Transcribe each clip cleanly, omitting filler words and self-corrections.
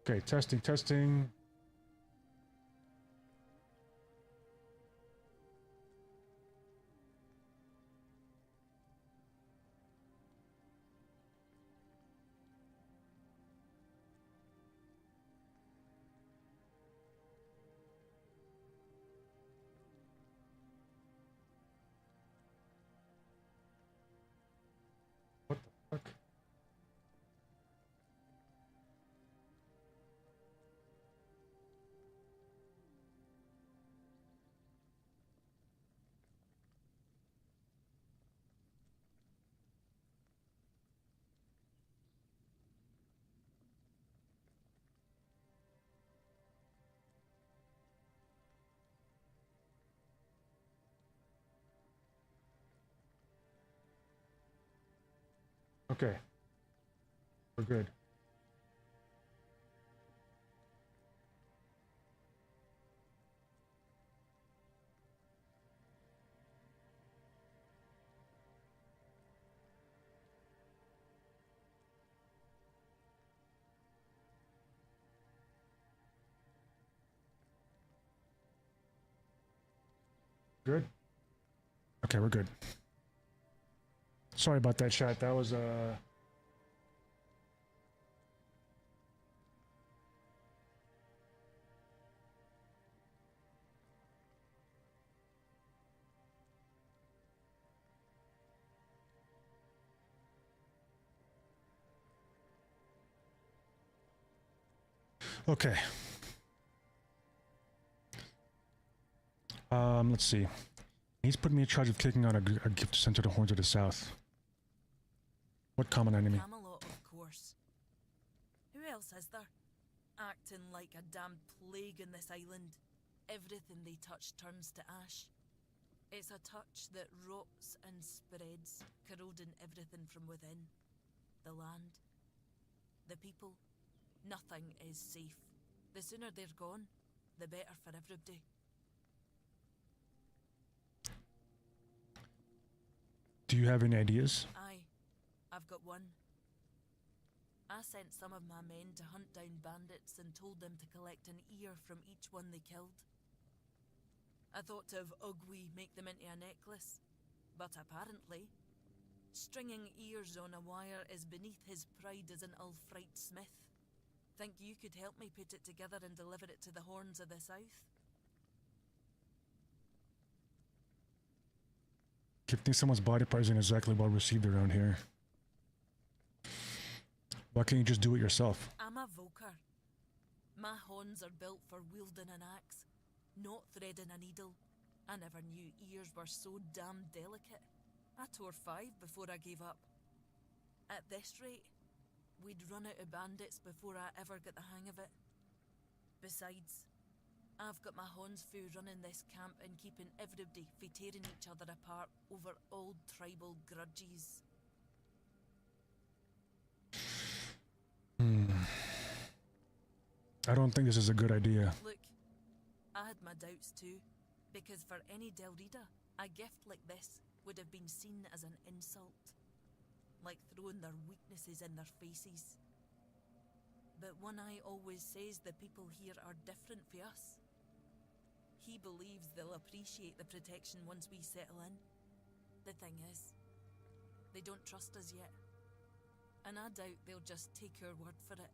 Okay, testing, testing. What the fuck? Okay, we're good. Good? Okay, we're good. Sorry about that, chat. That was, Okay. Let's see. He's put me in charge of taking out a gift sent to the Horns of the South. What common enemy? Camelot, of course. Who else is there? Acting like a damn plague in this island. Everything they touch turns to ash. It's a touch that rots and spreads, corroding everything from within. The land, the people, nothing is safe. The sooner they're gone, the better for everybody. Do you have any ideas? Aye, I've got one. I sent some of my men to hunt down bandits and told them to collect an ear from each one they killed. I thought of Ugwi make them into a necklace, but apparently, stringing ears on a wire is beneath his pride as an Ulfrite smith. Think you could help me put it together and deliver it to the Horns of the South? Gifting someone's body part isn't exactly well received around here. Why can't you just do it yourself? I'm a Volker. My horns are built for wielding an axe, not threading a needle. I never knew ears were so damn delicate. I tore 5 before I gave up. At this rate, we'd run out of bandits before I ever get the hang of it. Besides, I've got my horns full running this camp and keeping everybody from tearing each other apart over old tribal grudges. I don't think this is a good idea. Look, I had my doubts too, because for any Del Rita, a gift like this would have been seen as an insult, like throwing their weaknesses in their faces. But One Eye always says the people here are different for us. He believes they'll appreciate the protection once we settle in. The thing is, they don't trust us yet, and I doubt they'll just take our word for it.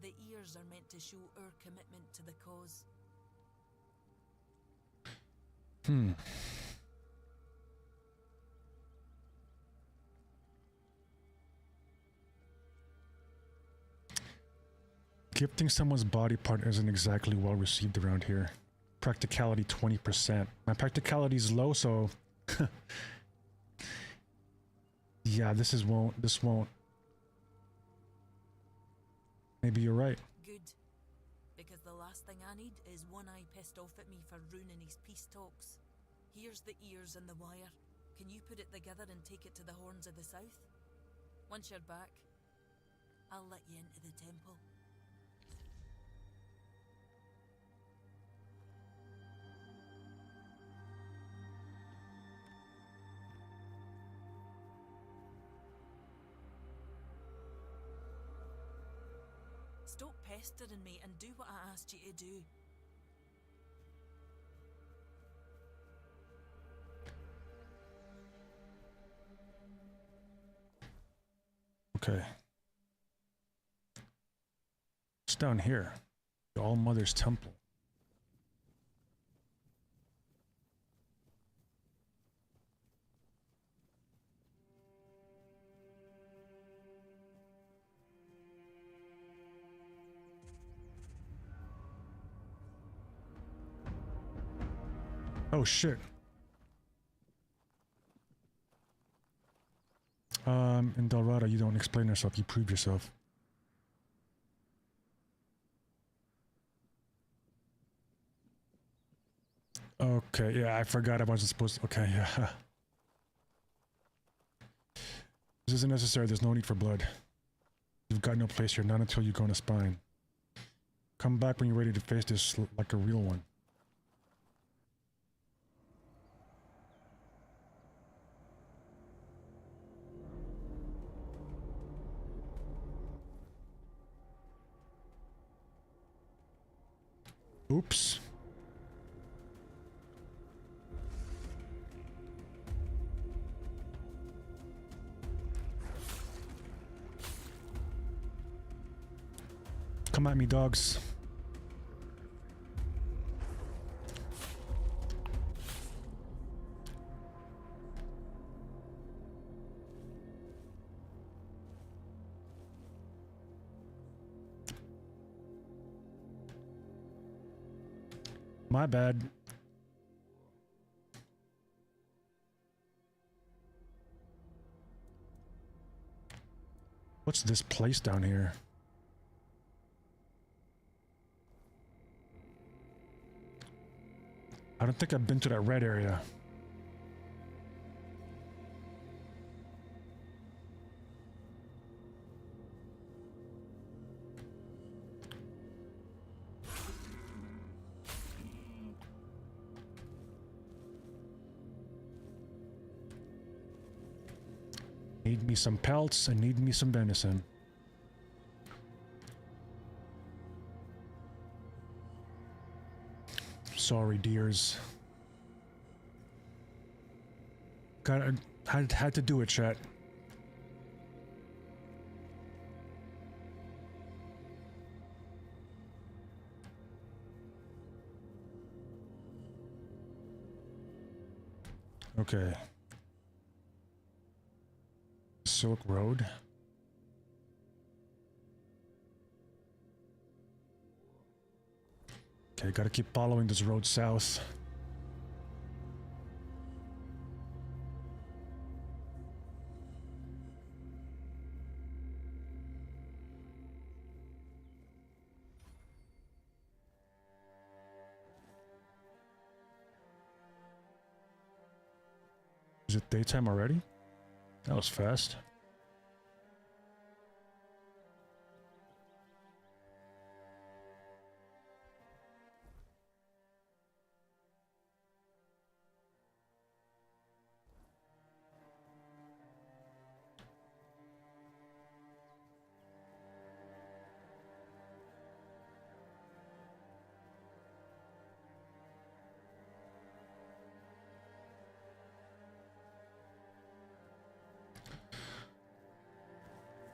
The ears are meant to show our commitment to the cause. Gifting someone's body part isn't exactly well received around here. Practicality 20%. My practicality is low, so yeah, this won't. Maybe you're right. Good. Because the last thing I need is One Eye pissed off at me for ruining his peace talks. Here's the ears and the wire. Can you put it together and take it to the Horns of the South? Once you're back, I'll let you into the temple. Stop pestering me and do what I asked you to do. Okay. It's down here. The All Mother's Temple. Oh shit. In Delrada, you don't explain yourself, you prove yourself. Okay, yeah, I forgot I wasn't supposed to. Okay, yeah. This isn't necessary, there's no need for blood. You've got no place here, not until you go on a spine. Come back when you're ready to face this like a real one. Oops. Come at me, dogs. My bad. What's this place down here? I don't think I've been to that red area. Need me some pelts and need me some venison. Sorry, dears. Had to do it, chat. Okay. Silk Road. Okay, gotta keep following this road south. Is it daytime already? That was fast.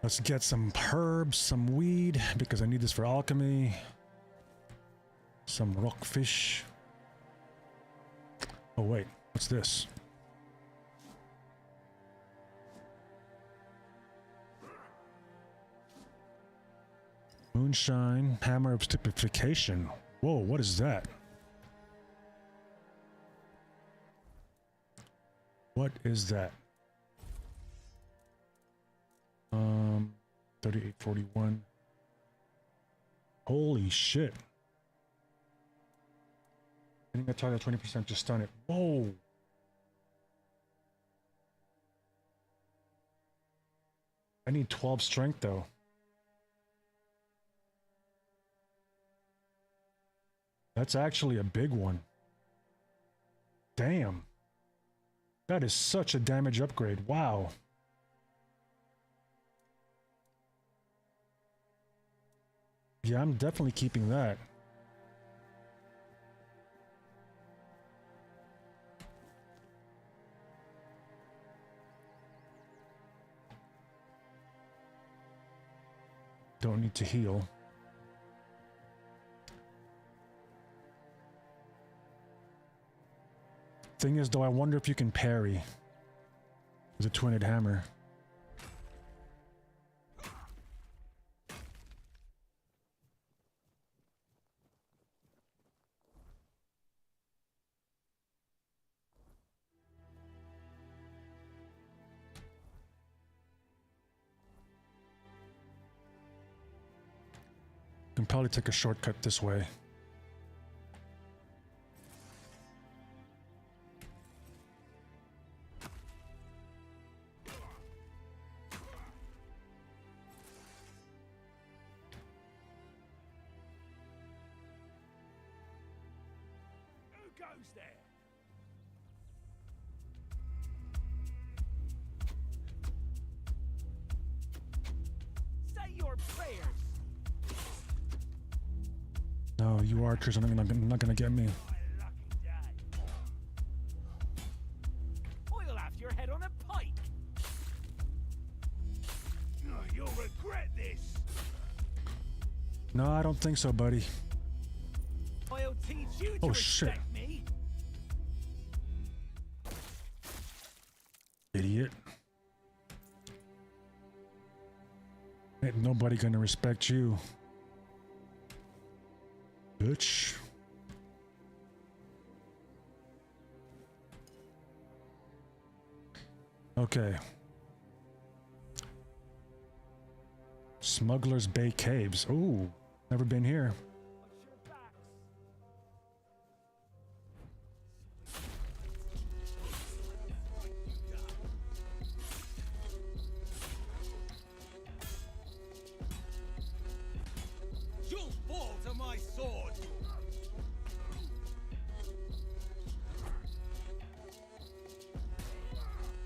Let's get some herbs, some weed, because I need this for alchemy. Some rockfish. Oh wait, what's this? Moonshine, hammer of stupefaction. Whoa, what is that? What is that? 3841. Holy shit. Hitting a target 20% to stun it. Whoa. I need 12 strength though. That's actually a big one. Damn. That is such a damage upgrade. Wow. Yeah, I'm definitely keeping that. Don't need to heal. Thing is, though, I wonder if you can parry with a twin-headed hammer. Can probably take a shortcut this way. Who goes there? Say your prayers. No, you archers are not gonna get me. My lucky day. I'll have your head on a pike. Oh, you'll regret this. No, I don't think so, buddy. I'll teach you to Oh, shit. respect me. Idiot. Ain't nobody gonna respect you. Bitch. Okay. Smuggler's Bay Caves. Ooh, never been here. Watch your backs. You'll fall to my sword!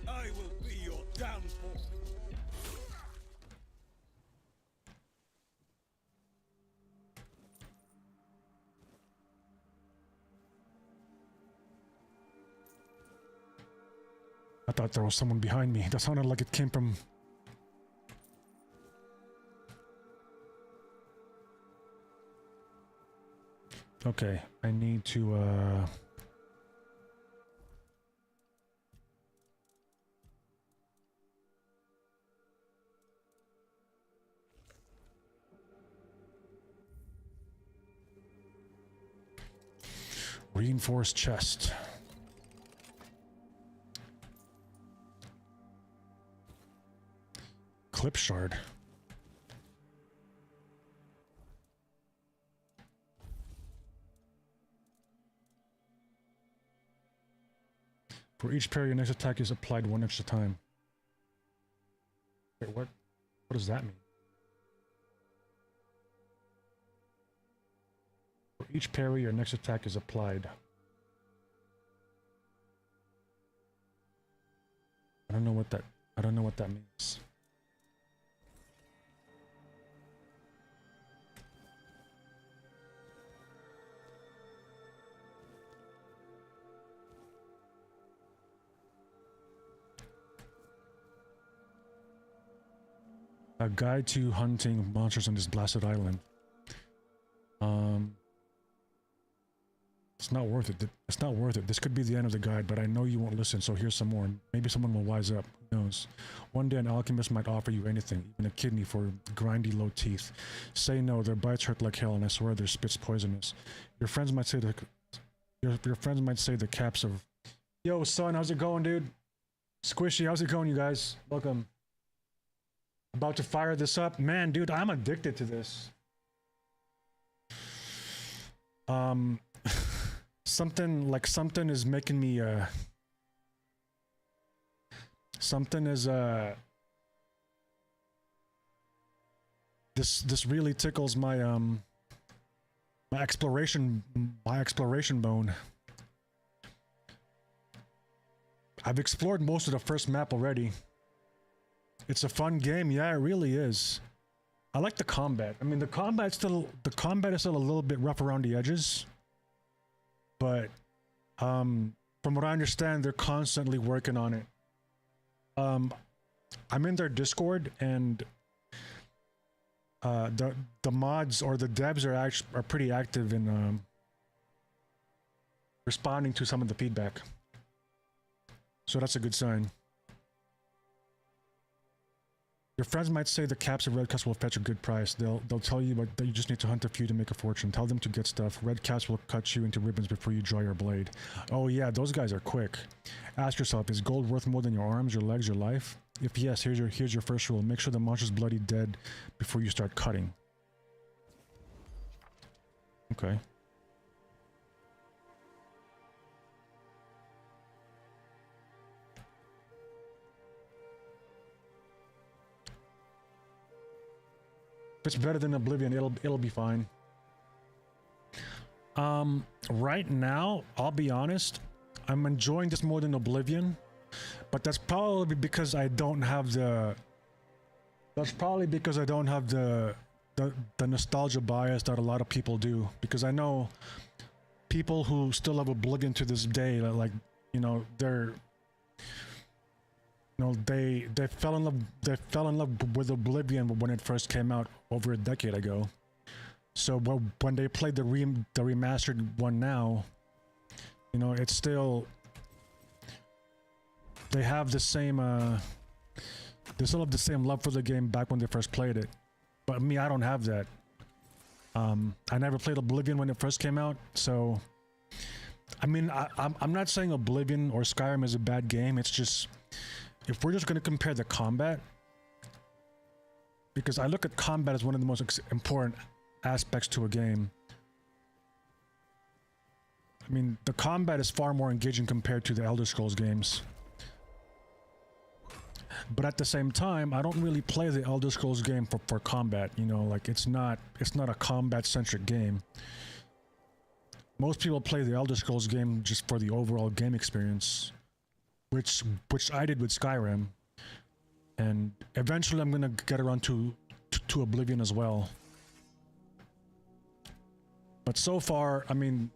I will be your downfall! I thought there was someone behind me. That sounded like it came from... Okay, I need to, reinforced chest. Clip shard. For each parry, your next attack is applied one extra time. Wait, what? What does that mean? For each parry, your next attack is applied. I don't know what that means. A guide to hunting monsters on this blasted island. It's not worth it. It's not worth it. This could be the end of the guide, but I know you won't listen, so here's some more. Maybe someone will wise up. Who knows? One day an alchemist might offer you anything, even a kidney for grindy low teeth. Say no, their bites hurt like hell, and I swear their spit's poisonous. Your friends might say your friends might say the caps of... Yo, son, how's it going, dude? Squishy, how's it going, you guys? Welcome. About to fire this up. Man, dude, I'm addicted to this. Something is making me, something is, this really tickles my, my exploration bone. I've explored most of the first map already. It's a fun game, yeah, it really is. I like the combat. I mean, the combat is still a little bit rough around the edges, but from what I understand, they're constantly working on it. I'm in their Discord, and the mods or the devs are pretty active in responding to some of the feedback. So that's a good sign. Your friends might say the caps of red caps will fetch a good price. They'll tell you that you just need to hunt a few to make a fortune. Tell them to get stuff. Red caps will cut you into ribbons before you draw your blade. Oh yeah, those guys are quick. Ask yourself, is gold worth more than your arms, your legs, your life? If yes, here's your first rule. Make sure the monster's bloody dead before you start cutting. Okay. If it's better than Oblivion, it'll be fine. Right now, I'll be honest, I'm enjoying this more than Oblivion, but that's probably because I don't have the nostalgia bias that a lot of people do, because I know people who still have Oblivion to this day, like, you know, they fell in love with Oblivion when it first came out over a decade ago. So when they played the remastered one now, you know, it's still, they have the same they still have the same love for the game back when they first played it. But me, I don't have that. I never played Oblivion when it first came out, so I mean, I'm not saying Oblivion or Skyrim is a bad game. It's just, if we're just going to compare the combat, because I look at combat as one of the most important aspects to a game. I mean, the combat is far more engaging compared to the Elder Scrolls games. But at the same time, I don't really play the Elder Scrolls game for combat, you know, like it's not a combat-centric game. Most people play the Elder Scrolls game just for the overall game experience, which I did with Skyrim, and eventually I'm gonna get around to Oblivion as well. But so far, I mean,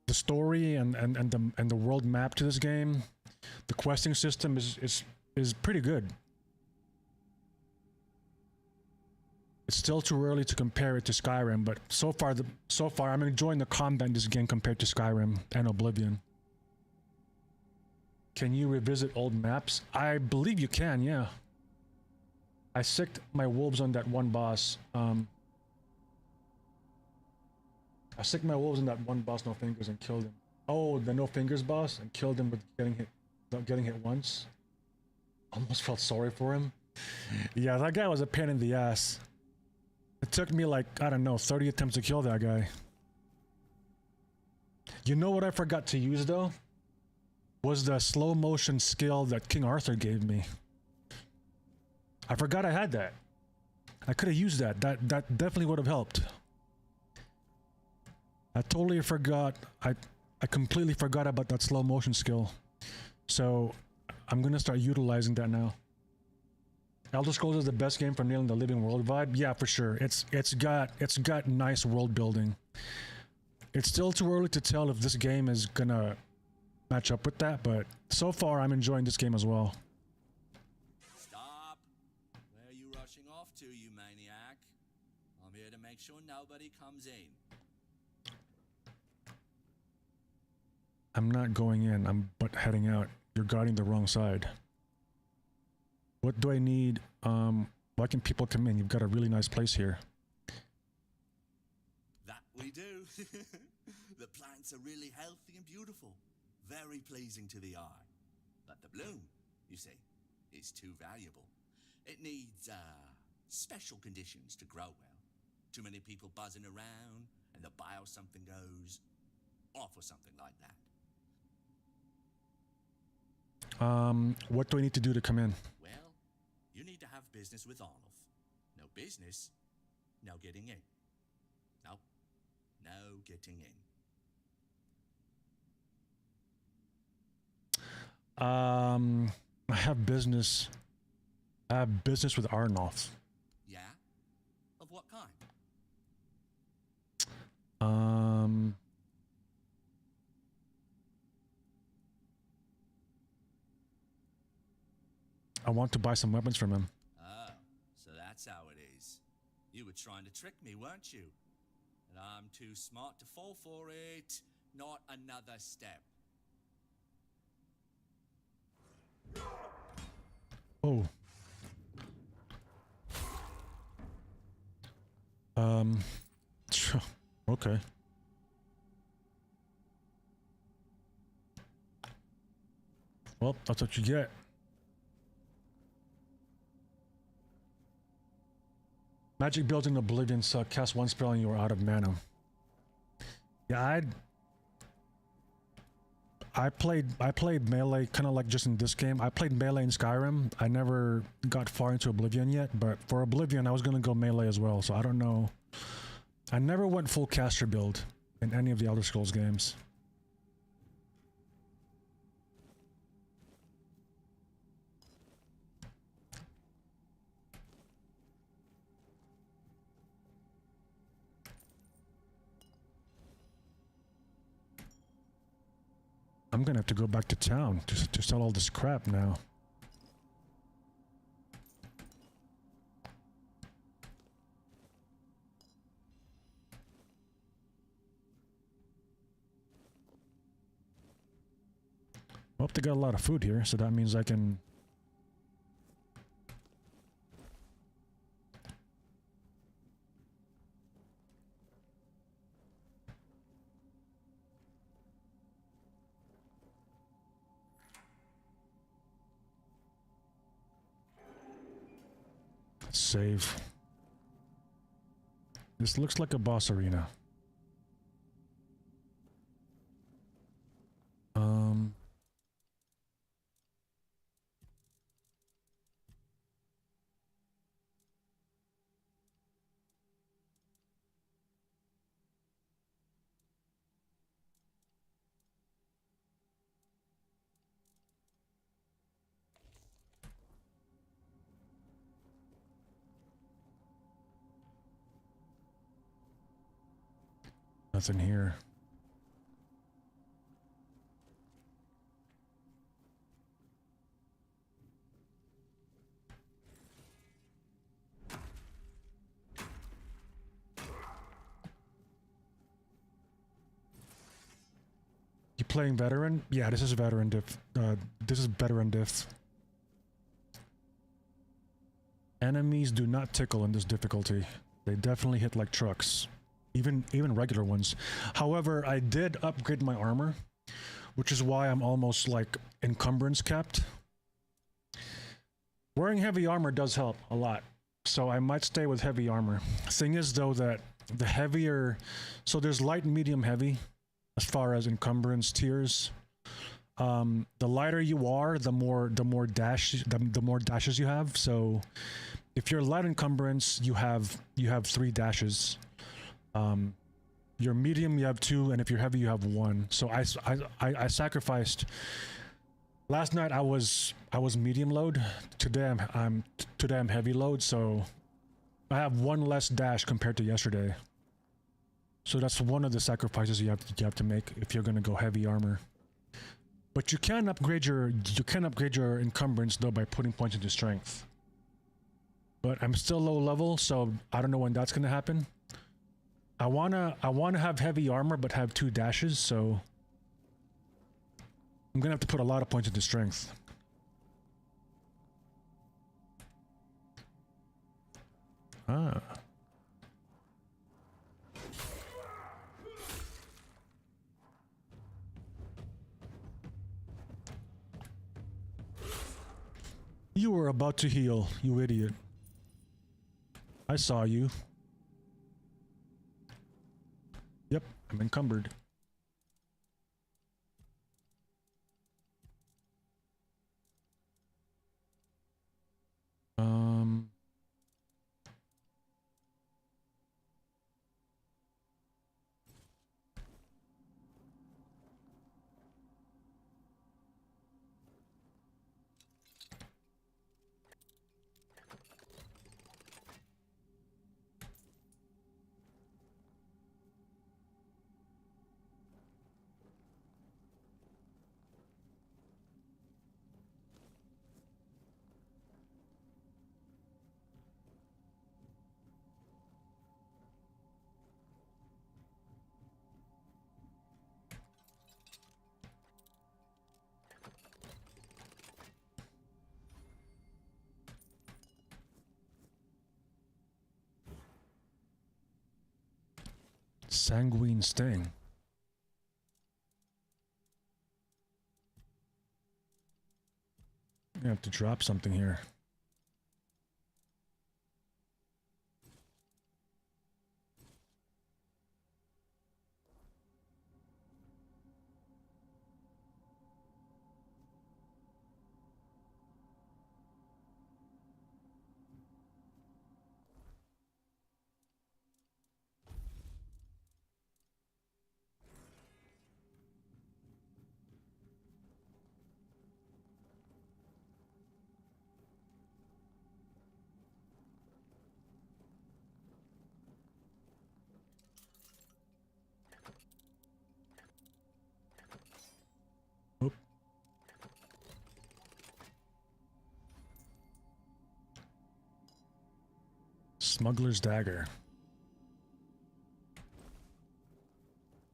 the story and the world map to this game, the questing system is pretty good. It's still too early to compare it to Skyrim, but so far I'm enjoying the combat in this game compared to Skyrim and Oblivion. Can you revisit old maps? I believe you can, yeah. I sicked my wolves on that one boss. I sicked my wolves on that one boss, No Fingers, and killed him. Oh, the No Fingers boss, and killed him with getting hit once. Almost felt sorry for him. Yeah, that guy was a pain in the ass. It took me like, I don't know, 30 attempts to kill that guy. You know what I forgot to use though? Was the slow motion skill that King Arthur gave me. I forgot I had that. I could have used that. That definitely would have helped. I totally forgot. I completely forgot about that slow motion skill. So I'm gonna start utilizing that now. Elder Scrolls is the best game for nailing the living world vibe. Yeah, for sure. It's got nice world building. It's still too early to tell if this game is gonna match up with that, but so far I'm enjoying this game as well. Stop! Where are you rushing off to, you maniac? I'm here to make sure nobody comes in. I'm not going in, I'm but heading out. You're guarding the wrong side. What do I need? Why can people come in? You've got a really nice place here. That we do. The plants are really healthy and beautiful. Very pleasing to the eye. But the bloom, you see, is too valuable. It needs, special conditions to grow well. Too many people buzzing around, and the bio something goes off or something like that. What do I need to do to come in? Well, you need to have business with Arnold. No business, no getting in. No getting in. I have business with Arnold. Um, I want to buy some weapons from him. Oh, so that's how it is. You were trying to trick me, weren't you? And I'm too smart to fall for it. Not another step. Oh. Okay. Well, that's what you get. Magic building Oblivion suck. Cast one spell and you are out of mana. Yeah, I played melee kind of like just in this game. I played melee in Skyrim. I never got far into Oblivion yet, but for Oblivion I was gonna go melee as well. So I don't know. I never went full caster build in any of the Elder Scrolls games. I'm gonna have to go back to town to sell all this crap now. Well, they got a lot of food here, so that means I can... Save. This looks like a boss arena. Nothing here. You playing veteran? Yeah, this is veteran diff. This is veteran diff. Enemies do not tickle in this difficulty. They definitely hit like trucks. Even regular ones. However, I did upgrade my armor, which is why I'm almost like encumbrance capped. Wearing heavy armor does help a lot, so I might stay with heavy armor. Thing is though that the heavier, so there's light, medium, heavy as far as encumbrance tiers. The lighter you are, the more dashes you have. So if you're light encumbrance, you have 3 dashes. You're medium, you have 2, and if you're heavy, you have 1. So I sacrificed. Last night I was medium load. Today I'm heavy load. So I have 1 less dash compared to yesterday. So that's one of the sacrifices you have to make if you're gonna go heavy armor. But you can upgrade your encumbrance though by putting points into strength. But I'm still low level, so I don't know when that's gonna happen. I wanna have heavy armor but have 2 dashes, so I'm gonna have to put a lot of points into strength. Ah. You were about to heal, you idiot. I saw you. Yep, I'm encumbered. Sanguine Sting. I have to drop something here. Oop. Smuggler's Dagger.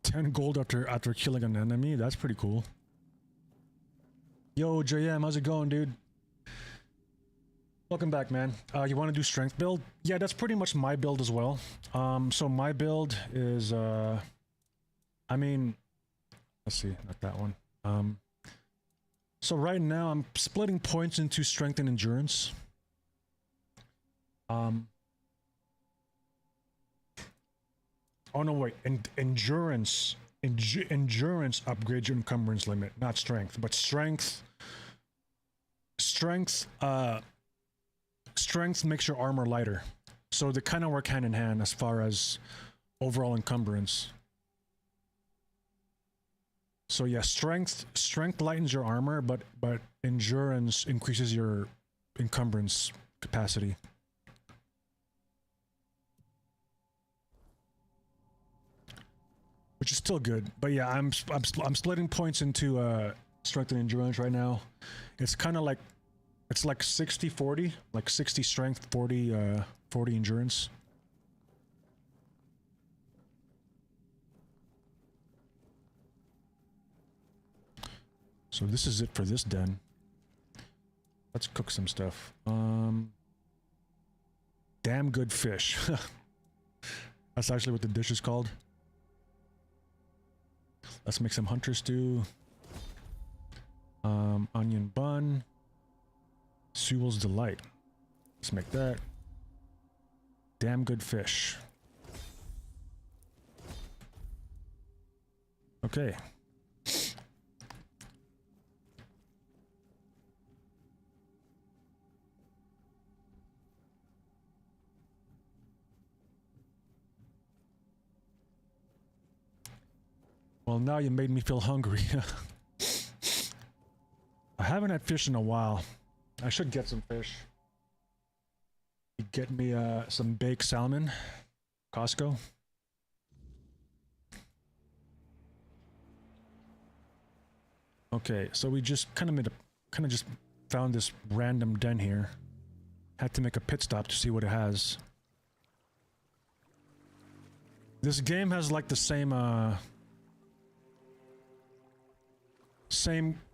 10 gold after killing an enemy. That's pretty cool. Yo, JM, how's it going, dude? Welcome back, man. You want to do strength build? Yeah, that's pretty much my build as well. So my build is, I mean, let's see, not that one. So right now I'm splitting points into strength and endurance. Oh no, wait, endurance upgrades your encumbrance limit, not strength, but strength makes your armor lighter. So they kind of work hand in hand as far as overall encumbrance. So yeah, strength lightens your armor, but endurance increases your encumbrance capacity. Which is still good, but yeah, I'm splitting points into strength and endurance right now. It's kind of like, it's like 60-40, like 60 strength, 40 endurance. So this is it for this den. Let's cook some stuff. Damn good fish. That's actually what the dish is called. Let's make some hunter stew. Onion bun. Sewell's Delight. Let's make that. Damn good fish. Okay. Well, now you made me feel hungry. I haven't had fish in a while. I should get some fish. Get me some baked salmon. Costco. Okay, so we just kind of just found this random den here. Had to make a pit stop to see what it has. This game has like the same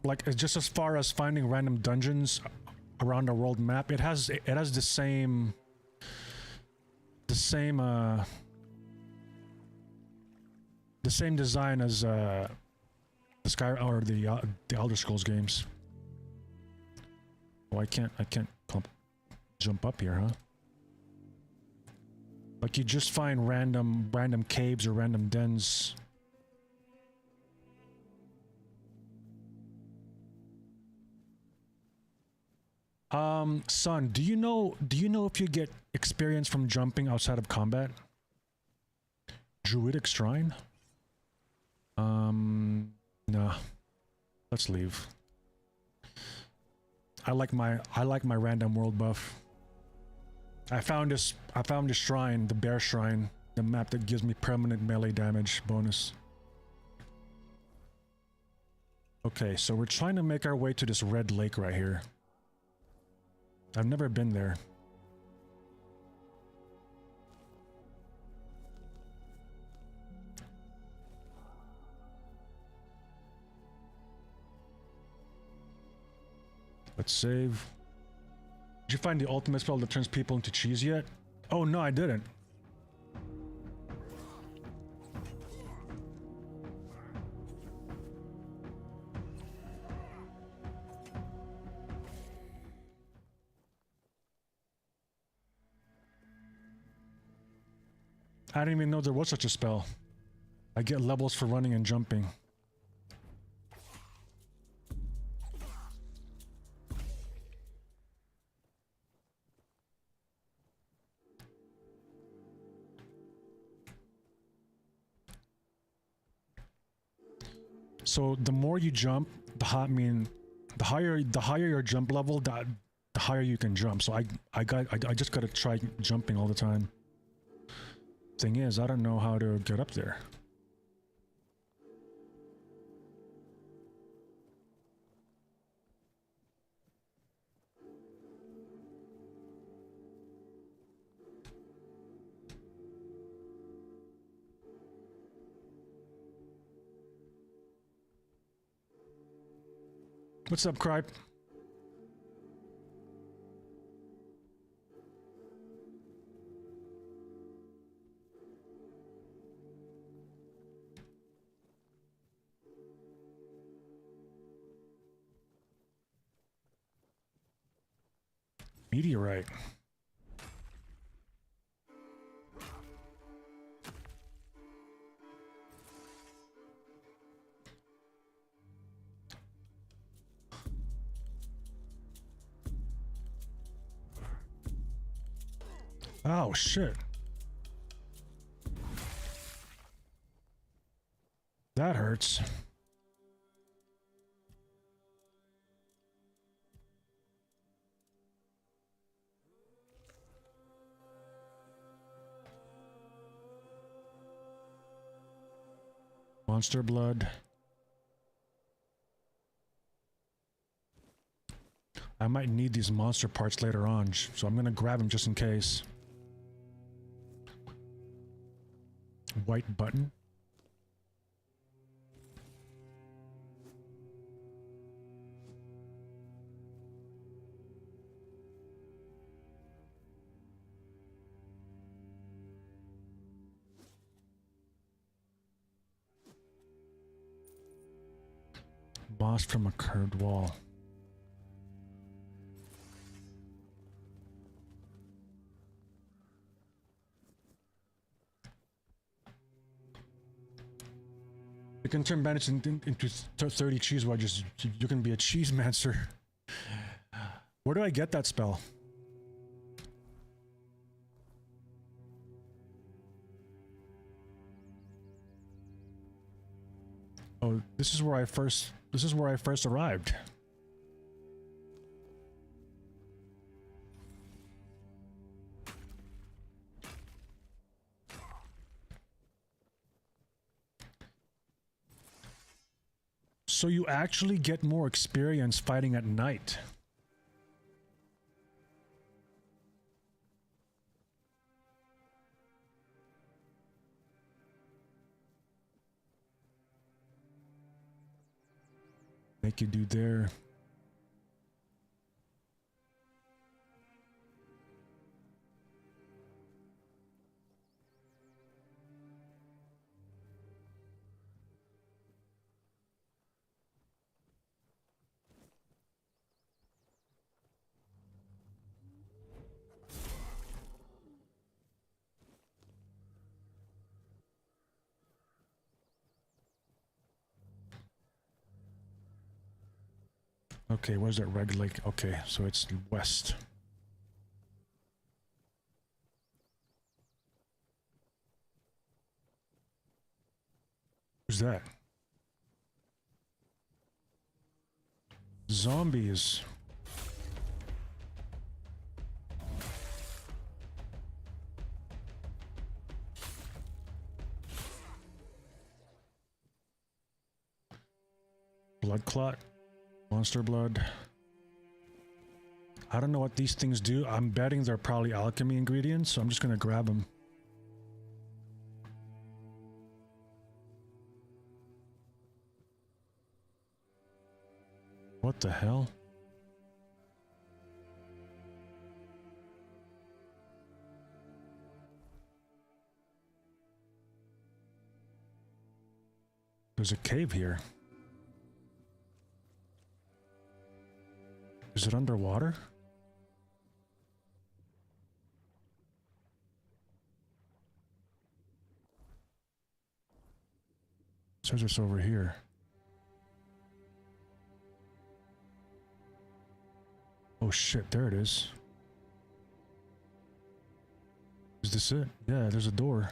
like just as far as finding random dungeons around the world map, it has the same design as the Sky or the Elder Scrolls games. Oh, I can't jump up here, huh? Like you just find random caves or random dens. Son, do you know if you get experience from jumping outside of combat? Druidic Shrine? Nah. Let's leave. I like my random world buff. I found this shrine, the Bear Shrine, the map that gives me permanent melee damage bonus. Okay, so we're trying to make our way to this red lake right here. I've never been there. Let's save. Did you find the ultimate spell that turns people into cheese yet? Oh no, I didn't. I didn't even know there was such a spell. I get levels for running and jumping. So the more you jump, the higher your jump level, the higher you can jump. So I just gotta try jumping all the time. Thing is, I don't know how to get up there. What's up, Cripe? Meteorite. Oh, shit. That hurts. Monster blood. I might need these monster parts later on, so I'm gonna grab them just in case. White button. Moss from a curved wall. You can turn bandits into 30 cheese wedges. You can be a cheese mancer. Where do I get that spell? Oh, this is where I first arrived. So you actually get more experience fighting at night. Make you do there. Okay, where's that red lake? Okay, so it's west. Who's that? Zombies. Blood clot. Monster blood. I don't know what these things do. I'm betting they're probably alchemy ingredients, so I'm just gonna grab them. What the hell? There's a cave here. Is it underwater? says it's over here. Oh shit, there it is. Is this it? Yeah, there's a door.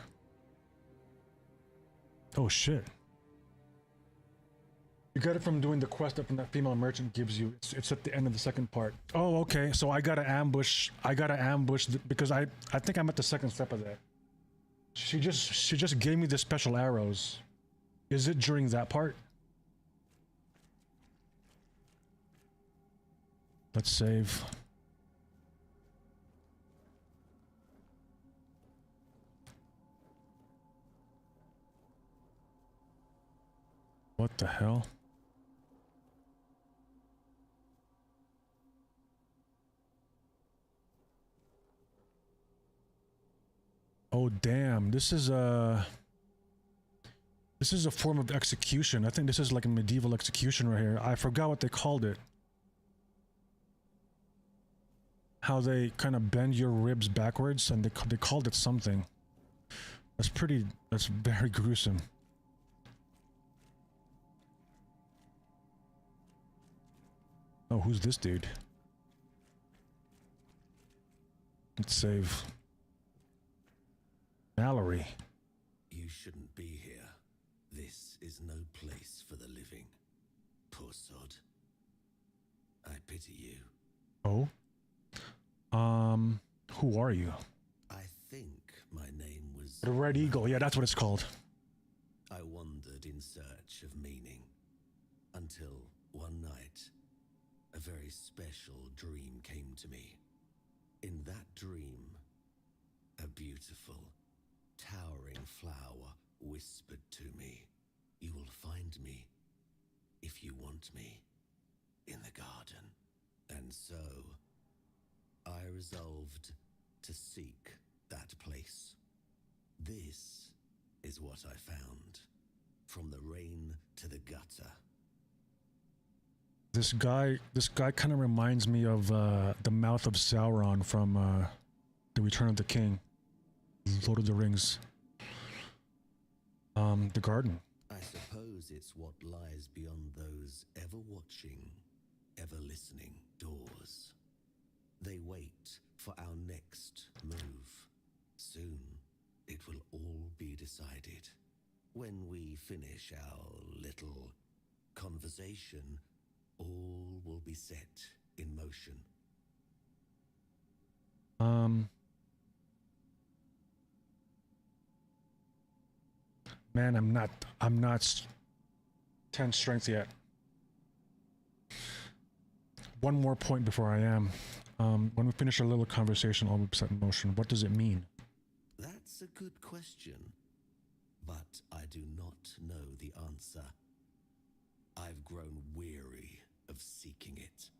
Oh shit. You got it from doing the quest that that female merchant gives you. It's at the end of the second part. Oh, okay. So I gotta ambush. Because I think I'm at the second step of that. She just gave me the special arrows. Is it during that part? Let's save. What the hell? Oh damn, this is a form of execution. I think this is like a medieval execution right here. I forgot what they called it. How they kind of bend your ribs backwards, and they called it something. That's very gruesome. Oh, who's this dude? Let's save. Mallory. You shouldn't be here. This is no place for the living. Poor sod. I pity you. Oh? Who are you? I think my name was... The Red Eagle. Yeah, that's what it's called. I wandered in search of meaning. Until one night, a very special dream came to me. In that dream, a beautiful, towering flower whispered to me, "You will find me, if you want me, in the garden." And so, I resolved to seek that place. This is what I found, from the rain to the gutter. This guy kind of reminds me of the mouth of Sauron from The Return of the King, Lord of the Rings. The garden. I suppose it's what lies beyond those ever watching, ever listening doors. They wait for our next move. Soon, it will all be decided. When we finish our little conversation, all will be set in motion. Man, I'm not 10 strength yet. One more point before I am. When we finish our little conversation, all will be set in motion. What does it mean? That's a good question, but I do not know the answer. I've grown weary of seeking it.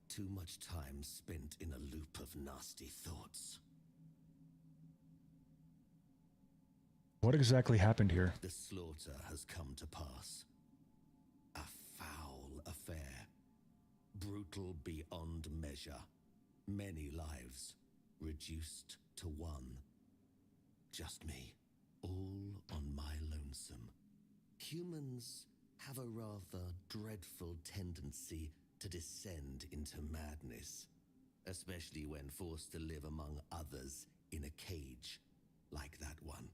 Too much time spent in a loop of nasty thoughts. What exactly happened here? The slaughter has come to pass. A foul affair. Brutal beyond measure. Many lives reduced to one. Just me, all on my lonesome. Humans have a rather dreadful tendency to descend into madness, especially when forced to live among others in a cage like that one.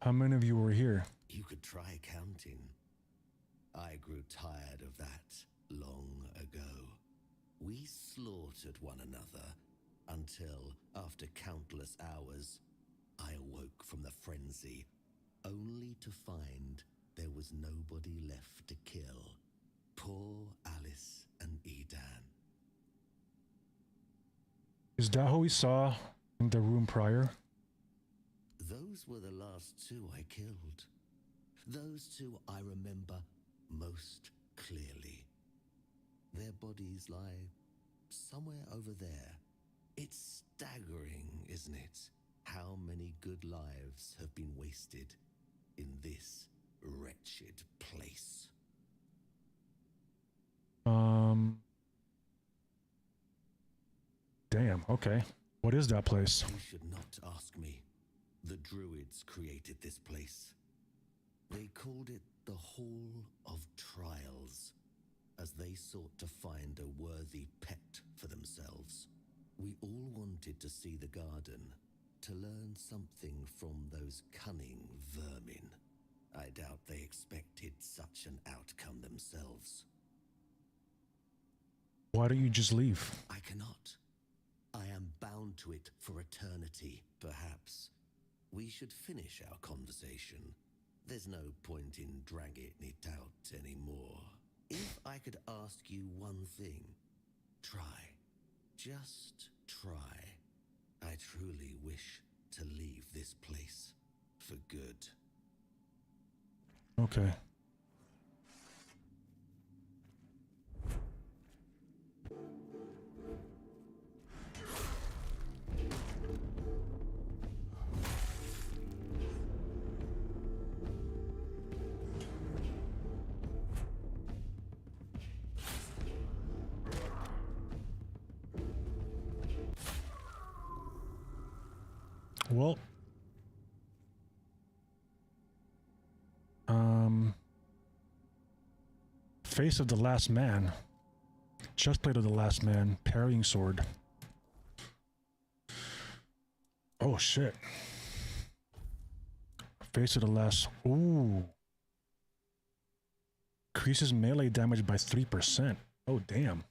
How many of you were here? You could try counting. I grew tired of that long ago. We slaughtered one another until, after countless hours, I awoke from the frenzy, only to find there was nobody left to kill. Poor Alice and Edan. Is that who we saw in the room prior? Those were the last two I killed. Those two I remember most clearly. Their bodies lie somewhere over there. It's staggering, isn't it? How many good lives have been wasted in this wretched place. Damn, okay. What is that place? You should not ask me. The Druids created this place. They called it the Hall of Trials, as they sought to find a worthy pet for themselves. We all wanted to see the garden, to learn something from those cunning vermin. I doubt they expected such an outcome themselves. Why don't you just leave? I cannot. I am bound to it for eternity. Perhaps we should finish our conversation. There's no point in dragging it out anymore. If I could ask you one thing, try. Just try. I truly wish to leave this place for good. Okay. Well, face of the last man, chestplate of the last man, parrying sword. Oh shit. Face of the last. Ooh. Increases melee damage by 3%. Oh damn.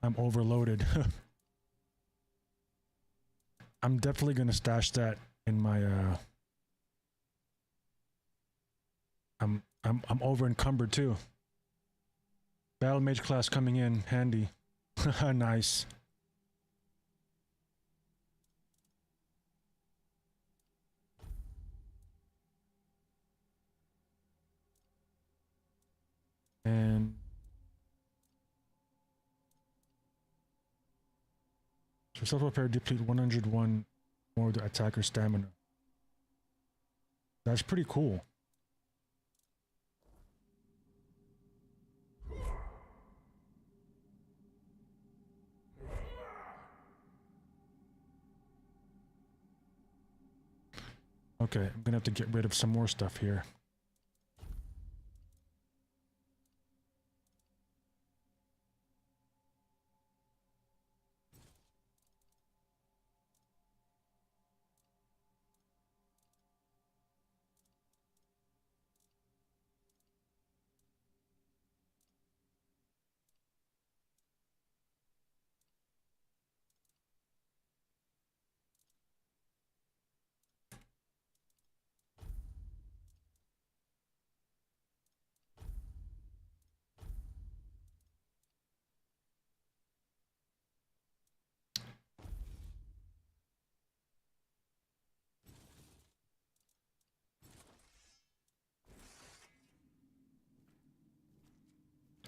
I'm overloaded. I'm definitely gonna stash that in my I'm over encumbered too. Battle mage class coming in handy. Nice. And so self-repair deplete 101 more of the attacker stamina. That's pretty cool. Okay, I'm gonna have to get rid of some more stuff here.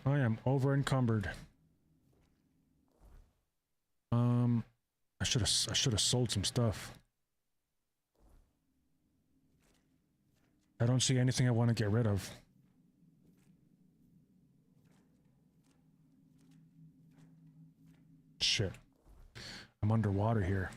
I am over encumbered. I should have sold some stuff. I don't see anything I want to get rid of. Shit. I'm underwater here.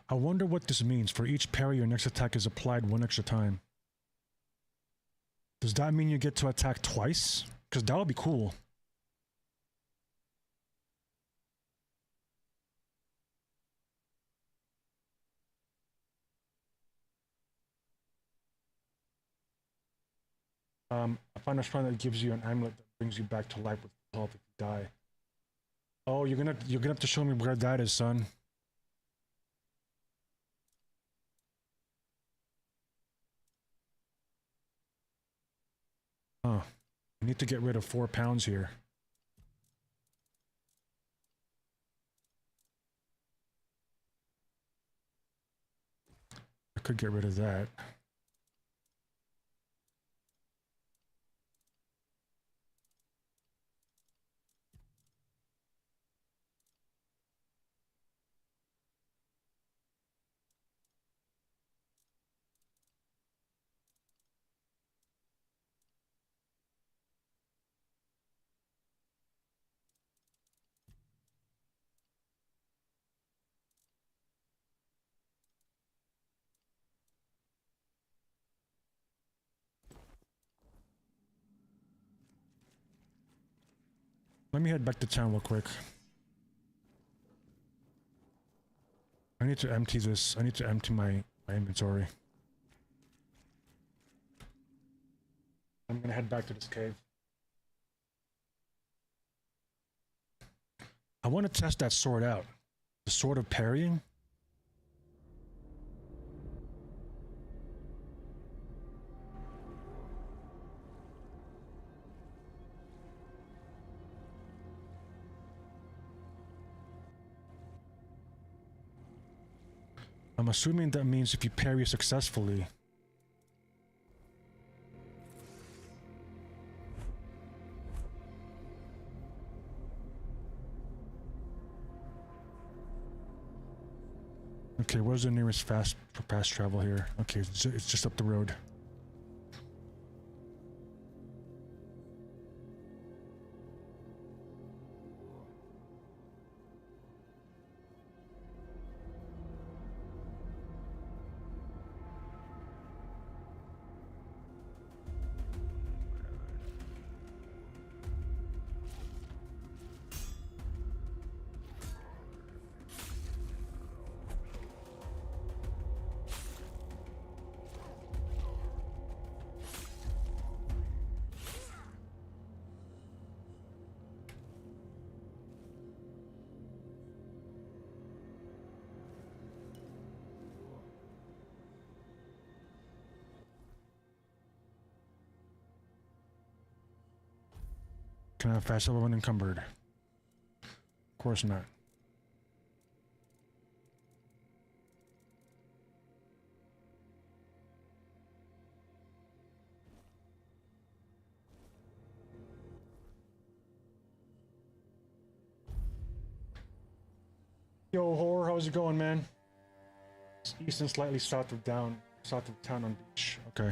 I wonder what this means. For each parry, your next attack is applied one extra time. Does that mean you get to attack twice? Because that would be cool. I found a shrine that gives you an amulet that brings you back to life with health if you die. Oh, you're gonna have to show me where that is, son. Huh. I need to get rid of 4 pounds here. I could get rid of that. Let me head back to town real quick. I need to empty this. I need to empty my inventory. I'm gonna head back to this cave. I want to test that sword out. The sword of parrying? I'm assuming that means if you parry successfully. Okay, where's the nearest fast travel here? Okay, it's just up the road. Can I have fast travel unencumbered? Of course not. Yo, Horror, how's it going, man? It's east and slightly south of town on beach. Okay.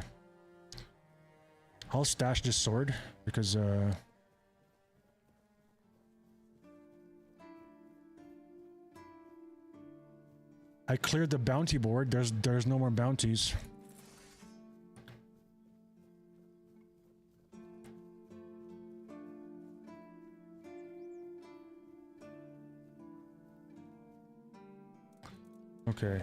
I'll stash this sword because I cleared the bounty board. There's no more bounties. Okay.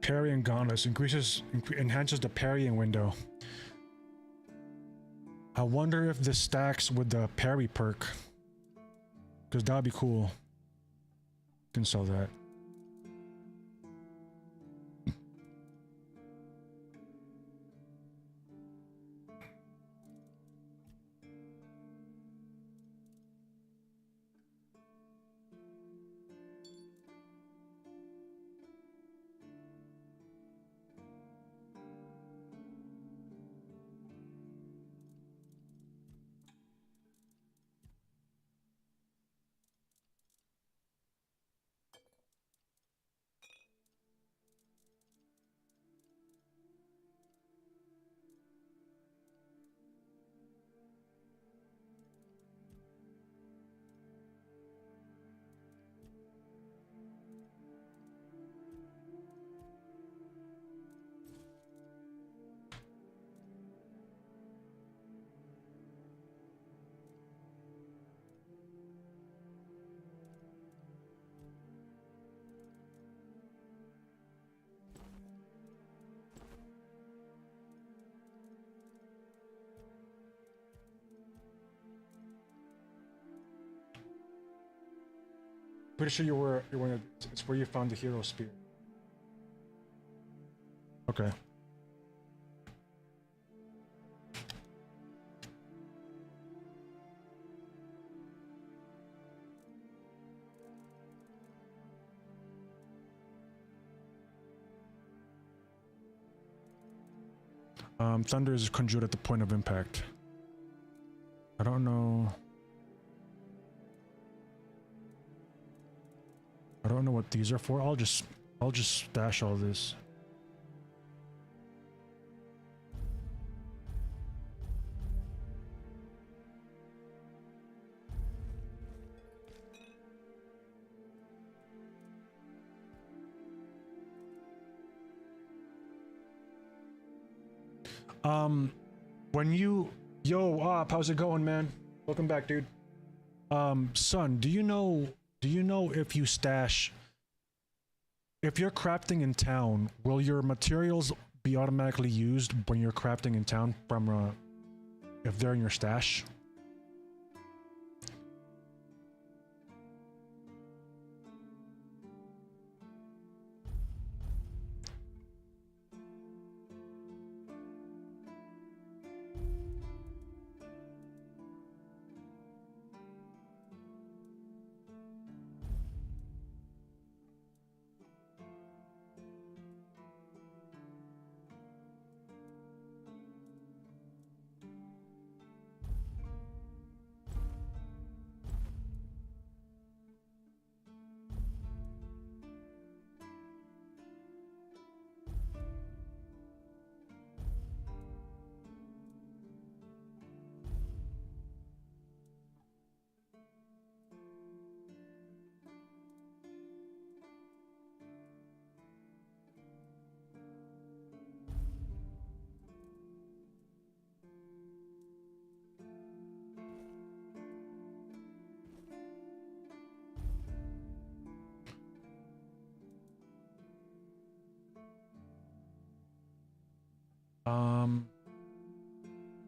Parrying gauntlets enhances the parrying window. I wonder if this stacks with the parry perk. Because that'd be cool. Can sell that. Pretty sure it's where you found the hero spear. Okay. Thunder is conjured at the point of impact. I don't know. I don't know what these are for. I'll just stash all this. When you, yo, Op, how's it going, man? Welcome back, dude. Son, do you know if you stash, if you're crafting in town, will your materials be automatically used when you're crafting in town from, if they're in your stash?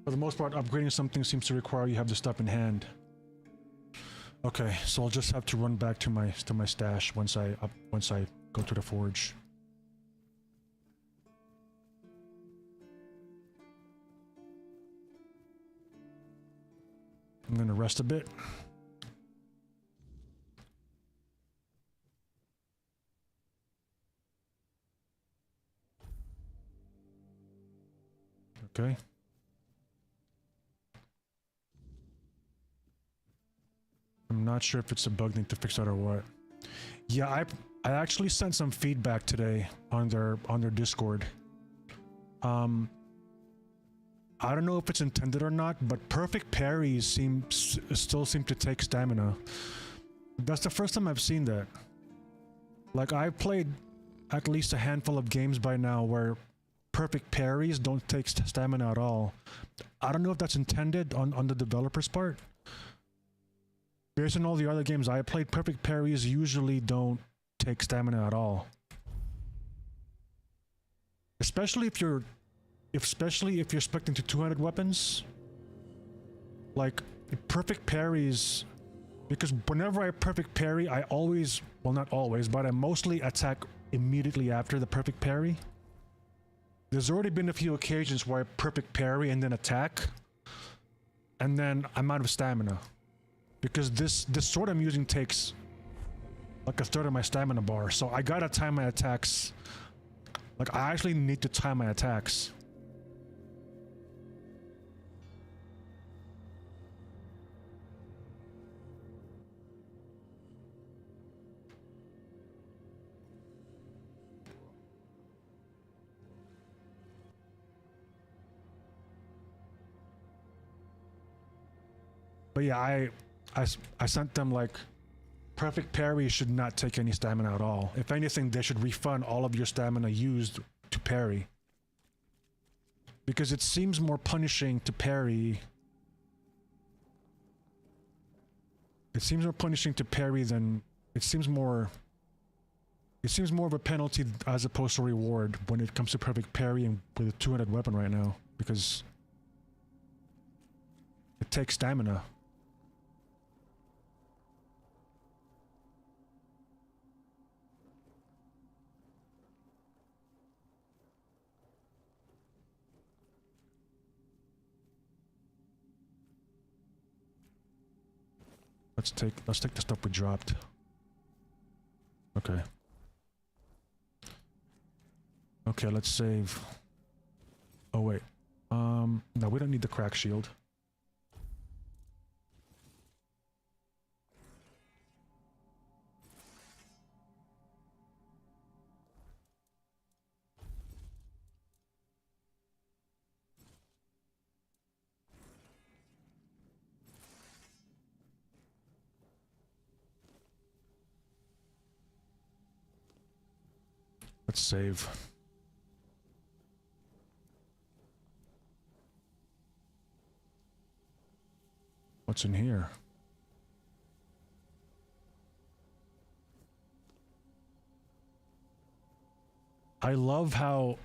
For the most part, upgrading something seems to require you have the stuff in hand. Okay, so I'll just have to run back to my stash once I go to the forge. I'm gonna rest a bit. Okay. I'm not sure if it's a bug need to fix that or what. Yeah, I actually sent some feedback today on their Discord. I don't know if it's intended or not, but perfect parries still seem to take stamina. That's the first time I've seen that. Like, I've played at least a handful of games by now where perfect parries don't take stamina at all. I don't know if that's intended on the developer's part. Based on all the other games I played, perfect parries usually don't take stamina at all. Especially if you're spec'ing to 200 weapons. Like, perfect parries, because whenever I perfect parry, I always, well, not always, but I mostly attack immediately after the perfect parry. There's already been a few occasions where I perfect parry and then attack, and then I'm out of stamina. Because this sword I'm using takes like a third of my stamina bar, so I gotta time my attacks. Like, I actually need to time my attacks. But yeah, I sent them like, perfect parry should not take any stamina at all. If anything, they should refund all of your stamina used to parry. Because it seems more punishing to parry. It seems more punishing to parry than, it seems more of a penalty as opposed to reward when it comes to perfect parrying with a 200 weapon right now, because it takes stamina. let's take the stuff we dropped. Okay. Okay, let's save. Oh wait. No, we don't need the crack shield. Let's save. What's in here? I love how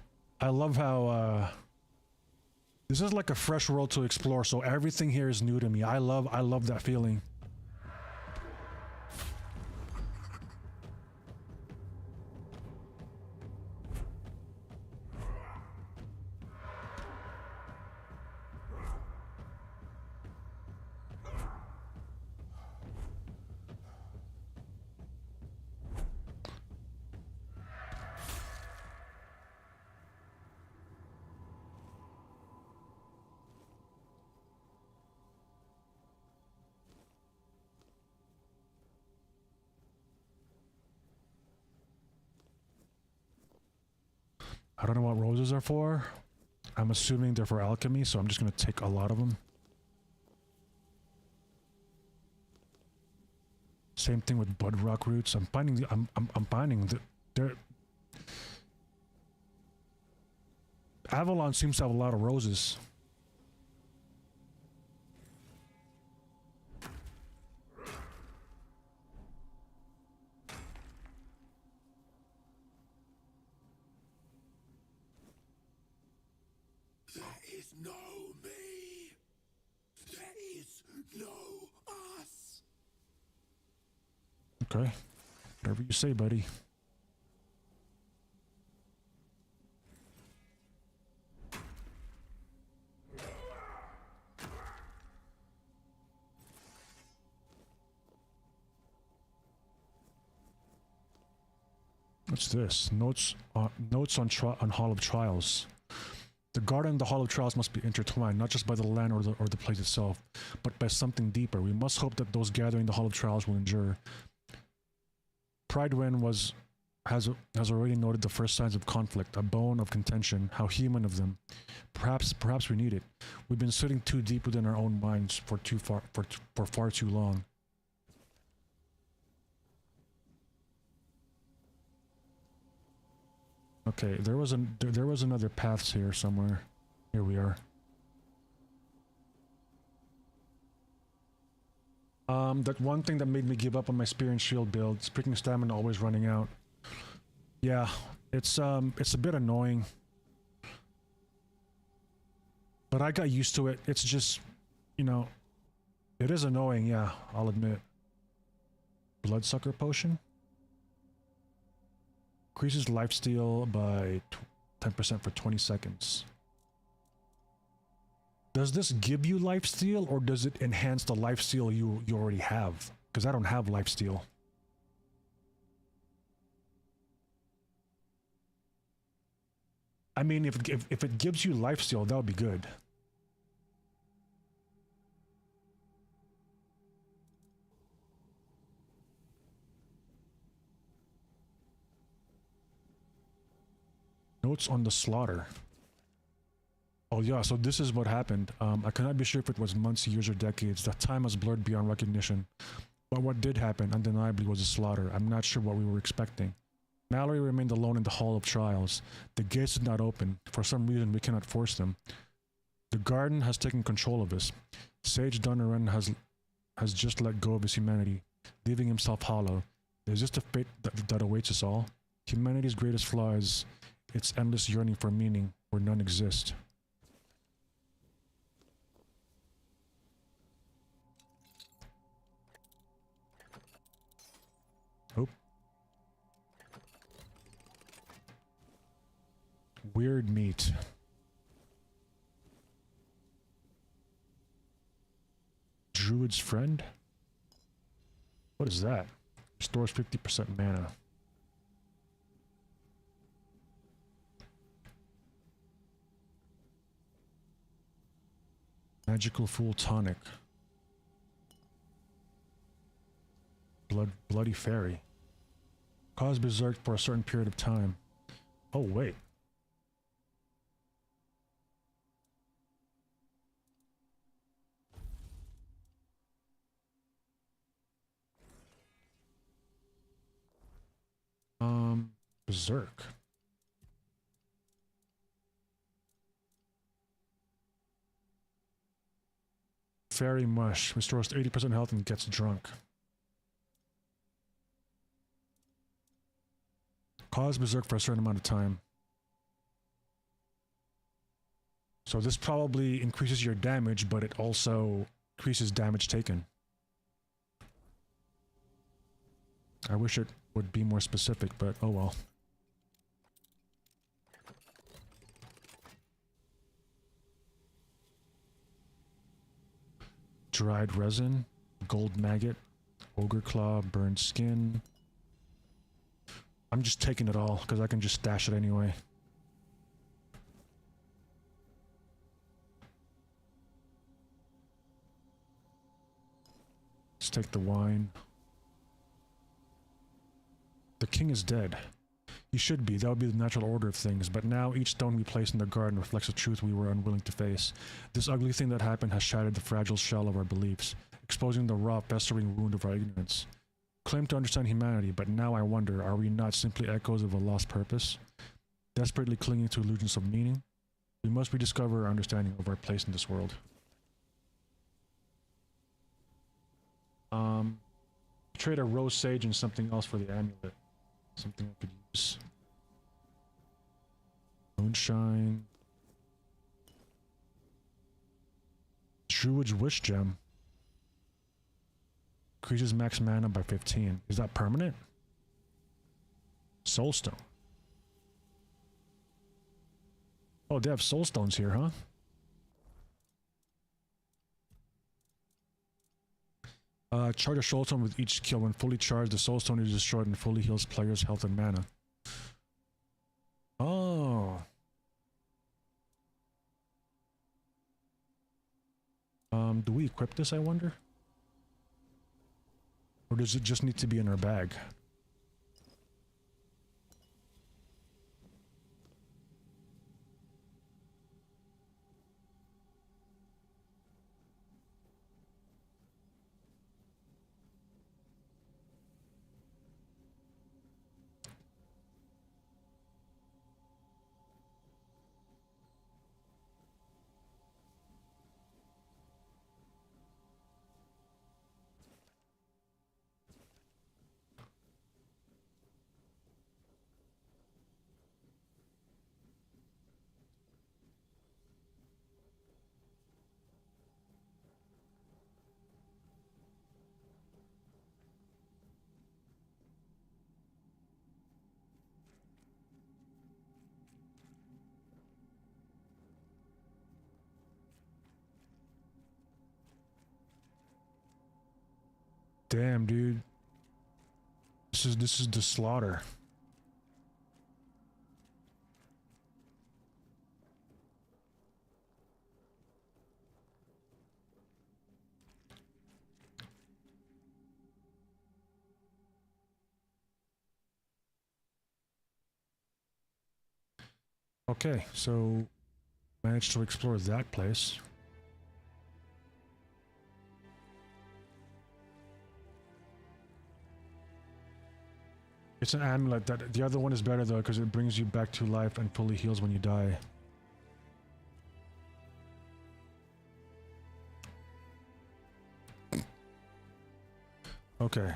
this is like a fresh world to explore, so everything here is new to me. I love that feeling. I don't know what roses are for. I'm assuming they're for alchemy, so I'm just gonna take a lot of them. Same thing with bud rock roots. I'm finding that they're Avalon seems to have a lot of roses. There is no me. There is no us. Okay. Whatever you say, buddy. What's this? Notes on Hall of Trials. The garden and the Hall of Trials must be intertwined, not just by the land or the place itself, but by something deeper. We must hope that those gathering the Hall of Trials will endure. Pridewind has already noted the first signs of conflict, a bone of contention. How human of them. Perhaps we need it. We've been sitting too deep within our own minds for far too long. Okay, there was another paths here somewhere. Here we are. That one thing that made me give up on my spear and shield build, speaking stamina always running out. Yeah, it's a bit annoying. But I got used to it. It's just, you know, it is annoying, yeah, I'll admit. Bloodsucker potion? Increases lifesteal by 10% for 20 seconds. Does this give you lifesteal, or does it enhance the lifesteal you already have? Because I don't have lifesteal. I mean, if it gives you lifesteal, that would be good. Notes on the slaughter. Oh yeah, so this is what happened. I cannot be sure if it was months, years, or decades. That time has blurred beyond recognition. But what did happen, undeniably, was a slaughter. I'm not sure what we were expecting. Mallory remained alone in the Hall of Trials. The gates did not open. For some reason, we cannot force them. The garden has taken control of us. Sage Donoran has just let go of his humanity, leaving himself hollow. Is this the fate that awaits us all? Humanity's greatest flaw is its endless yearning for meaning where none exist. Oh. Weird meat. Druid's friend? What is that? Restores 50% mana. Magical Fool Tonic. Bloody Fairy. Cause berserk for a certain period of time. Oh, wait. Berserk. Fairy Mush. Restores 80% health and gets drunk. Cause berserk for a certain amount of time. So this probably increases your damage, but it also increases damage taken. I wish it would be more specific, but oh well. Dried resin, gold maggot, ogre claw, burned skin. I'm just taking it all because I can just stash it anyway. Let's take the wine. The king is dead. He should be. That would be the natural order of things, but now each stone we place in the garden reflects a truth we were unwilling to face. This ugly thing that happened has shattered the fragile shell of our beliefs, exposing the raw, festering wound of our ignorance. Claim to understand humanity, but now I wonder, are we not simply echoes of a lost purpose? Desperately clinging to illusions of meaning? We must rediscover our understanding of our place in this world. Trade a rose sage and something else for the amulet. Something I could use. Moonshine. Druid's Wish Gem. Increases max mana by 15. Is that permanent? Soulstone. Oh, they have soulstones here, huh? Charge a soulstone with each skill. When fully charged, the soulstone is destroyed and fully heals players' health and mana. Oh. Do we equip this, I wonder? Or does it just need to be in our bag? Damn, dude. This is the slaughter. Okay, so managed to explore that place. It's an amulet. That the other one is better though because it brings you back to life and fully heals when you die. Okay.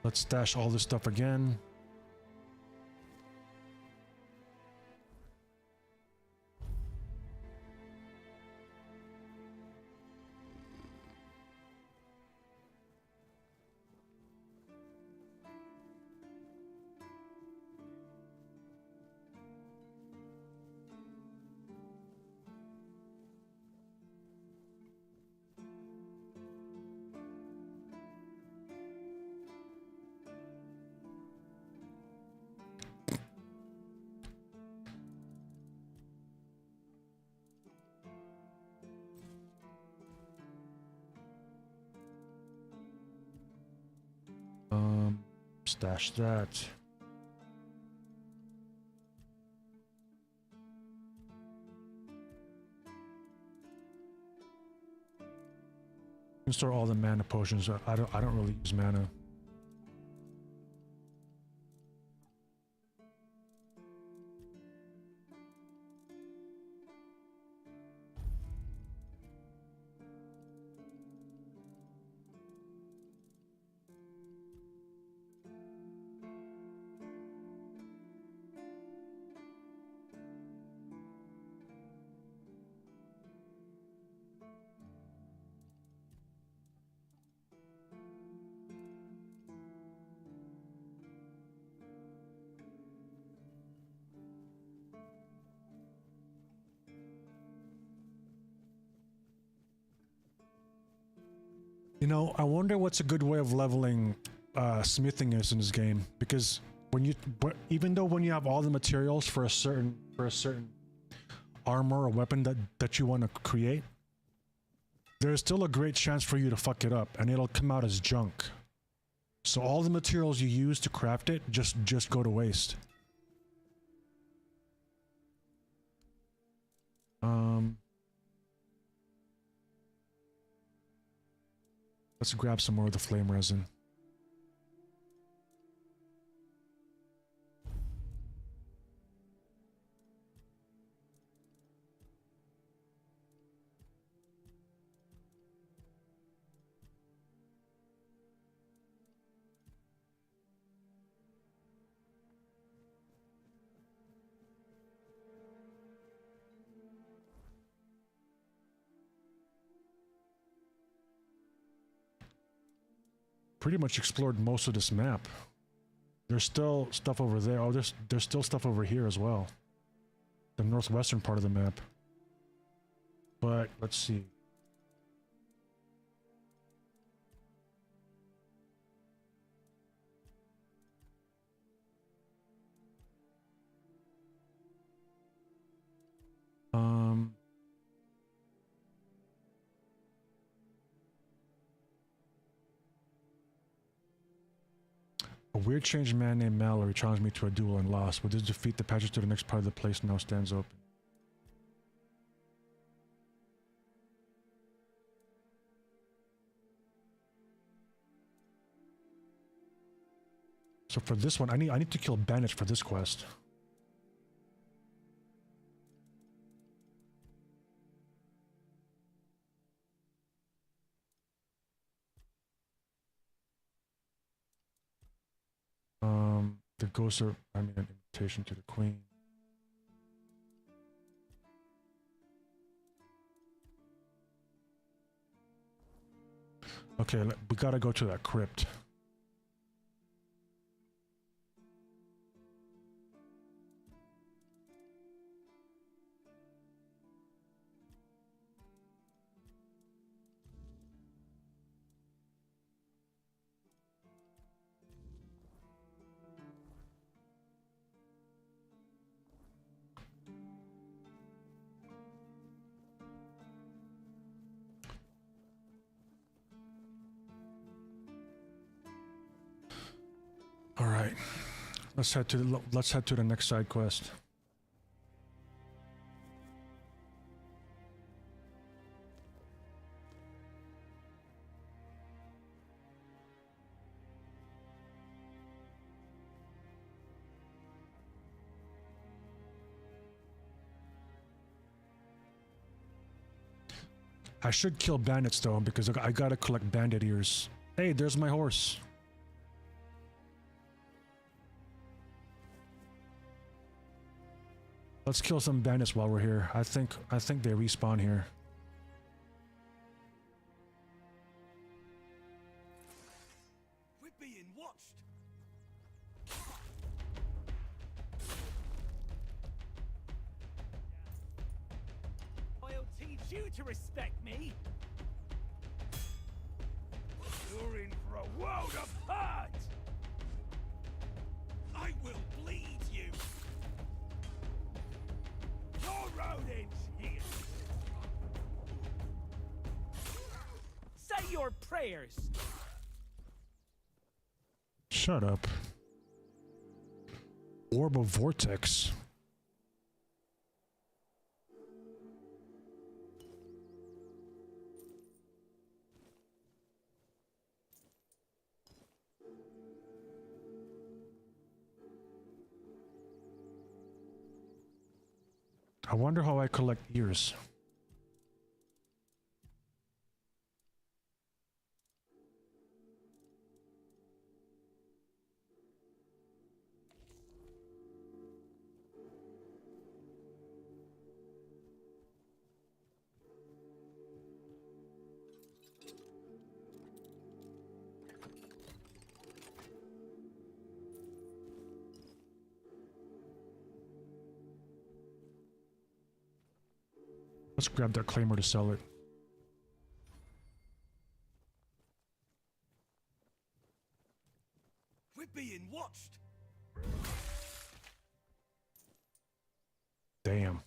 Let's stash all this stuff again. Stash that. You can store all the mana potions. I don't really use mana. You know, I wonder what's a good way of leveling smithing is in this game, because even though when you have all the materials for a certain armor or weapon that you want to create, there's still a great chance for you to fuck it up and it'll come out as junk. So all the materials you use to craft it just go to waste. Let's grab some more of the flame resin. Pretty much explored most of this map. There's still stuff over there. Oh, there's still stuff over here as well. The northwestern part of the map. But let's see. A weird changed man named Mallory challenged me to a duel and lost. With this defeat, the passage to the next part of the place now stands open. So for this one, I need to kill bandits for this quest. The ghosts are, an invitation to the queen. Okay, we gotta go to that crypt. All right, let's head to the next side quest. I should kill bandits though, because I gotta collect bandit ears. Hey, there's my horse. Let's kill some bandits while we're here. I think they respawn here. We're being watched. I'll teach you to respect me. You're in for a world of hurt. I will bleed you. Your rodents here. Say your prayers. Shut up. Orb of Vortex. I wonder how I collect ears. Let's grab that claimer to sell it. We're being watched. Damn.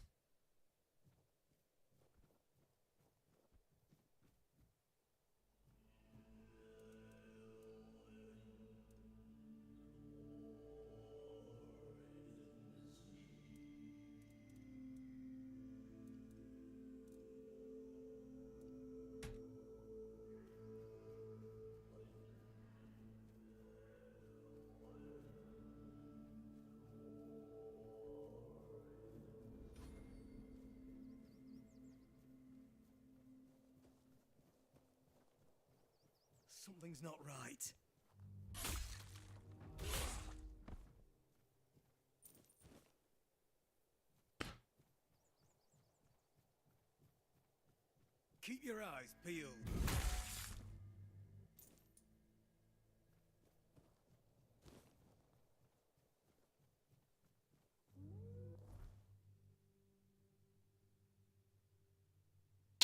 Something's not right. Keep your eyes peeled.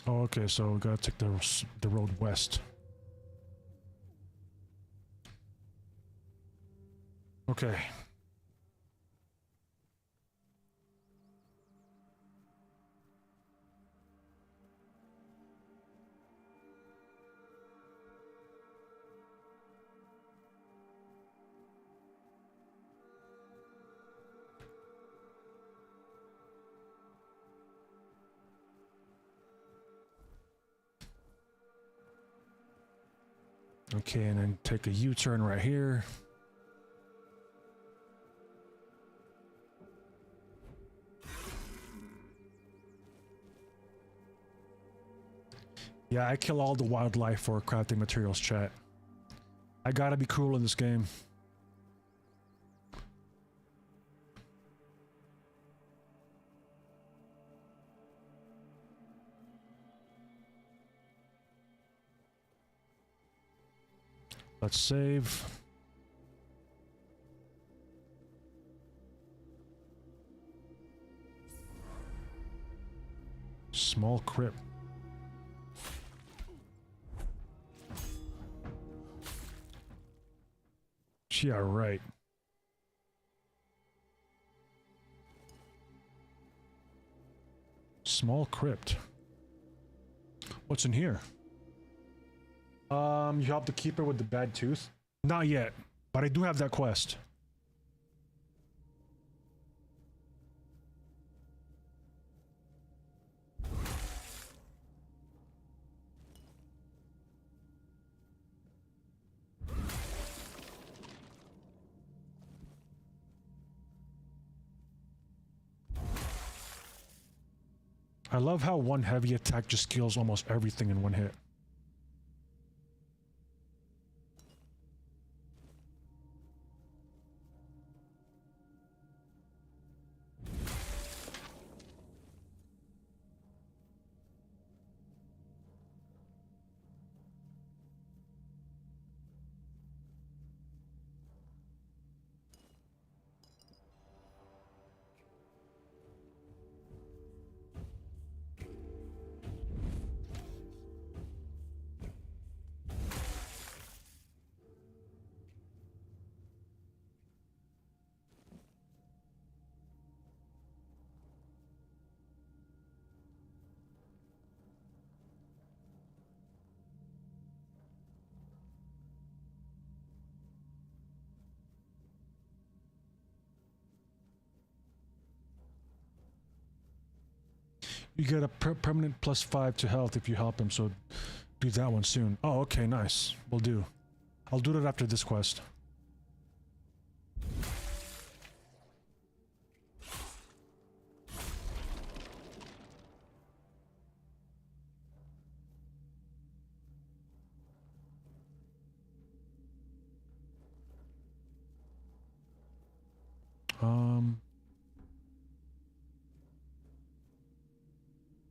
Oh, okay, so we gotta take the road west. Okay. Okay, and then take a U-turn right here. Yeah, I kill all the wildlife for crafting materials, chat. I gotta be cruel in this game. Let's save. Small crypt. Yeah, right. Small crypt. What's in here? You help the keeper with the bad tooth? Not yet, but I do have that quest. I love how one heavy attack just kills almost everything in one hit. You get a permanent +5 to health if you help him, so do that one soon. Oh, okay, nice. Will do. I'll do that after this quest.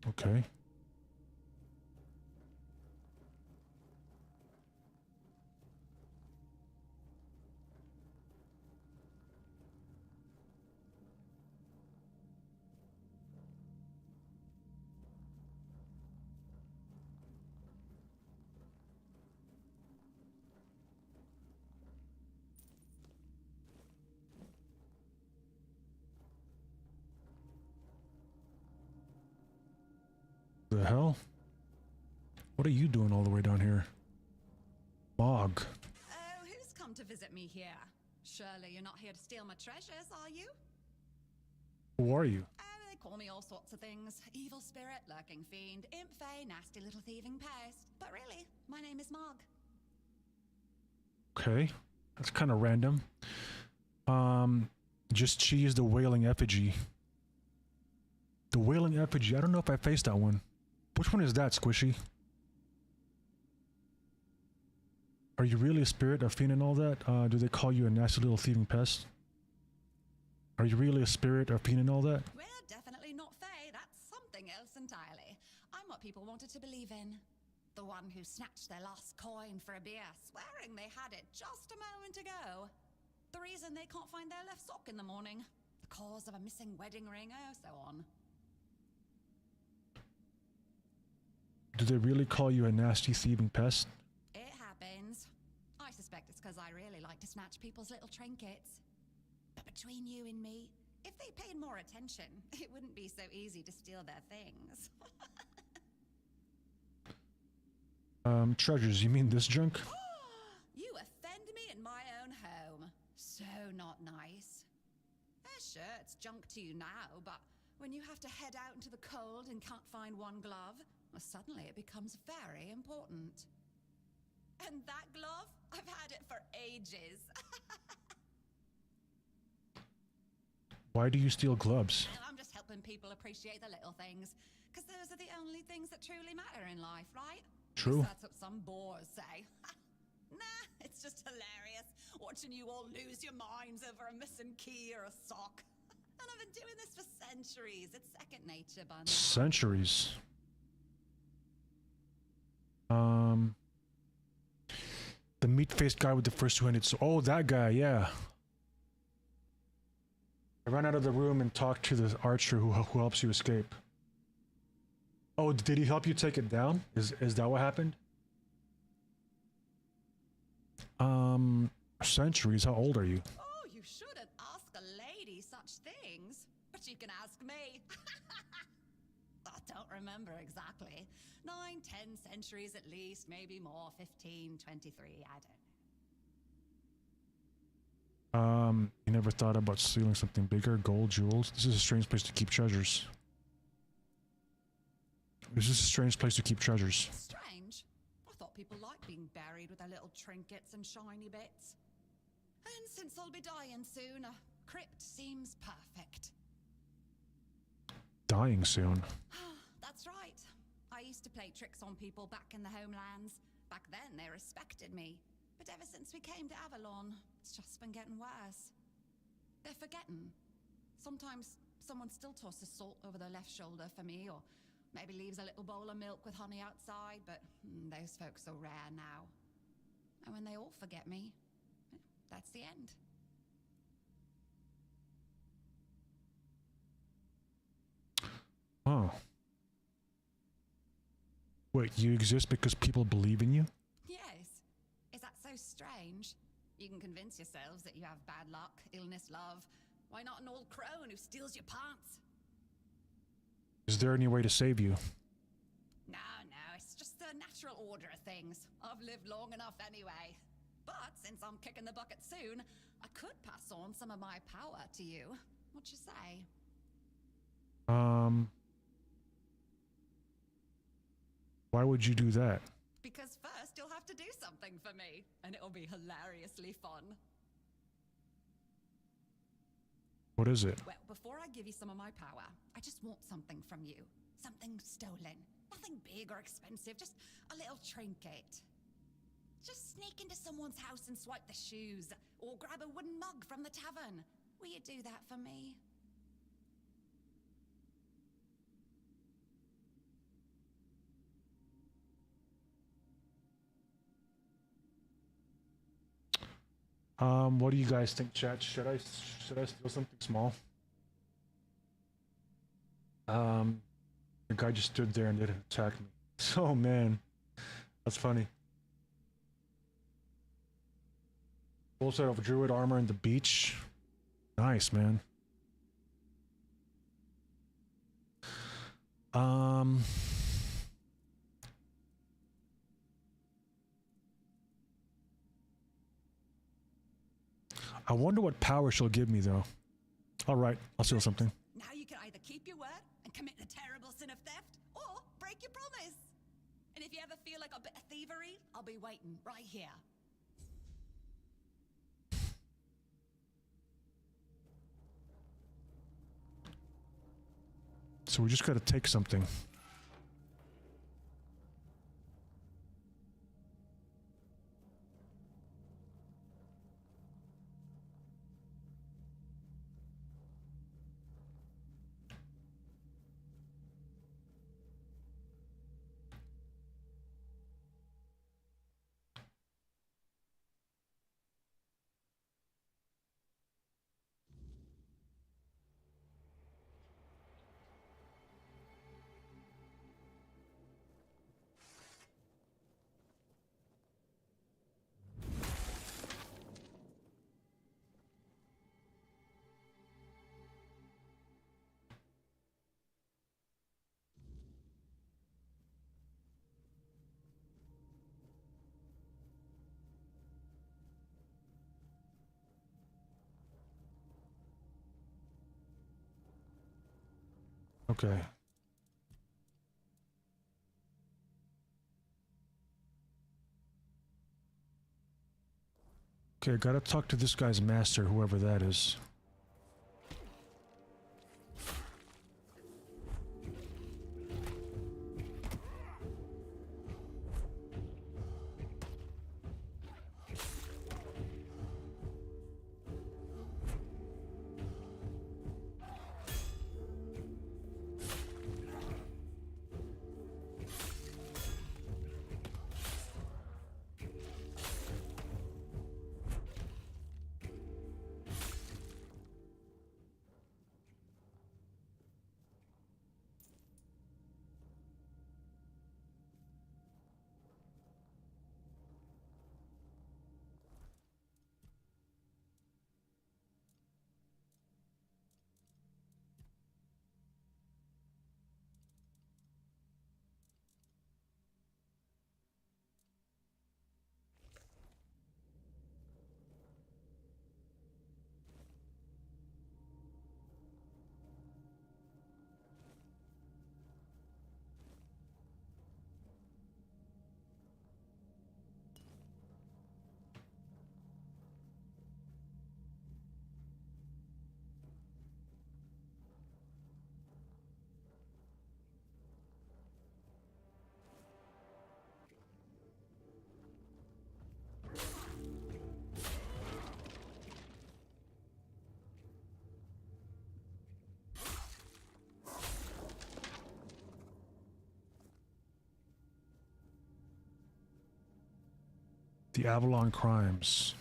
Okay. The hell? What are you doing all the way down here? Mog. Oh, who's come to visit me here? Surely you're not here to steal my treasures, are you? Who are you? Oh, they call me all sorts of things. Evil spirit, lurking fiend, imp fae, nasty little thieving pest. But really, my name is Mog. Okay. That's kind of random. Just cheese the wailing effigy. The wailing effigy. I don't know if I faced that one. Which one is that, Squishy? Are you really a spirit, a fiend and all that? Do they call you a nasty little thieving pest? Are you really a spirit, a fiend and all that? We're definitely not fae. That's something else entirely. I'm what people wanted to believe in. The one who snatched their last coin for a beer, swearing they had it just a moment ago. The reason they can't find their left sock in the morning. The cause of a missing wedding ring, oh, so on. Do they really call you a nasty thieving pest? It happens. I suspect it's because I really like to snatch people's little trinkets. But between you and me, if they paid more attention, it wouldn't be so easy to steal their things. Treasures, you mean this junk? You offend me in my own home. So not nice. Sure, it's junk to you now, but when you have to head out into the cold and can't find one glove, well, suddenly it becomes very important. And that glove? I've had it for ages. Why do you steal gloves? I'm just helping people appreciate the little things, because those are the only things that truly matter in life, right? True. That's what some bores say. Nah, it's just hilarious watching you all lose your minds over a missing key or a sock. And I've been doing this for centuries. It's second nature by now. Centuries. The meat-faced guy with the first two-handed sword. Oh, that guy, yeah. I ran out of the room and talked to the archer who helps you escape. Oh, did he help you take it down? Is that what happened? Centuries. How old are you? Oh, you shouldn't ask a lady such things. But you can ask me. I don't remember exactly. 9, 10 centuries at least, maybe more, 15, 23, I don't know. You never thought about stealing something bigger? Gold, jewels? This is a strange place to keep treasures. This is a strange place to keep treasures. Strange? I thought people liked being buried with their little trinkets and shiny bits. And since I'll be dying soon, a crypt seems perfect. Dying soon. That's right. I used to play tricks on people back in the homelands. Back then, they respected me. But ever since we came to Avalon, it's just been getting worse. They're forgetting. Sometimes someone still tosses salt over their left shoulder for me, or maybe leaves a little bowl of milk with honey outside, but those folks are rare now. And when they all forget me, that's the end. Oh. Wait, you exist because people believe in you? Yes. Is that so strange? You can convince yourselves that you have bad luck, illness, love. Why not an old crone who steals your pants? Is there any way to save you? No, it's just the natural order of things. I've lived long enough anyway. But since I'm kicking the bucket soon, I could pass on some of my power to you. What you say? Why would you do that? Because first you'll have to do something for me, and it'll be hilariously fun. What is it? Well, before I give you some of my power, I just want something from you. Something stolen. Nothing big or expensive, just a little trinket. Just sneak into someone's house and swipe the shoes, or grab a wooden mug from the tavern. Will you do that for me? What do you guys think, chat? Should I steal something small? The guy just stood there and didn't attack me. Oh man, that's funny. Full set of druid armor in the beach. Nice, man. I wonder what power she'll give me, though. All right, I'll steal something. Now you can either keep your word and commit the terrible sin of theft, or break your promise. And if you ever feel like a bit of thievery, I'll be waiting right here. So we just gotta take something. Okay. Okay, gotta talk to this guy's master, whoever that is. The Avalon Crimes.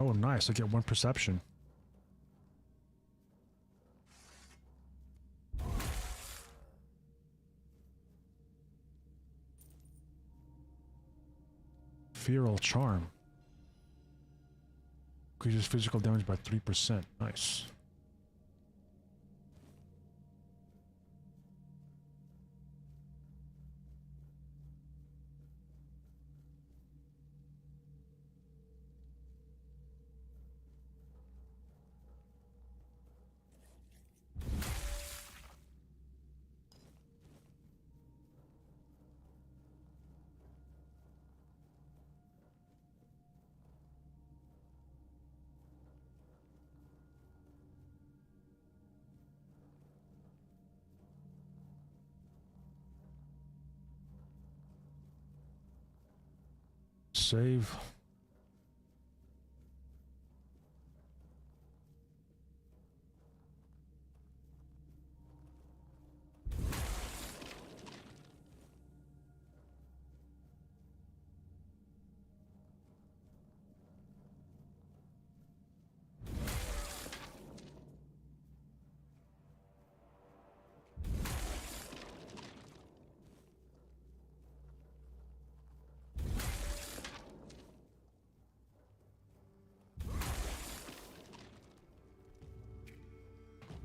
Oh, nice. I get 1 perception. Feral Charm. Increases physical damage by 3%. Nice. Save.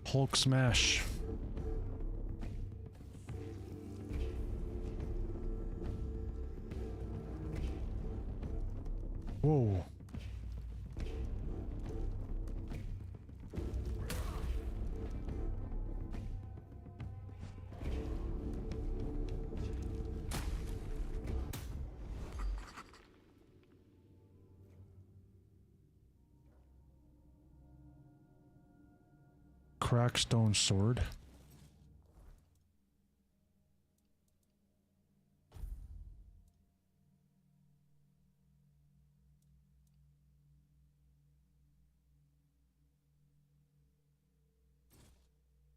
Hulk smash. Whoa. Crackstone sword.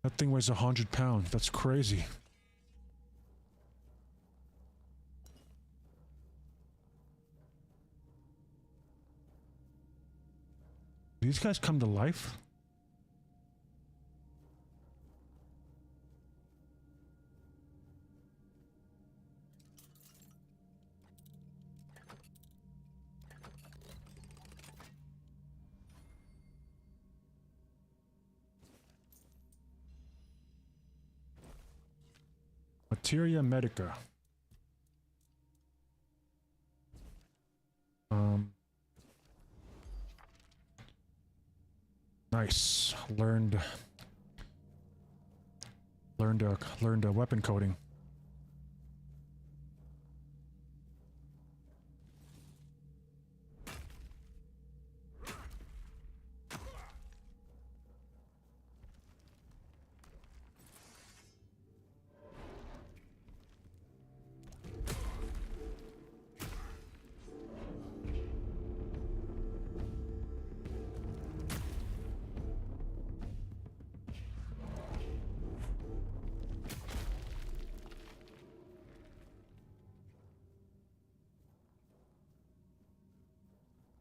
That thing weighs 100 pounds. That's crazy. These guys come to life? Materia Medica. Nice. Learned weapon coding.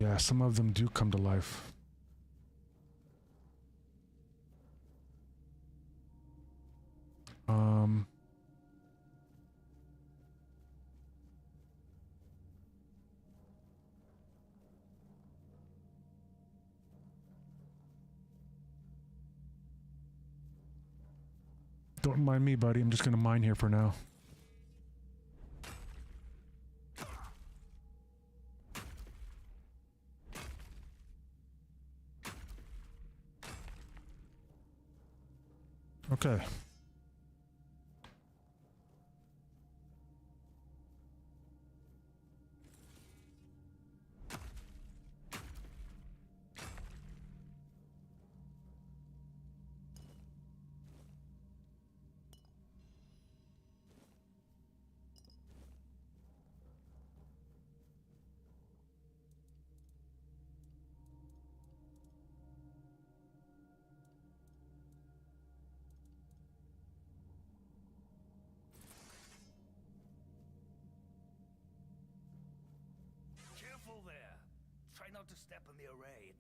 Yeah, some of them do come to life. Don't mind me, buddy. I'm just gonna mine here for now. Okay. Careful there. Try not to step on the array.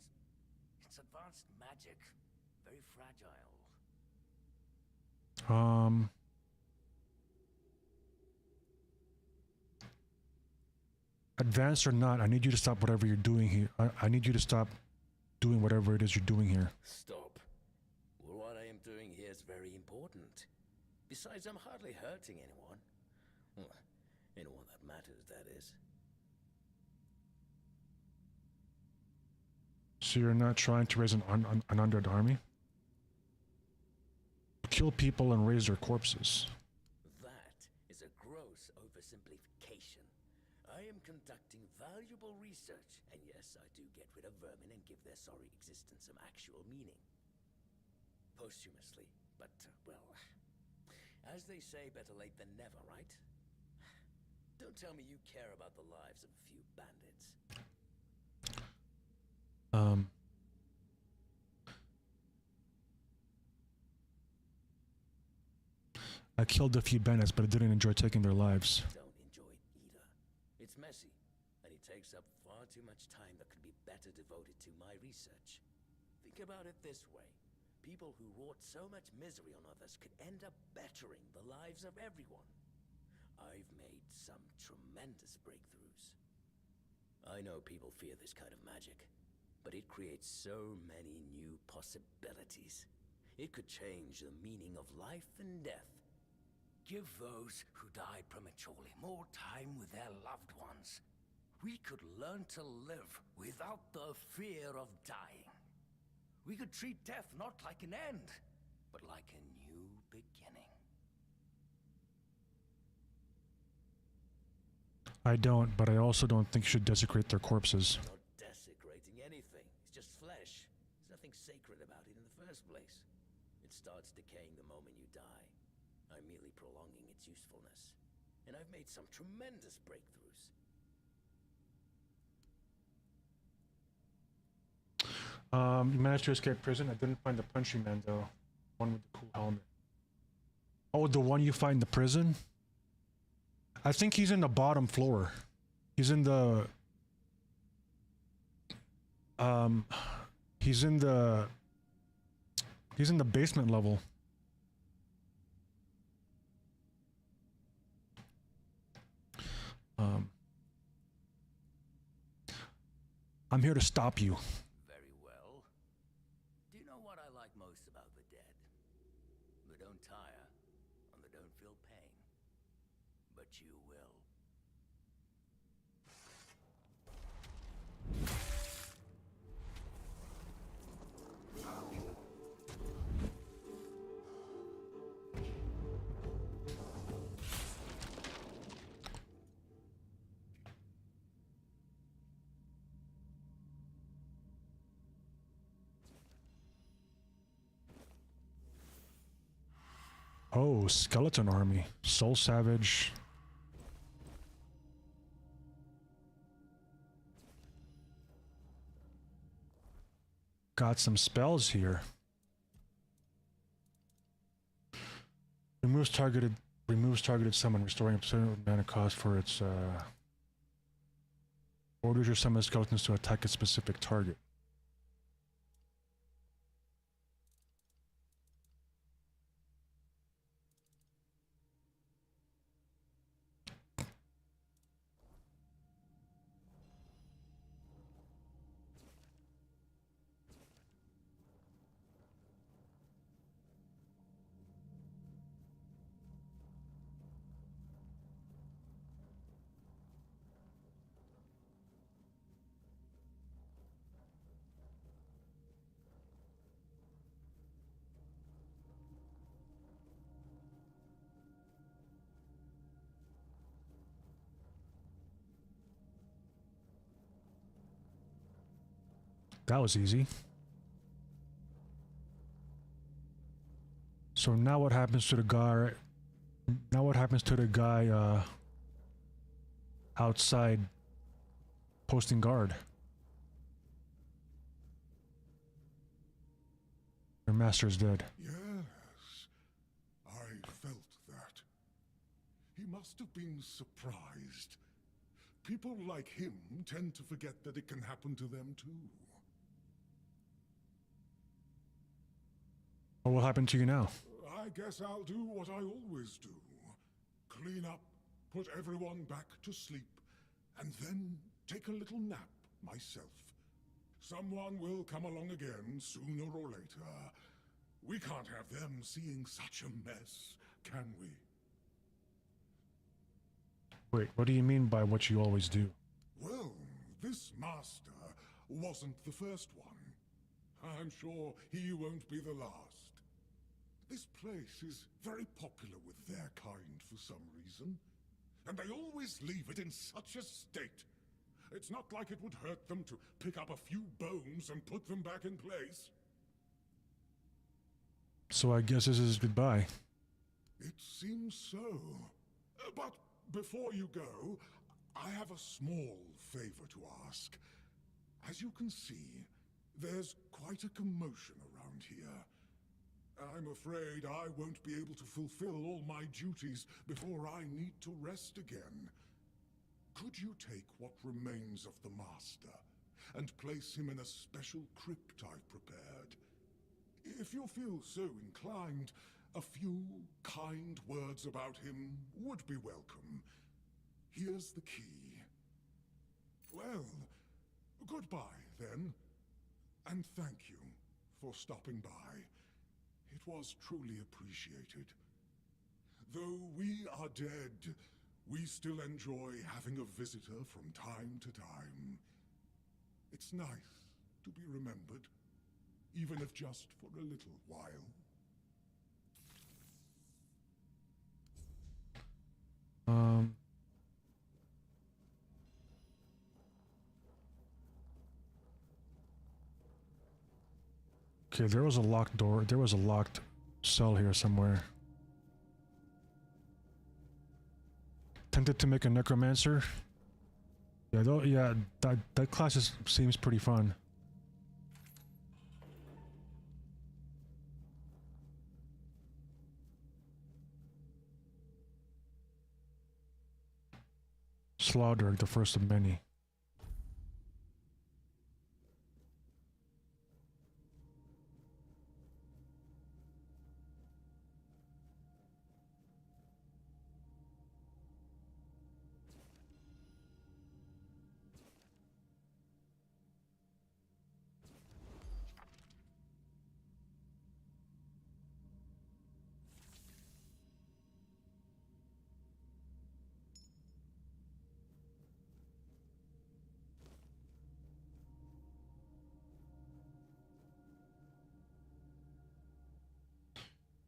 It's advanced magic. Very fragile. Advanced or not, I need you to stop whatever you're doing here. I need you to stop doing whatever it is you're doing here. Stop. Well, what I am doing here is very important. Besides, I'm hardly hurting anyone. Well, anyone that matters, that is. So you're not trying to raise an undead army? Kill people and raise their corpses. That is a gross oversimplification. I am conducting valuable research, and yes, I do get rid of vermin and give their sorry existence some actual meaning. Posthumously, but, well, as they say, better late than never, right? Don't tell me you care about the lives of a few bandits. I killed a few bandits, but I didn't enjoy taking their lives. Don't enjoy it either. It's messy, and it takes up far too much time that could be better devoted to my research. Think about it this way. People who wrought so much misery on others could end up bettering the lives of everyone. I've made some tremendous breakthroughs. I know people fear this kind of magic, but it creates so many new possibilities. It could change the meaning of life and death. Give those who died prematurely more time with their loved ones. We could learn to live without the fear of dying. We could treat death not like an end, but like a new beginning. I don't, but I also don't think you should desecrate their corpses. Not desecrating anything. It's just flesh. There's nothing sacred about it in the first place. It starts decaying the moment you die. I'm merely prolonging its usefulness. And I've made some tremendous breakthroughs. You managed to escape prison. I didn't find the punching man though. One with the cool helmet. Oh, the one you find in the prison? I think he's in the bottom floor. He's in the he's in the basement level. I'm here to stop you. Very well. Do you know what I like most about the dead? They don't tire, and they don't feel pain. But you will. Oh, skeleton army. Soul Savage. Got some spells here. Removes targeted summon, restoring a certain mana cost for its orders your summon skeletons to attack a specific target. That was easy. So now what happens to the guy? Now what happens to the guy outside posting guard? Your master is dead. Yes, I felt that. He must have been surprised. People like him tend to forget that it can happen to them too. What will happen to you now? I guess I'll do what I always do. Clean up, put everyone back to sleep, and then take a little nap myself. Someone will come along again sooner or later. We can't have them seeing such a mess, can we? Wait, what do you mean by what you always do? Well, this master wasn't the first one. I'm sure he won't be the last. This place is very popular with their kind for some reason, and they always leave it in such a state. It's not like it would hurt them to pick up a few bones and put them back in place. So I guess this is goodbye. It seems so. But before you go, I have a small favor to ask. As you can see, there's quite a commotion around here. I'm afraid I won't be able to fulfill all my duties before I need to rest again. Could you take what remains of the Master and place him in a special crypt I've prepared? If you feel so inclined, a few kind words about him would be welcome. Here's the key. Well, goodbye, then. And thank you for stopping by. It was truly appreciated. Though we are dead, we still enjoy having a visitor from time to time. It's nice to be remembered, even if just for a little while. Okay, there was a locked door. There was a locked cell here somewhere. Tempted to make a necromancer? Yeah, though, yeah, that class seems pretty fun. Slaughter, the first of many.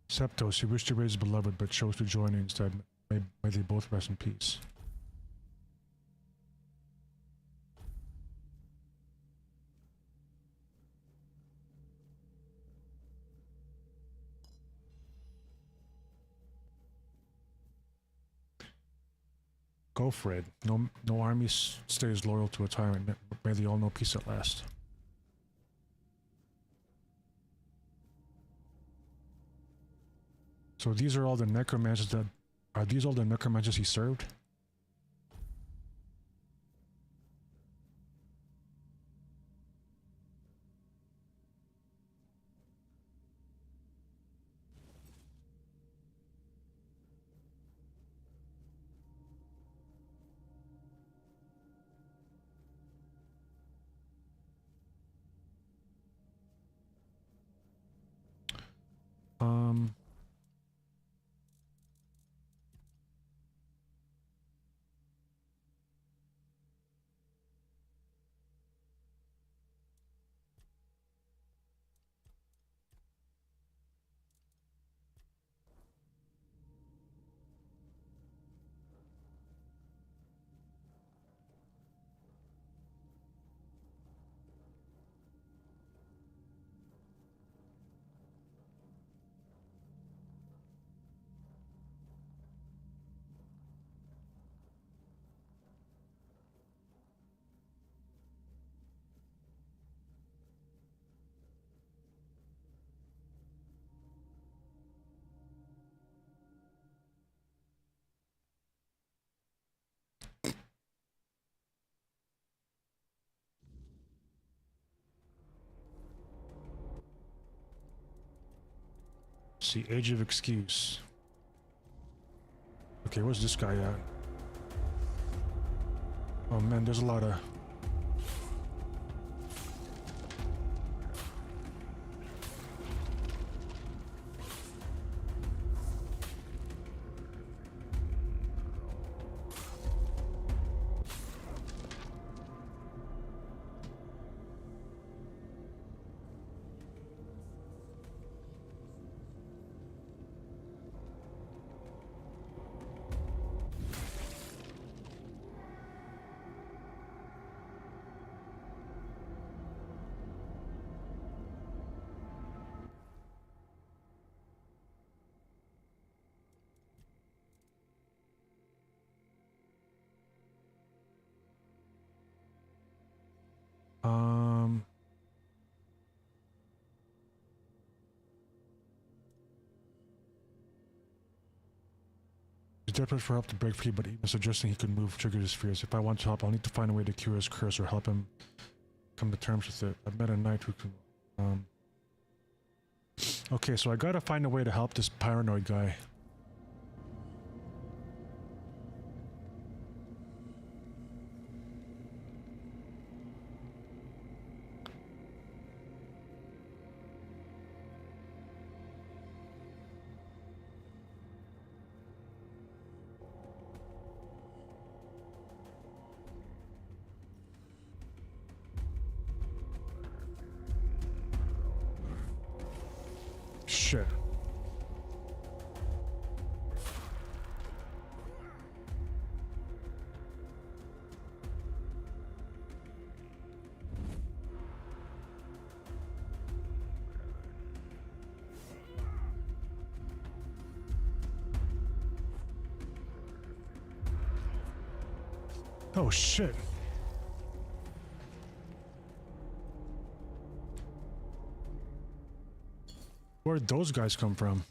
Septos, he wished to raise his beloved, but chose to join instead. May they both rest in peace. Go for it. No army stays loyal to a tyrant. May they all know peace at last. So these are all the necromancers that... Are these all the necromancers he served? See, Age of Excuse. Okay, where's this guy at? Oh man, there's a lot of... He's desperate for help to break free, but even suggesting he could move triggered his fears. If I want to help, I'll need to find a way to cure his curse or help him come to terms with it. I've met a knight who can... Okay, so I gotta find a way to help this paranoid guy. Shit. Oh shit. Where'd those guys come from?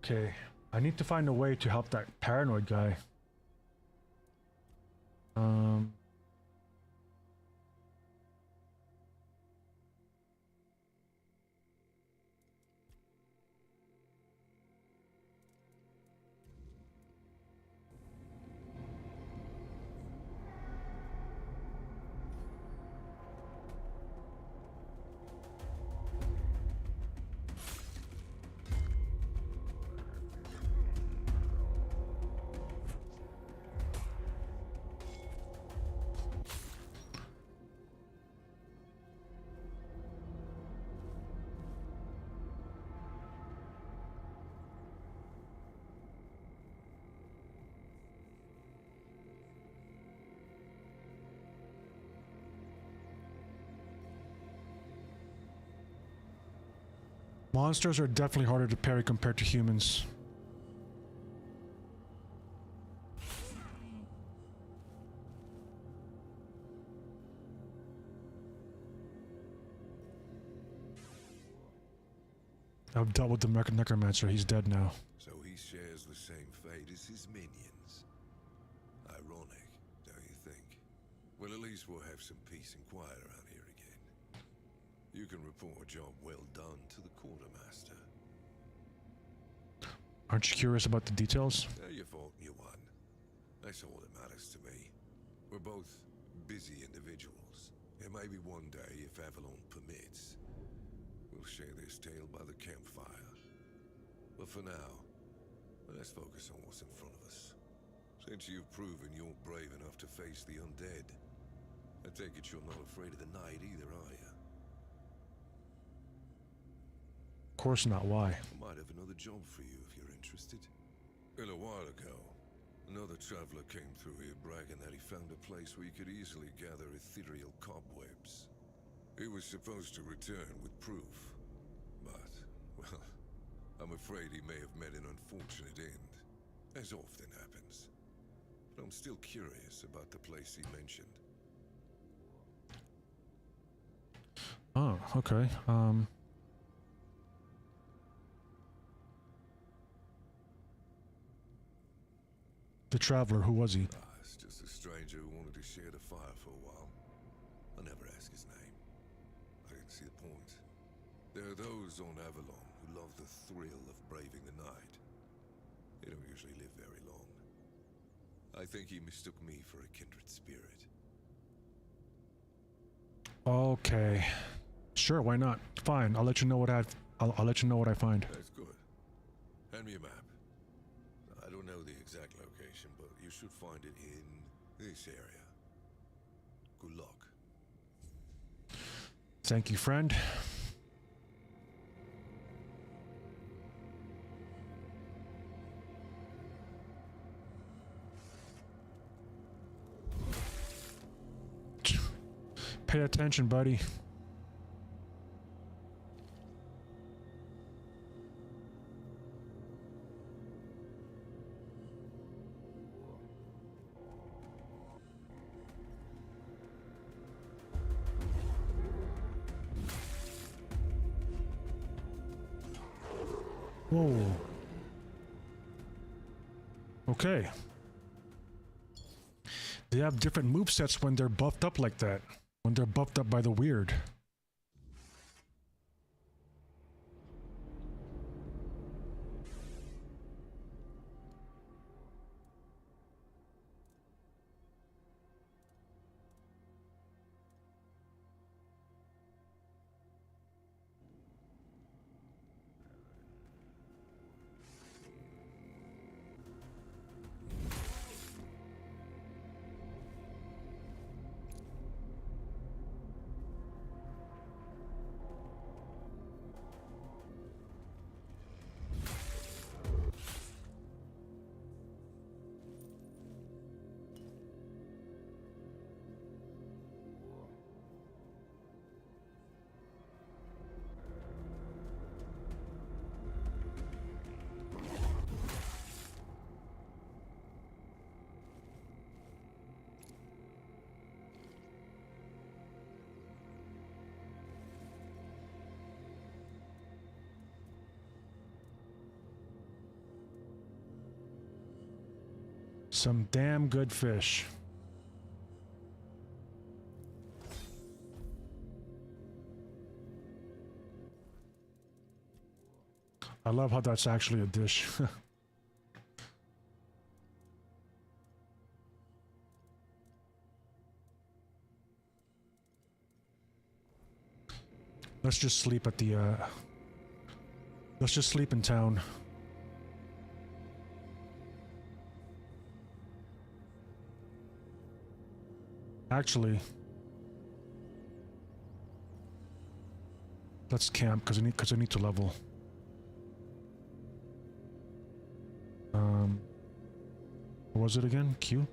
Okay, I need to find a way to help that paranoid guy. Monsters are definitely harder to parry compared to humans. I've dealt with the necromancer. He's dead now. So he shares the same fate as his minions. Ironic, don't you think? Well, at least we'll have some peace and quiet around here again. You can report a job well done to the quartermaster. Aren't you curious about the details? You fought and you won. That's all that matters to me. We're both busy individuals. And maybe one day, if Avalon permits, we'll share this tale by the campfire. But for now, let's focus on what's in front of us. Since you've proven you're brave enough to face the undead, I take it you're not afraid of the night either, are you? Of course not. Why? I might have another job for you if you're interested. A while ago, another traveler came through here bragging that he found a place where you could easily gather ethereal cobwebs. He was supposed to return with proof, but, well, I'm afraid he may have met an unfortunate end, as often happens. But I'm still curious about the place he mentioned. Oh, okay. The traveler, who was he? It's just a stranger who wanted to share the fire for a while. I never ask his name. I didn't see the point. There are those on Avalon who love the thrill of braving the night. They don't usually live very long. I think he mistook me for a kindred spirit. Okay. Sure, why not? Fine, I'll let you know what I'll let you know what I find. That's good. Hand me a map. I don't know the exact location, but you should find it in this area. Good luck. Thank you, friend. Pay attention, buddy. Whoa. Okay. They have different movesets when they're buffed up like that. When they're buffed up by the weird. Some damn good fish. I love how that's actually a dish. Let's just sleep at the, let's just sleep in town. Actually, let's camp because I need to level. What was it again? Q?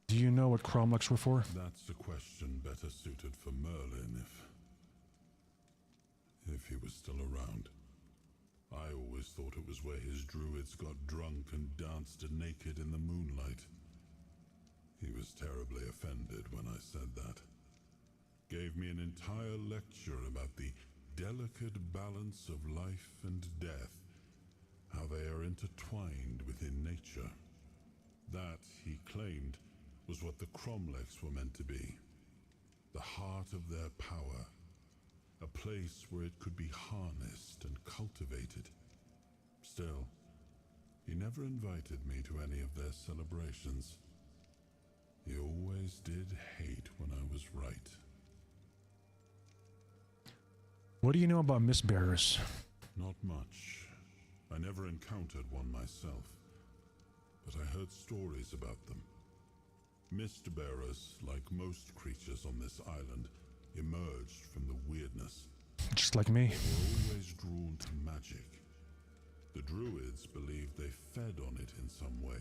Do you know what Cromlechs were for? That's a question better suited for Merlin if he was still around. I always thought it was where his druids got drunk and danced naked in the moonlight. He was terribly offended when I said that. Gave me an entire lecture about the delicate balance of life and death, how they are intertwined within nature. That, he claimed, was what the Cromlechs were meant to be. The heart of their power. A place where it could be harnessed and cultivated. Still, he never invited me to any of their celebrations. He always did hate when I was right. What do you know about Mistbearers? Not much. I never encountered one myself, but I heard stories about them. Mistbearers, like most creatures on this island, emerged from the weirdness. Just like me. They were always drawn to magic. The druids believed they fed on it in some way.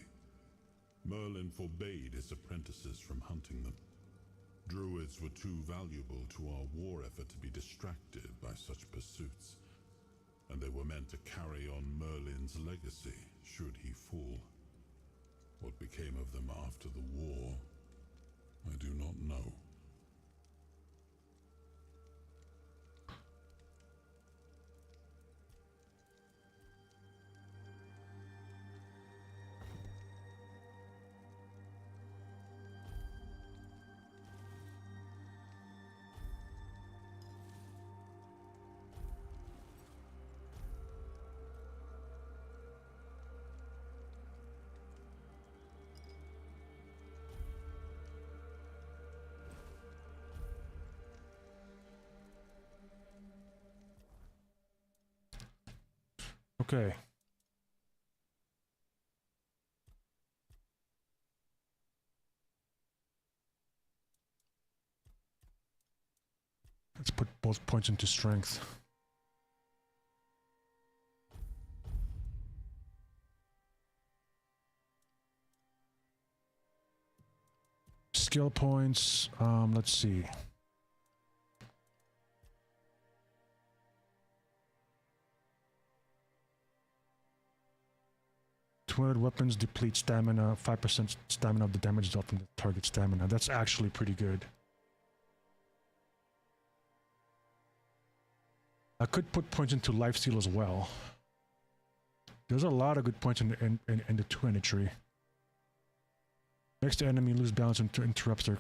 Merlin forbade his apprentices from hunting them. Druids were too valuable to our war effort to be distracted by such pursuits, and they were meant to carry on Merlin's legacy should he fall. What became of them after the war, I do not know. Okay. Let's put both points into strength. Skill points, let's see. Twin weapons deplete stamina, 5% stamina of the damage dealt from the target stamina. That's actually pretty good. I could put points into lifesteal as well. There's a lot of good points in the two-handed tree. Next to enemy, lose balance and interrupts their...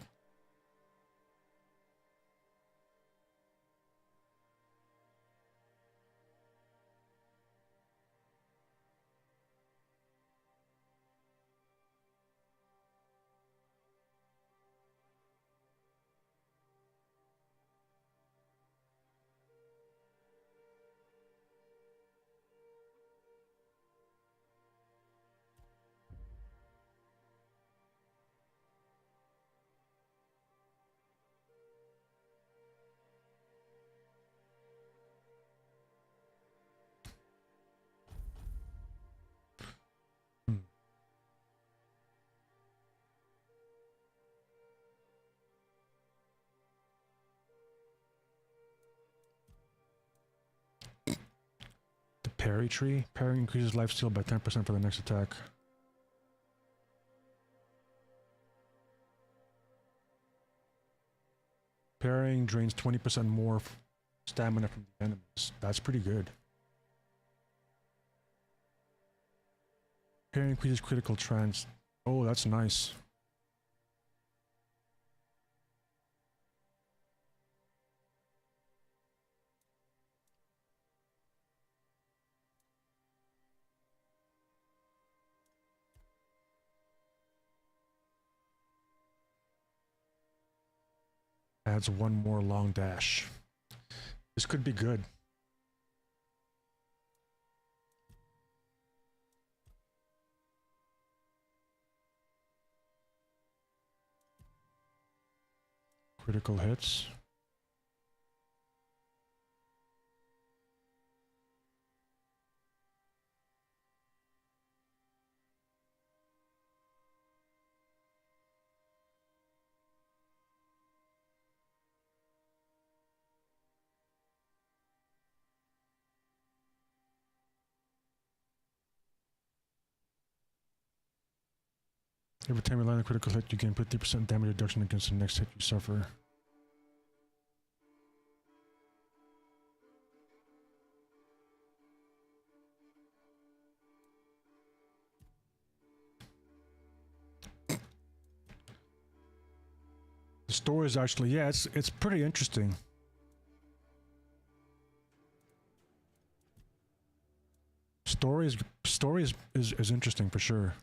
Parry tree. Parry increases lifesteal by 10% for the next attack. Parrying drains 20% more stamina from the enemies. That's pretty good. Parry increases critical chance. Oh, that's nice. Adds one more long dash. This could be good. Critical hits. Every time you land a critical hit, you gain 50% damage reduction against the next hit you suffer. The story is actually, yeah, it's pretty interesting. Story is interesting for sure.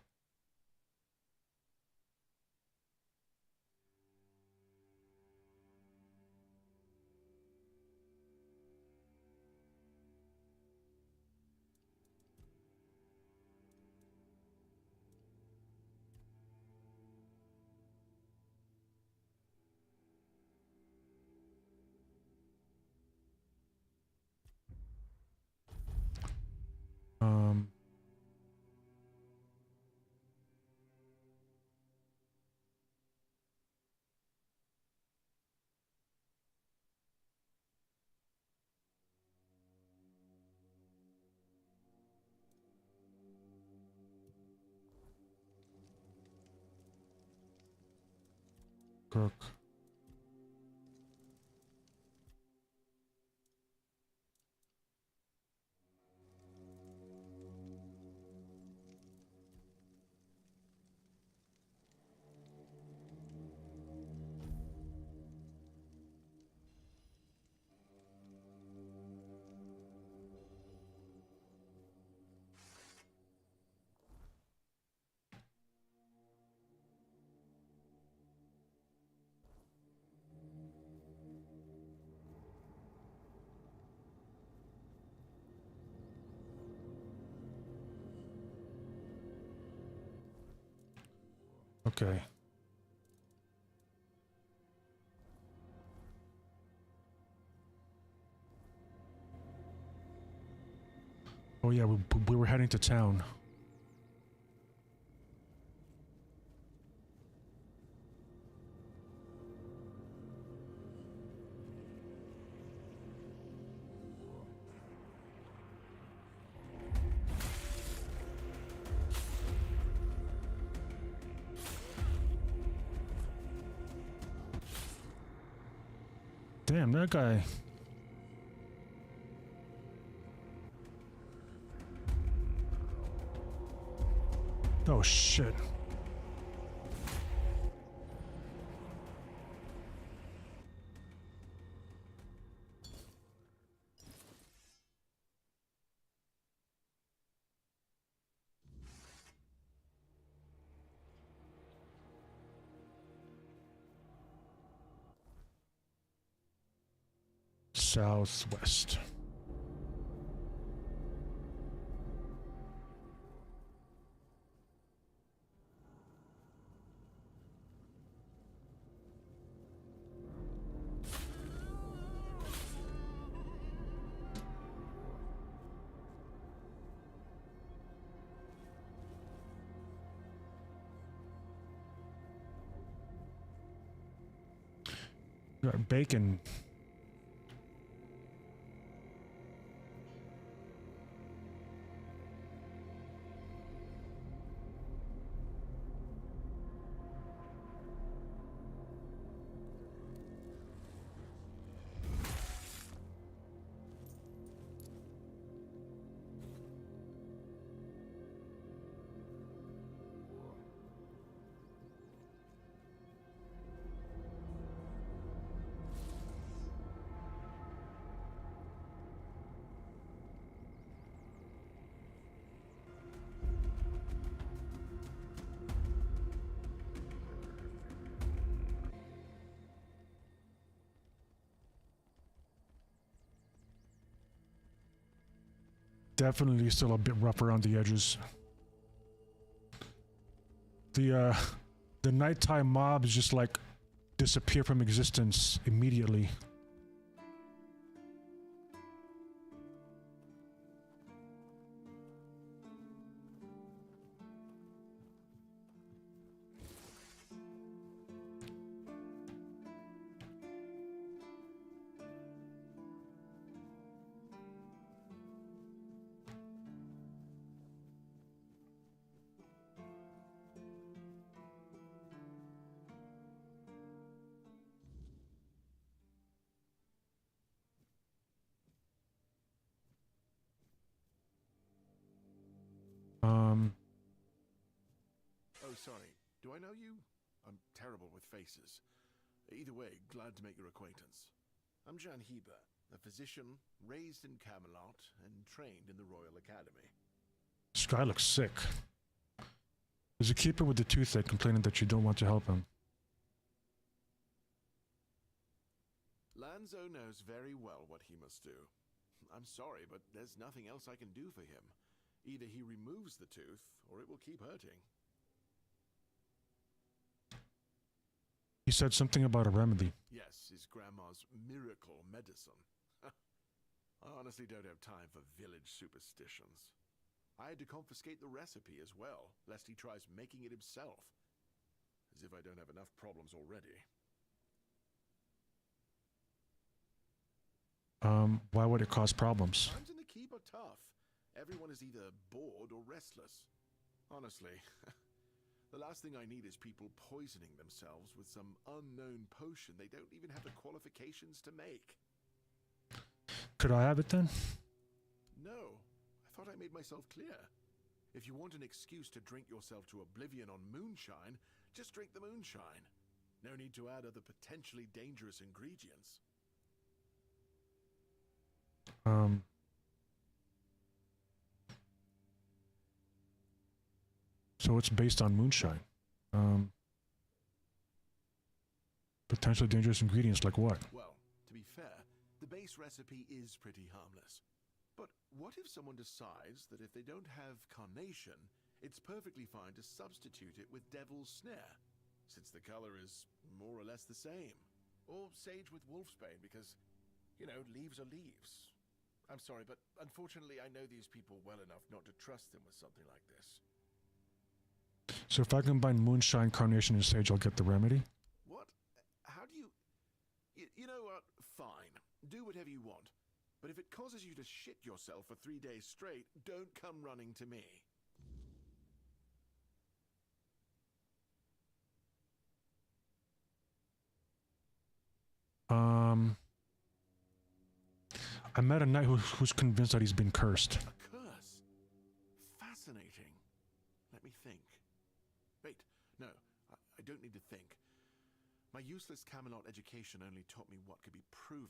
Cook. Okay. Oh yeah, we were heading to town. Damn, that guy. Oh shit. Southwest. Got bacon. Definitely still a bit rough around the edges. The nighttime mobs just like disappear from existence immediately. Oh, sorry. Do I know you? I'm terrible with faces. Either way, glad to make your acquaintance. I'm Jan Heber, a physician raised in Camelot and trained in the Royal Academy. This guy looks sick. There's a keeper with the toothache complaining that you don't want to help him. Lanzo knows very well what he must do. I'm sorry, but there's nothing else I can do for him. Either he removes the tooth, or it will keep hurting. He said something about a remedy. Yes, his grandma's miracle medicine. I honestly don't have time for village superstitions. I had to confiscate the recipe as well, lest he tries making it himself. As if I don't have enough problems already. Why would it cause problems? Times in the keep are tough. Everyone is either bored or restless. Honestly, The last thing I need is people poisoning themselves with some unknown potion they don't even have the qualifications to make. Could I have it then? No, I thought I made myself clear. If you want an excuse to drink yourself to oblivion on moonshine, just drink the moonshine. No need to add other potentially dangerous ingredients. So it's based on moonshine. Potentially dangerous ingredients like what? Well, to be fair, the base recipe is pretty harmless. But what if someone decides that if they don't have carnation, it's perfectly fine to substitute it with devil's snare, since the color is more or less the same? Or sage with wolfsbane, because, you know, leaves are leaves. I'm sorry, but unfortunately I know these people well enough not to trust them with something like this. So if I combine moonshine, carnation, and sage, I'll get the remedy? What? How do you... You know what? Fine. Do whatever you want. But if it causes you to shit yourself for 3 days straight, don't come running to me. I met a knight who's convinced that he's been cursed. A curse? Fascinating. Let me think. Wait, no, I don't need to think. My useless Camelot education only taught me what could be proven.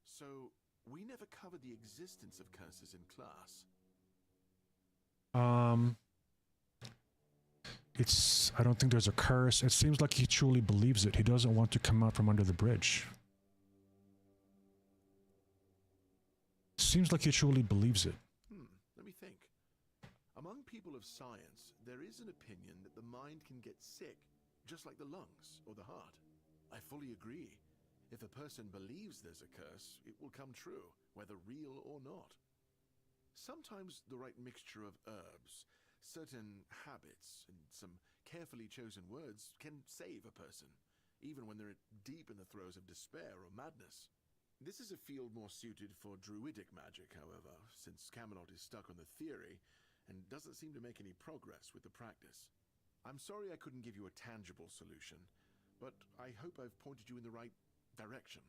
So, we never covered the existence of curses in class. I don't think there's a curse. It seems like he truly believes it. He doesn't want to come out from under the bridge. Seems like he truly believes it. Let me think. Among people of science, there is an opinion that the mind can get sick, just like the lungs or the heart. I fully agree. If a person believes there's a curse, it will come true, whether real or not. Sometimes the right mixture of herbs, certain habits, and some carefully chosen words can save a person, even when they're deep in the throes of despair or madness. This is a field more suited for druidic magic, however, since Camelot is stuck on the theory and doesn't seem to make any progress with the practice. I'm sorry I couldn't give you a tangible solution, but I hope I've pointed you in the right direction.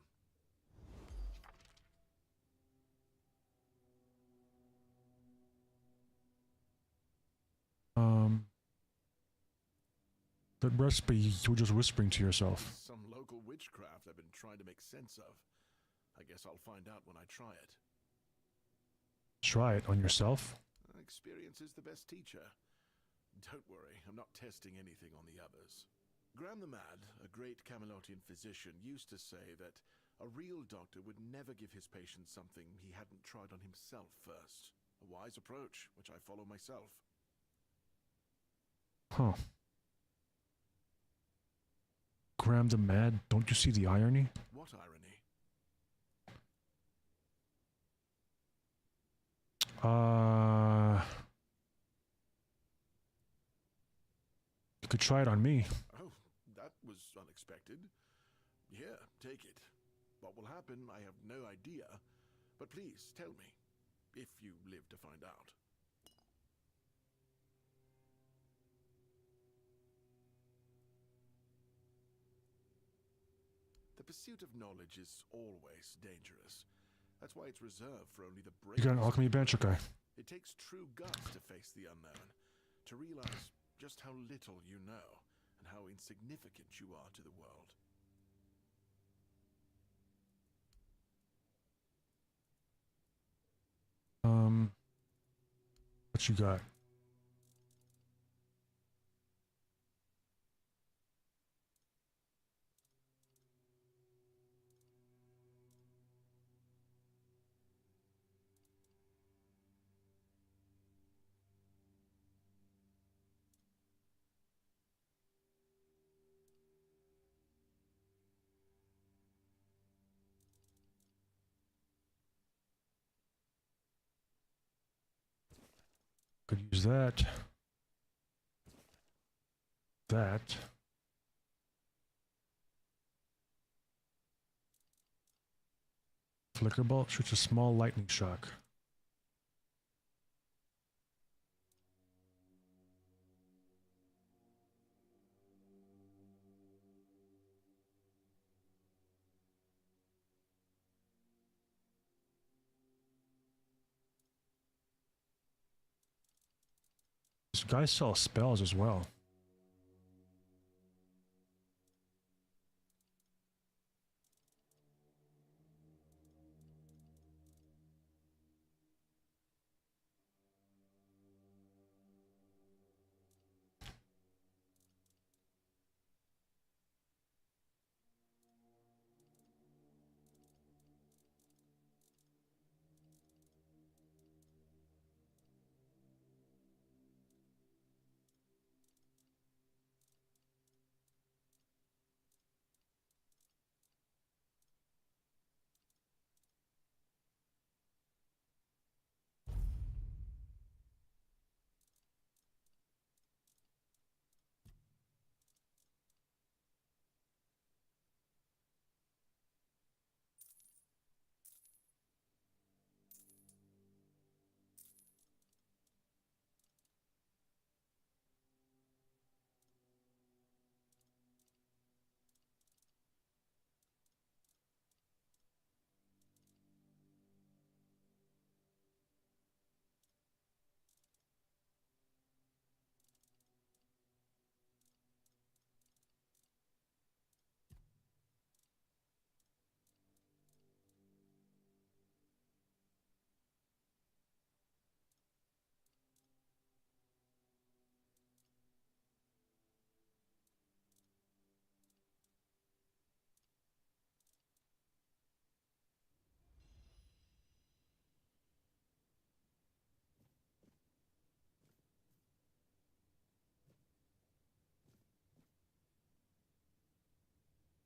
That recipe you were just whispering to yourself. Some local witchcraft I've been trying to make sense of. I guess I'll find out when I try it. Try it on yourself? Experience is the best teacher. Don't worry, I'm not testing anything on the others. Graham the Mad, a great Camelotian physician, used to say that a real doctor would never give his patient something he hadn't tried on himself first. A wise approach, which I follow myself. Huh. Graham the Mad, don't you see the irony? What irony? You could try it on me. Oh, that was unexpected. Here, take it. What will happen, I have no idea. But please, tell me, if you live to find out. The pursuit of knowledge is always dangerous. That's why it's reserved for only the brave. You got an alchemy bench, okay. It takes true guts to face the unknown, to realize just how little you know, and how insignificant you are to the world. What you got? Could use that. That. Flicker bolt shoots a small lightning shock. These guys sell spells as well.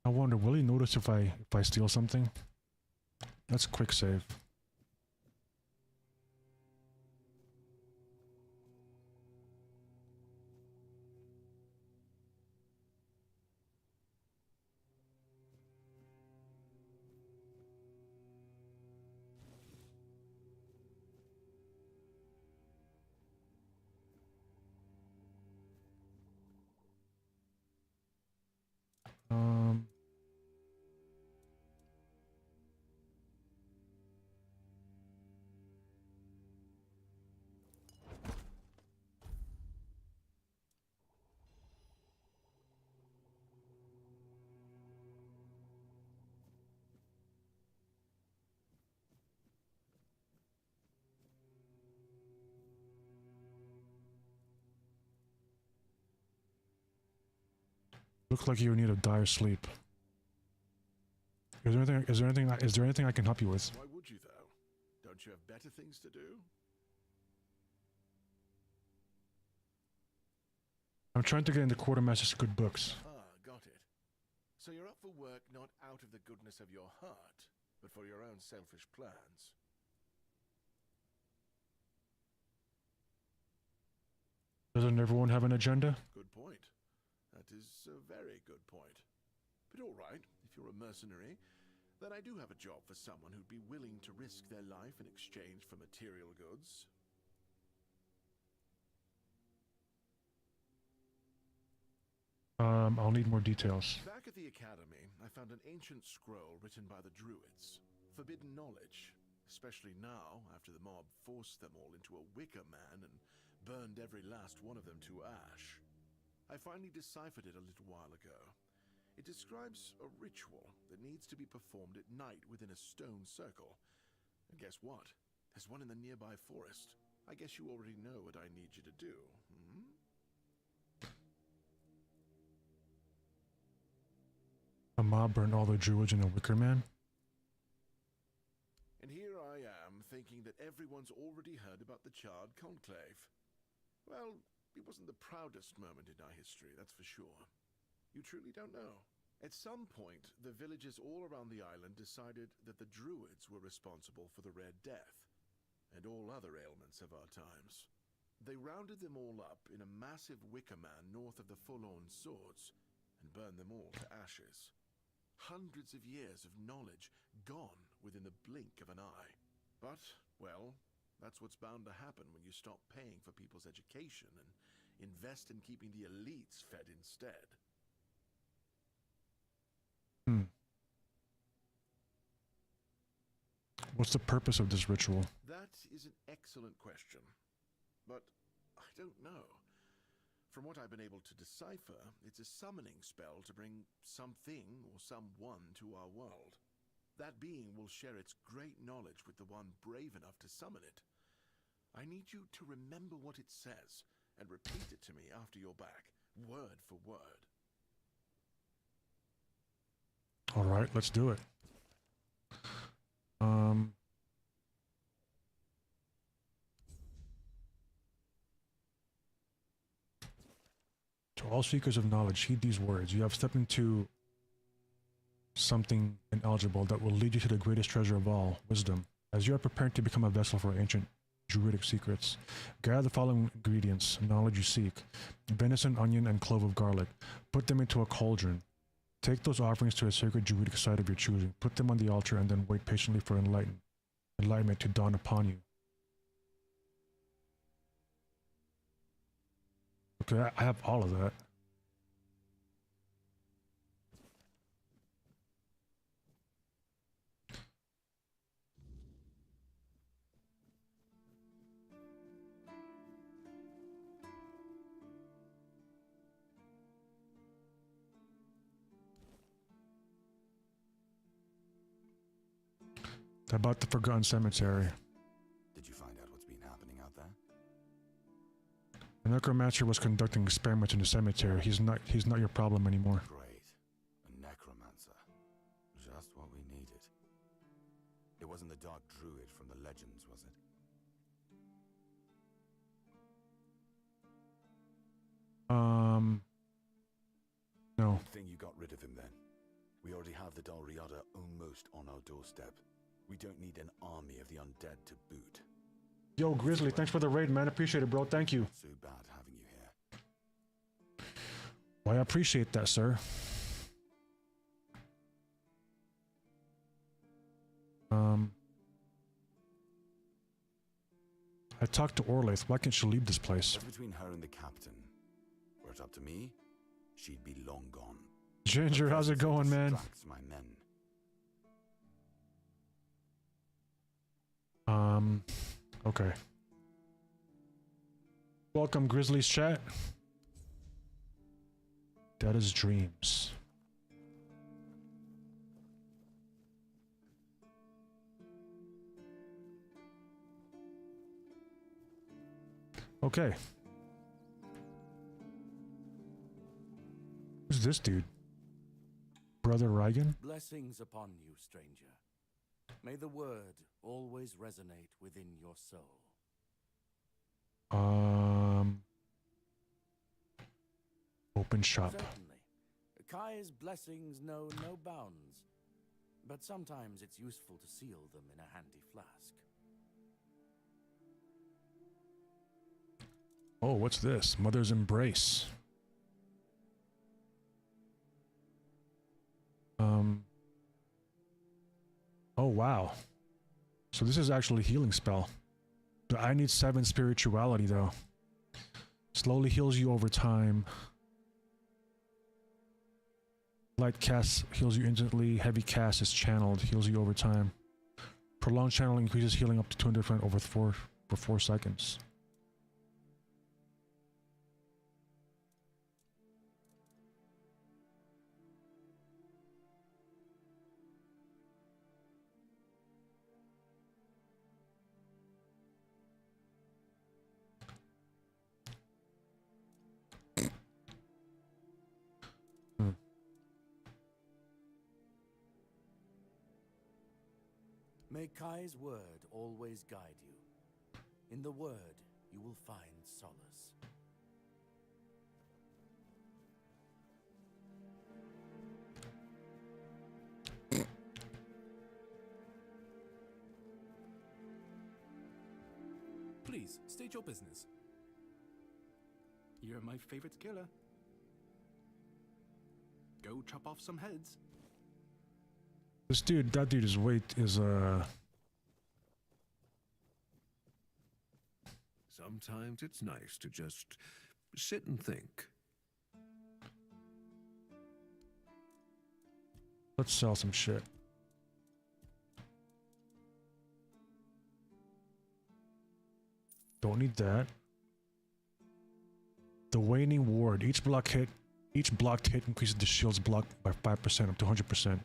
I wonder, will he notice if I steal something? Let's quick save. Um, looks like you need a dire sleep. Is there anything I can help you with? Why would you, though? Don't you have better things to do? I'm trying to get into Quartermaster's good books. Ah, got it. So you're up for work not out of the goodness of your heart, but for your own selfish plans. Doesn't everyone have an agenda? Good point. That is a very good point. But all right, if you're a mercenary, then I do have a job for someone who'd be willing to risk their life in exchange for material goods. I'll need more details. Back at the academy, I found an ancient scroll written by the Druids. Forbidden knowledge, especially now, after the mob forced them all into a wicker man and burned every last one of them to ash. I finally deciphered it a little while ago. It describes a ritual that needs to be performed at night within a stone circle. And guess what? There's one in the nearby forest. I guess you already know what I need you to do, hmm? A mob burned all the druids in a wicker man? And here I am, thinking that everyone's already heard about the Charred Conclave. Well, it wasn't the proudest moment in our history, that's for sure. You truly don't know. At some point, the villagers all around the island decided that the Druids were responsible for the Red Death, and all other ailments of our times. They rounded them all up in a massive wicker man north of the Forlorn Swords, and burned them all to ashes. Hundreds of years of knowledge gone within the blink of an eye. But, well, that's what's bound to happen when you stop paying for people's education and invest in keeping the elites fed instead. What's the purpose of this ritual? That is an excellent question. But I don't know. From what I've been able to decipher, it's a summoning spell to bring something or someone to our world. That being will share its great knowledge with the one brave enough to summon it. I need you to remember what it says and repeat it to me after you're back, word for word. All right, let's do it. To all seekers of knowledge, heed these words. You have stepped into something ineligible that will lead you to the greatest treasure of all, wisdom. As you are preparing to become a vessel for ancient druidic secrets, gather the following ingredients, knowledge you seek: venison, onion, and clove of garlic. Put them into a cauldron. Take those offerings to a sacred druidic site of your choosing. Put them on the altar and then wait patiently for enlightenment to dawn upon you. Okay, I have all of that. About the Forgotten Cemetery. Did you find out what's been happening out there? The necromancer was conducting experiments in the cemetery. He's not your problem anymore. Great. A necromancer. Just what we needed. It wasn't the dark druid from the legends, was it? No. Good thing you got rid of him then. We already have the Dalriada almost on our doorstep. We don't need an army of the undead to boot. Yo, Grizzly, thanks for the raid, man. Appreciate it, bro. Thank you. So bad having you here. Well, I appreciate that, sir. I talked to Orlaith. Why can't she leave this place? That's between her and the captain. Were it up to me, she'd be long gone. Ginger, how's it going, man? Distracts my men. Okay. Welcome, Grizzly's chat. That is dreams. Okay. Who's this dude? Brother Reagan? Blessings upon you, stranger. May the word always resonate within your soul. Open shop. Certainly. Kai's blessings know no bounds, but sometimes it's useful to seal them in a handy flask. Oh, what's this? Mother's Embrace. Oh, wow. So this is actually a healing spell. But I need 7 spirituality, though. Slowly heals you over time. Light cast heals you instantly. Heavy cast is channeled, heals you over time. Prolonged channeling increases healing up to 200% over 4 seconds. May Kai's word always guide you. In the word, you will find solace. Please, state your business. You're my favorite killer. Go chop off some heads. This dude, that dude is Sometimes it's nice to just sit and think. Let's sell some shit. Don't need that. The waning ward. Each blocked hit increases the shield's block by 5% up to 100%.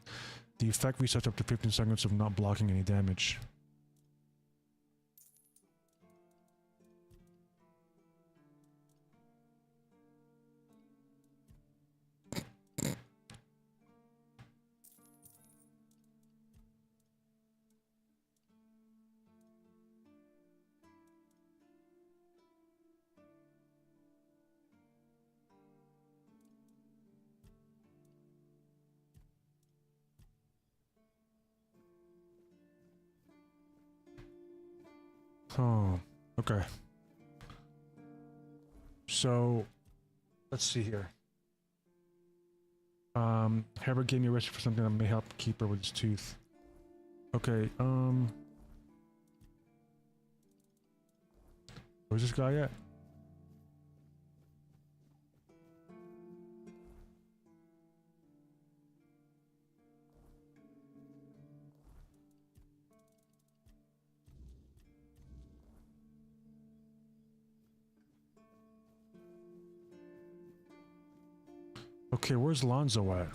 The effect resets up to 15 seconds of not blocking any damage. Oh, okay. So, let's see here. Herbert gave me a recipe for something that may help Keeper with his tooth. Okay, where's this guy at? Okay, where's Lonzo at?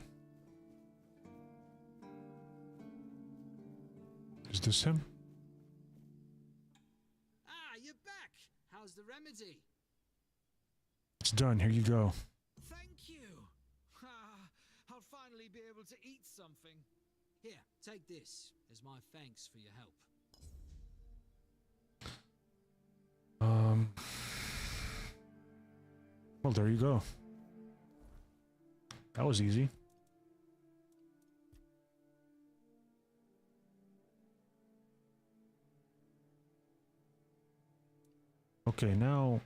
Is this him? Ah, you're back. How's the remedy? It's done, here you go. Thank you. I'll finally be able to eat something. Here, take this as my thanks for your help. Well, there you go. That was easy. Okay, now...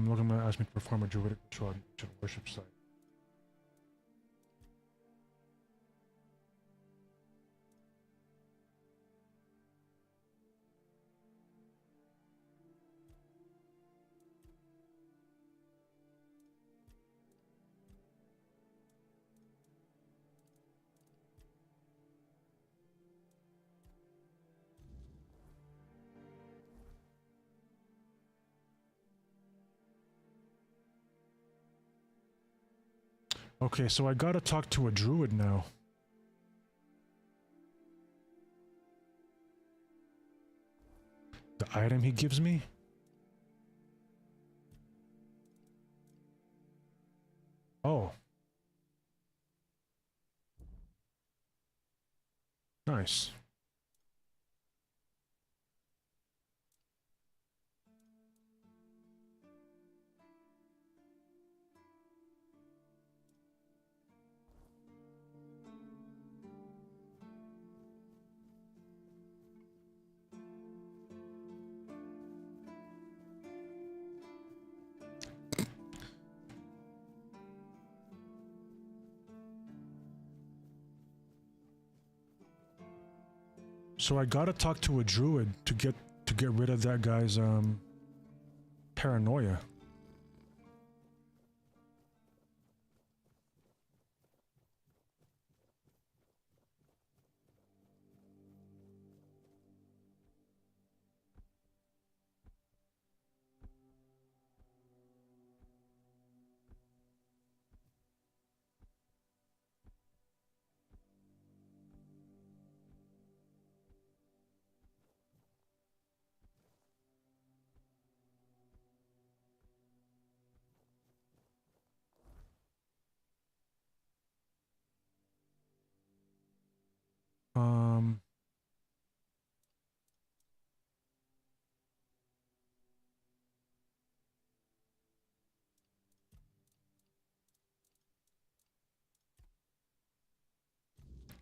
looking to ask me to perform a druidic ritual on the worship site. Okay, so I gotta talk to a druid now. The item he gives me? Oh. Nice. So I gotta talk to a druid to get rid of that guy's paranoia.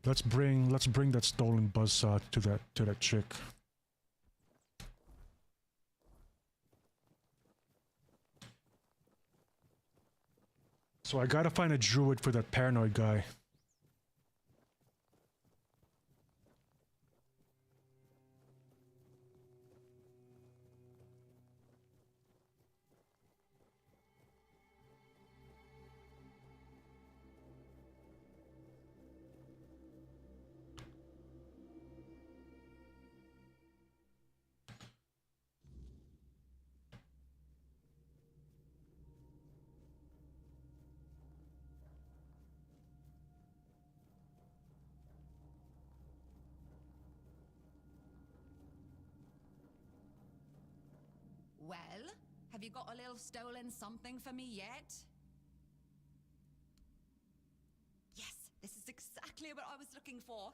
Let's bring that stolen buzzsaw to that chick. So I gotta find a druid for that paranoid guy. Well, have you got a little stolen something for me yet? Yes, this is exactly what I was looking for.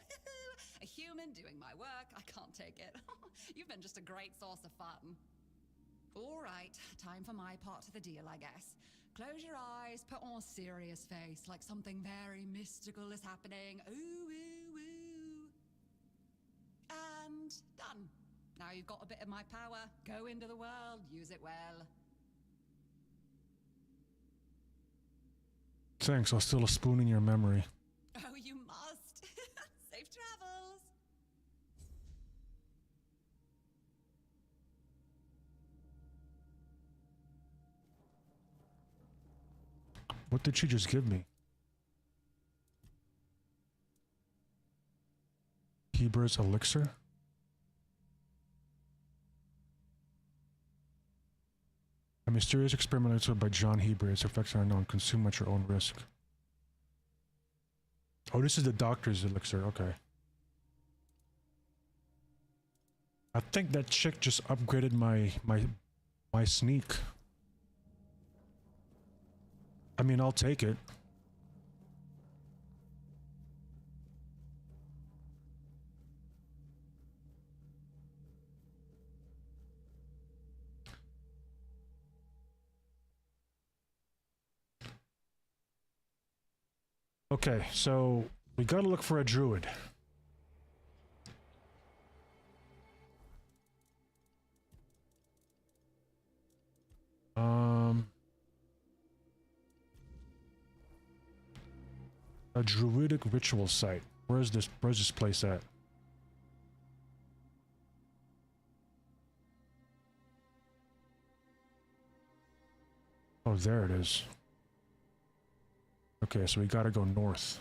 A human doing my work. I can't take it. You've been just a great source of fun. All right, time for my part of the deal, I guess. Close your eyes, put on a serious face, like something very mystical is happening. Ooh, ooh, ooh. And done. Now you've got a bit of my power. Go into the world, use it well. Thanks, I'll steal a spoon in your memory. Oh, you must. Safe travels. What did she just give me? Heber's elixir? A mysterious experiment by John Heber. Its effects are unknown. Consume at your own risk. Oh, this is the doctor's elixir. Okay. I think that chick just upgraded my sneak. I mean, I'll take it. Okay, so we gotta look for a druid. A druidic ritual site. Where's this place at? Oh, there it is. Okay, so we gotta go north.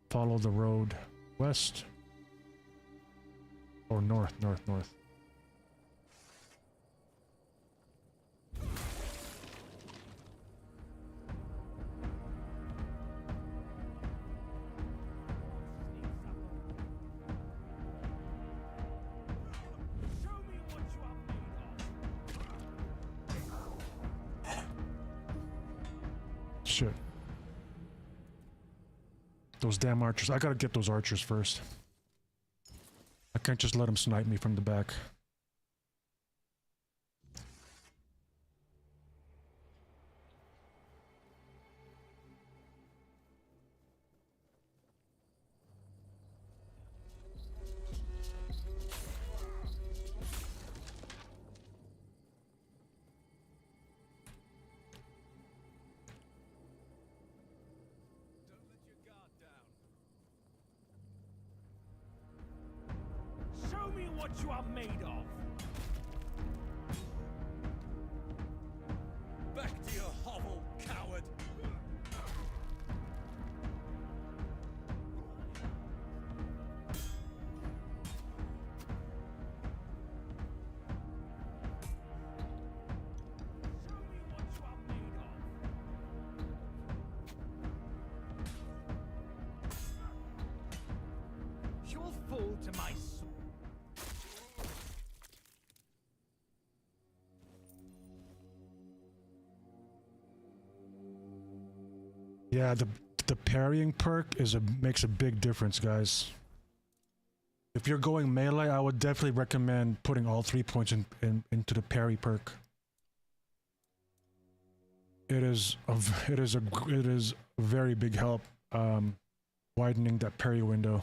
Follow the road west. Or north. Shit. Those damn archers. I gotta get those archers first. I can't just let them snipe me from the back. Show me what you are made of. Back to your hovel, coward! You'll fall to my Yeah, the parrying perk makes a big difference, guys. If you're going melee, I would definitely recommend putting all 3 points into the parry perk. It is a very big help, widening that parry window.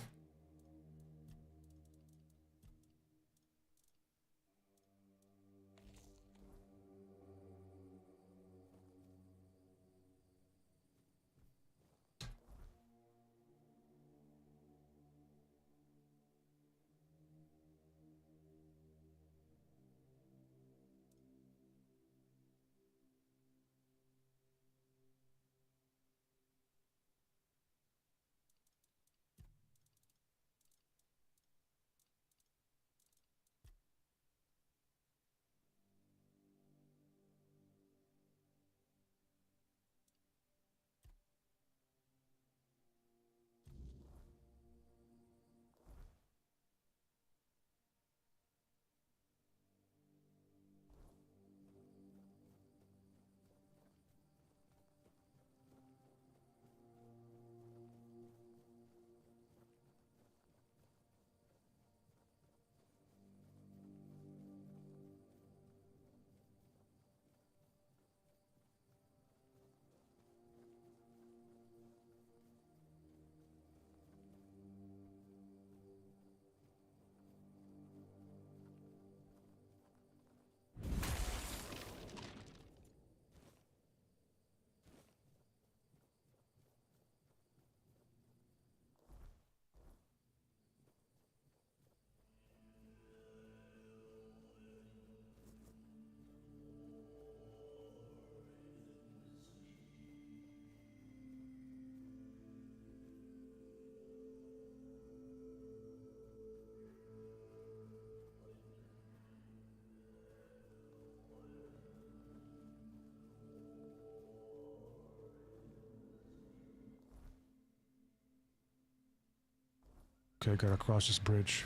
Okay, gotta cross this bridge.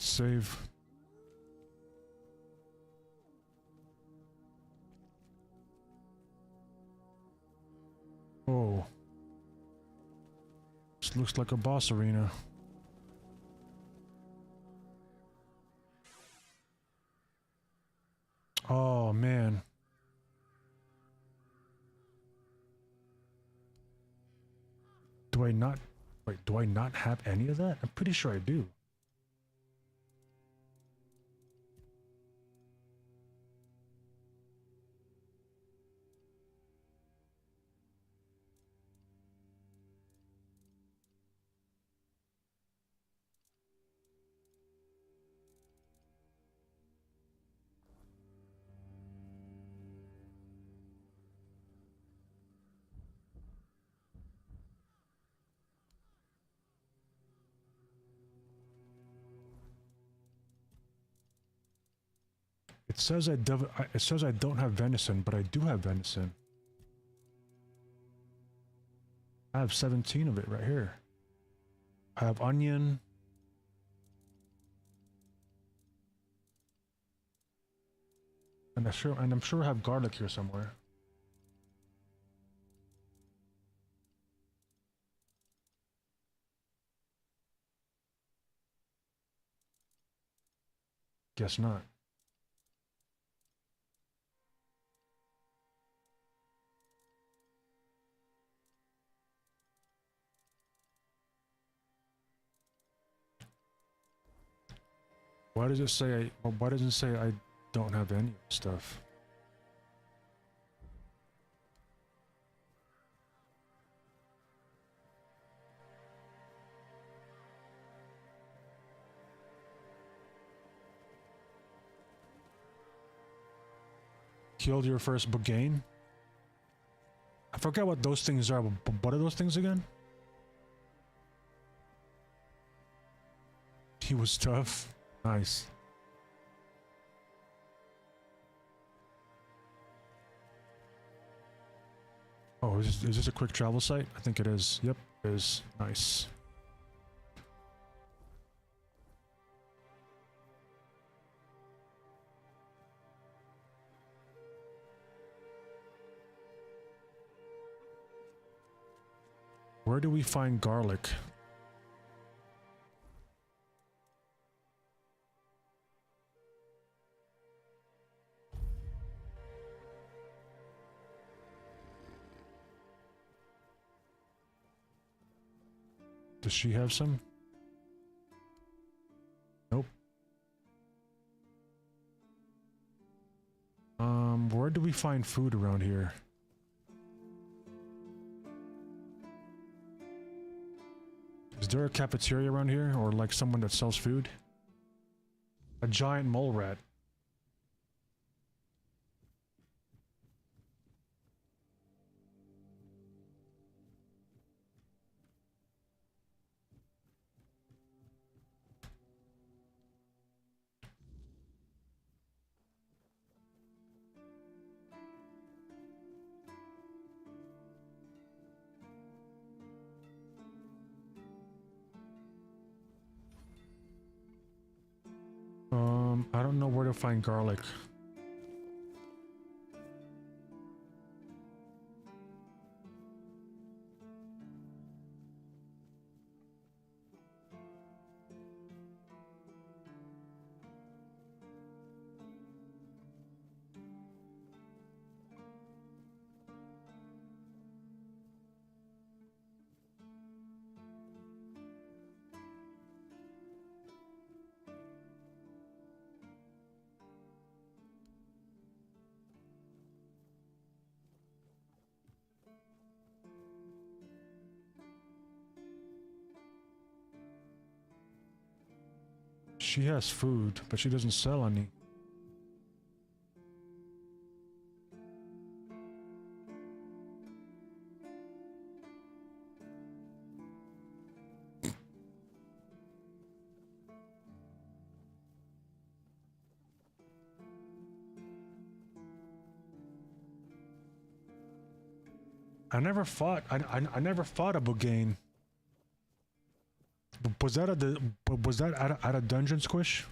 Save. Oh. This looks like a boss arena. Oh, man. Do I not... Wait, do I not have any of that? I'm pretty sure I do. It says I don't have venison, but I do have venison. I have 17 of it right here. I have onion. And I'm sure I have garlic here somewhere. Guess not. Why does it say why doesn't it say I don't have any stuff? Killed your first Bugain? I forgot what those things are, but what are those things again? He was tough. Nice. Oh, is this a quick travel site? I think it is. Yep, it is. Nice. Where do we find garlic? Does she have some? Nope. Where do we find food around here? Is there a cafeteria around here, or like someone that sells food? A giant mole rat. I don't know where to find garlic. She has food, but she doesn't sell any. I never fought. I never fought a Bugain. Was that at a dungeon, Squish?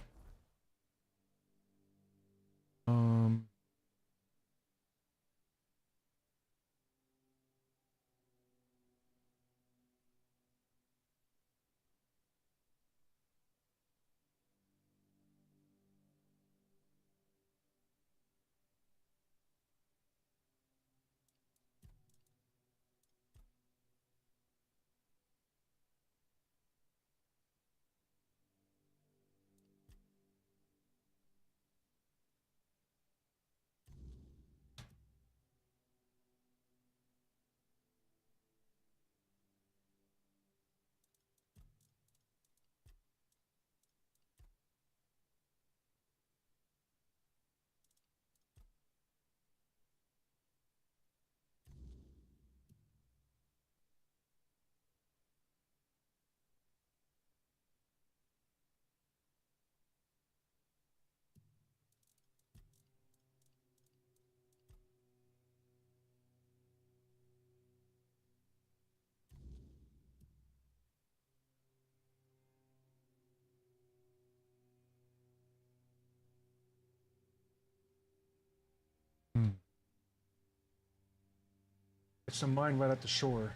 It's a mine right at the shore.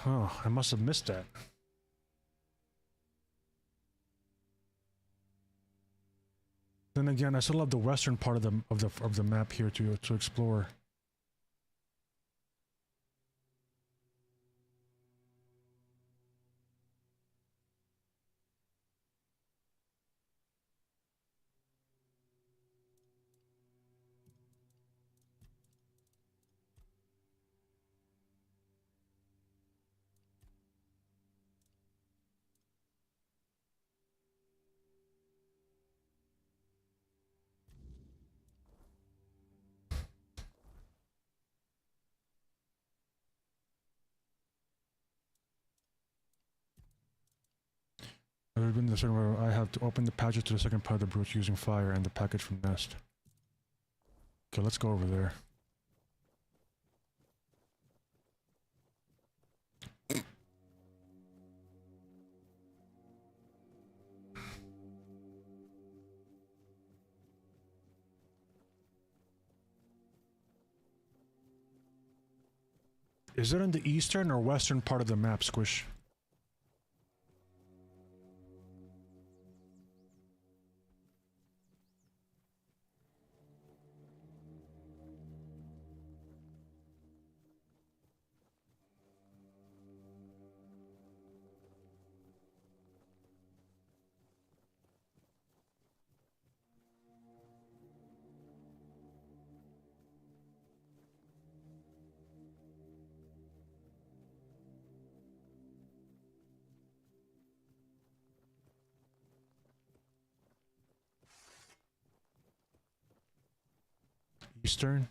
Oh, I must have missed that. Then again, I still have the western part of the map here to explore. I've been the certain where I have to open the package to the second part of the brooch using fire and the package from Nest. Okay, let's go over there. Is it in the eastern or western part of the map, Squish? Eastern?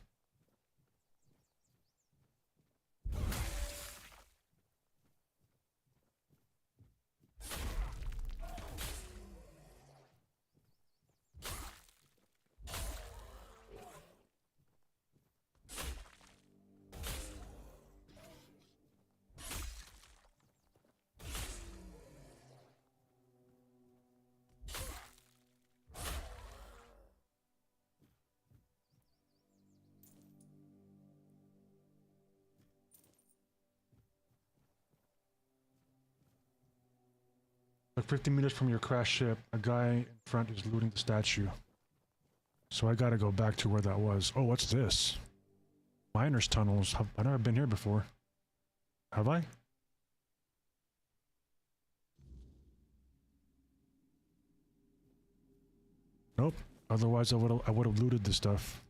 Like 50 meters from your crashed ship, a guy in front is looting the statue. So I gotta go back to where that was. Oh, what's this? Miner's tunnels. I've never been here before. Have I? Nope. Otherwise I would have looted this stuff.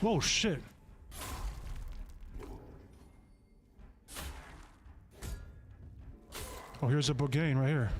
Whoa, shit. Oh, here's a Bogain right here.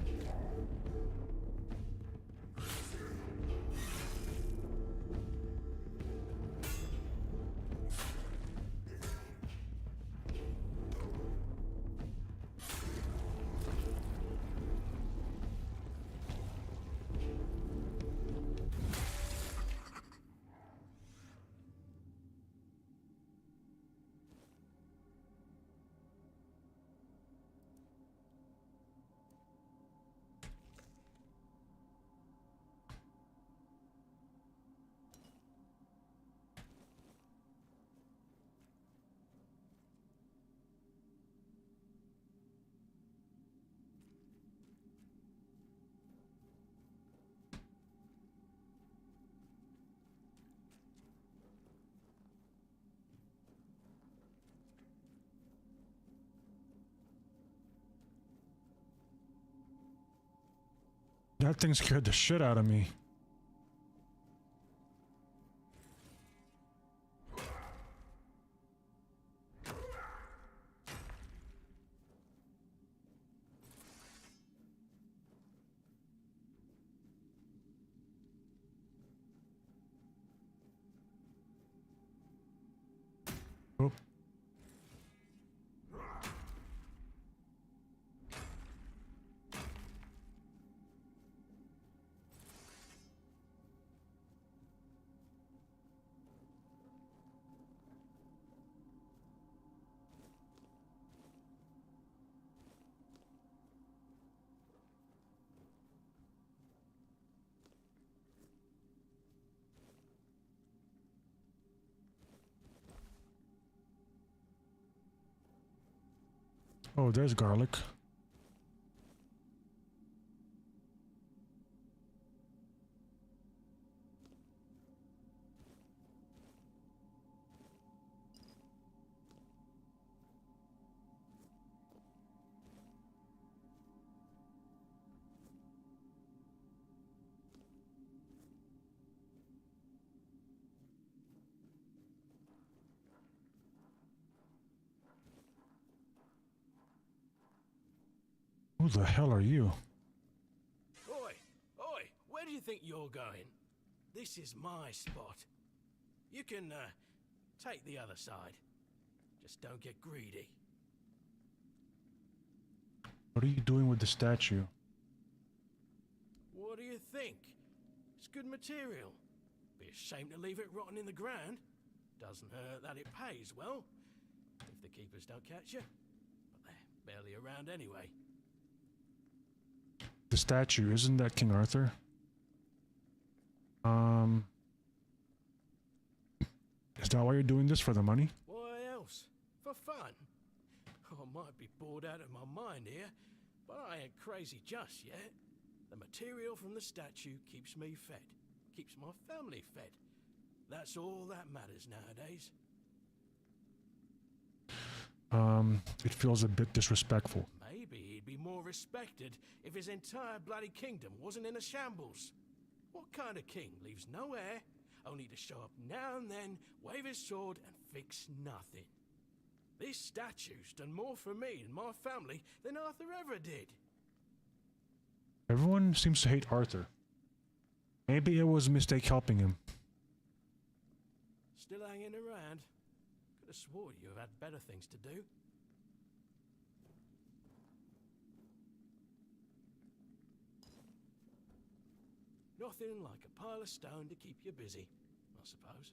That thing scared the shit out of me. Oh. Oh, there's garlic. Who the hell are you? Oi! Oi! Where do you think you're going? This is my spot. You can, take the other side. Just don't get greedy. What are you doing with the statue? What do you think? It's good material. Be a shame to leave it rotting in the ground. Doesn't hurt that it pays well. If the keepers don't catch you. But they're barely around anyway. The statue, isn't that King Arthur? Is that why you're doing this, for the money? Why else? For fun. I might be bored out of my mind here, but I ain't crazy just yet. The material from the statue keeps me fed. Keeps my family fed. That's all that matters nowadays. It feels a bit disrespectful. Maybe he'd be more respected if his entire bloody kingdom wasn't in a shambles. What kind of king leaves no heir, only to show up now and then, wave his sword, and fix nothing? This statue's done more for me and my family than Arthur ever did. Everyone seems to hate Arthur. Maybe it was a mistake helping him. Still hanging around? Could have swore you have had better things to do. Nothing like a pile of stone to keep you busy, I suppose.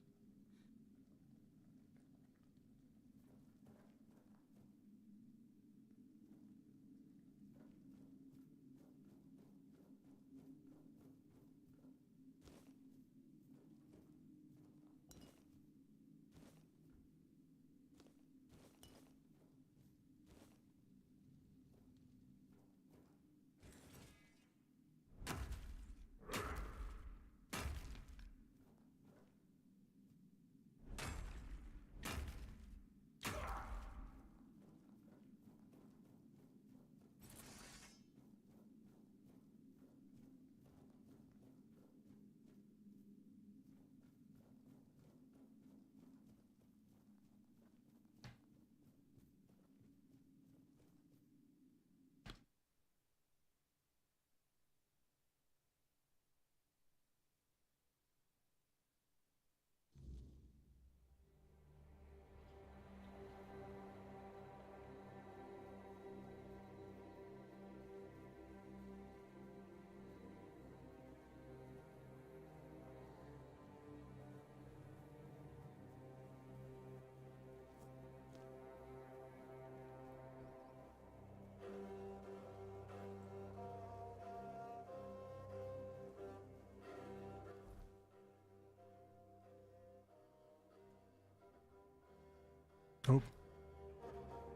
Oh.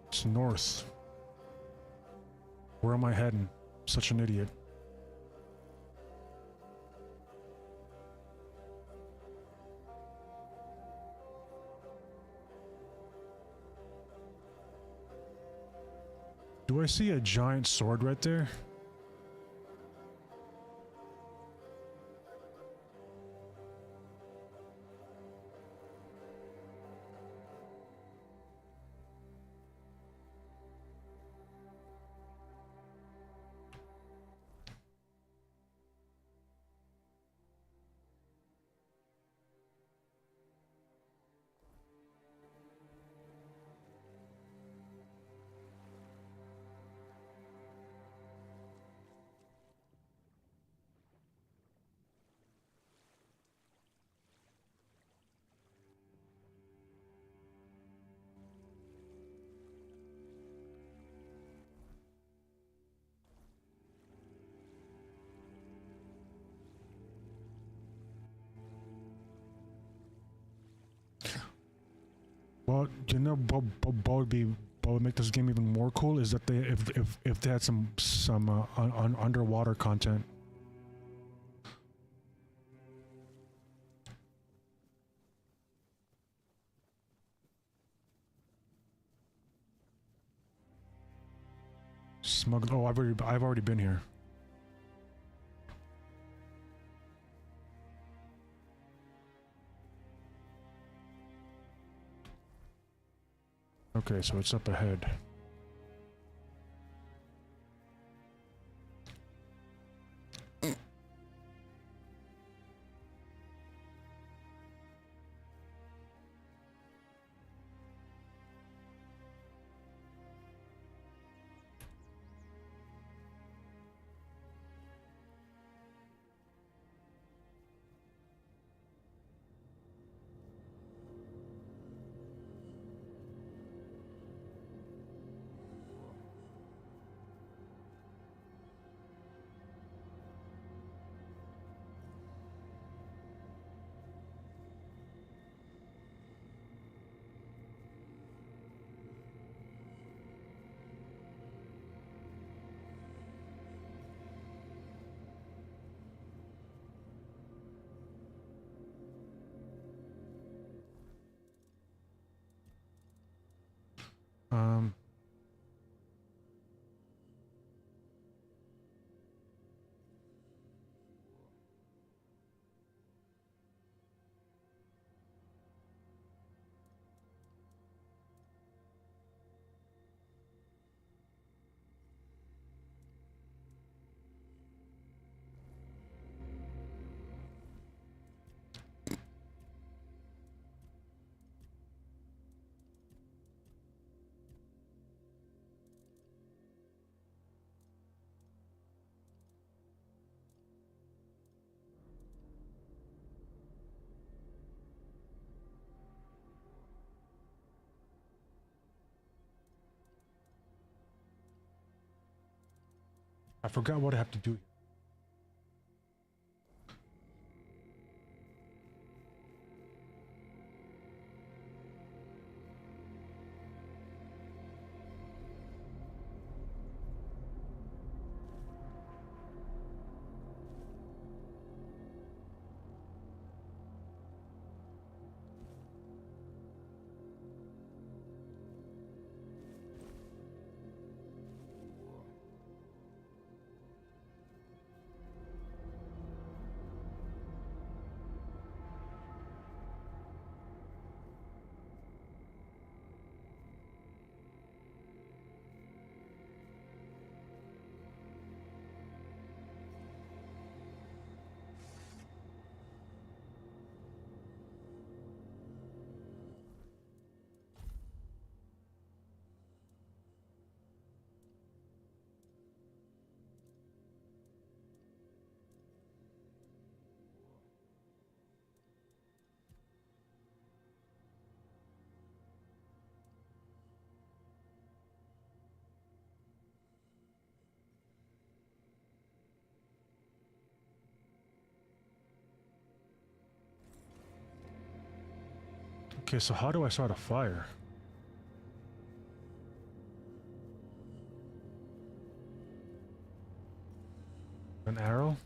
It's north. Where am I heading? Such an idiot. Do I see a giant sword right there? Well, you know, what would make this game even more cool is that they if they had some underwater content. Smuggled. Oh, I've already been here. Okay, so it's up ahead. Um. I forgot what I have to do. Okay, so how do I start a fire? An arrow?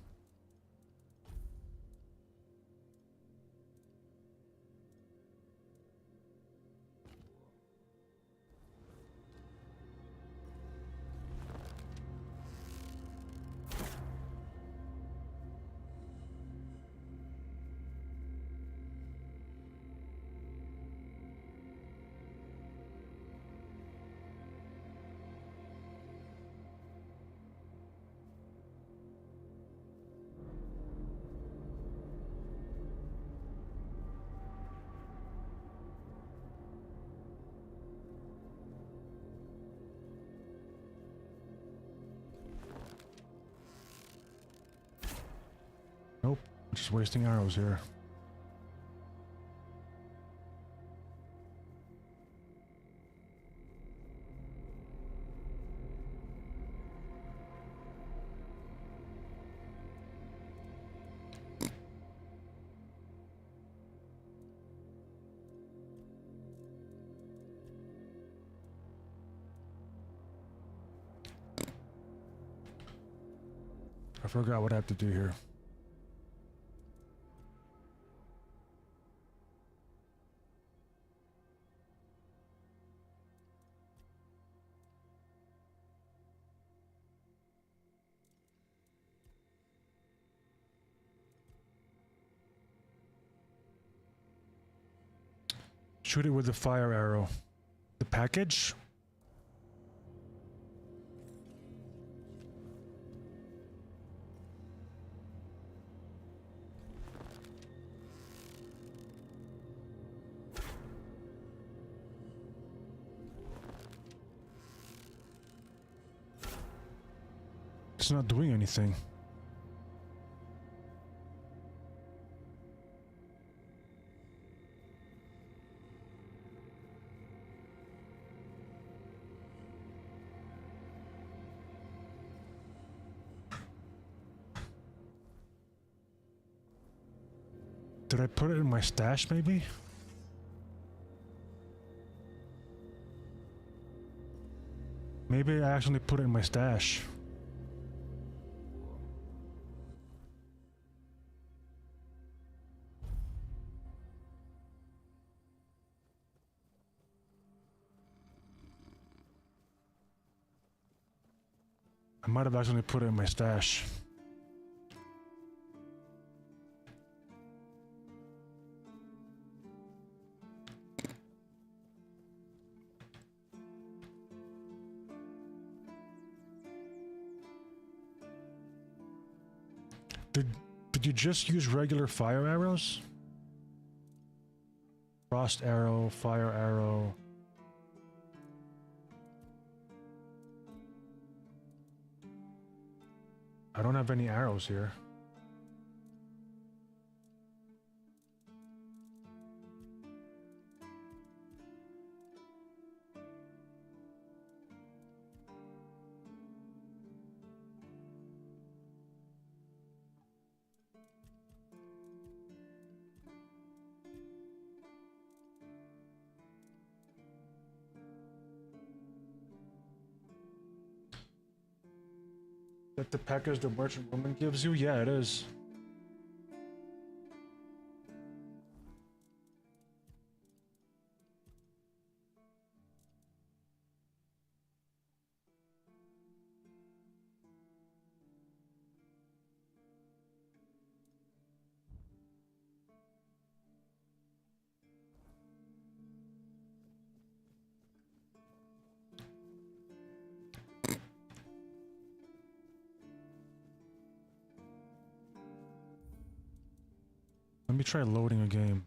Nope, just wasting arrows here. I forgot what I have to do here. Shoot it with the fire arrow. The package? It's not doing anything. Did I put it in my stash, maybe? Maybe I actually put it in my stash. I might have actually put it in my stash. Did you just use regular fire arrows? Frost arrow, fire arrow. I don't have any arrows here. That the package the merchant woman gives you? Yeah, it is. Let me try loading a game.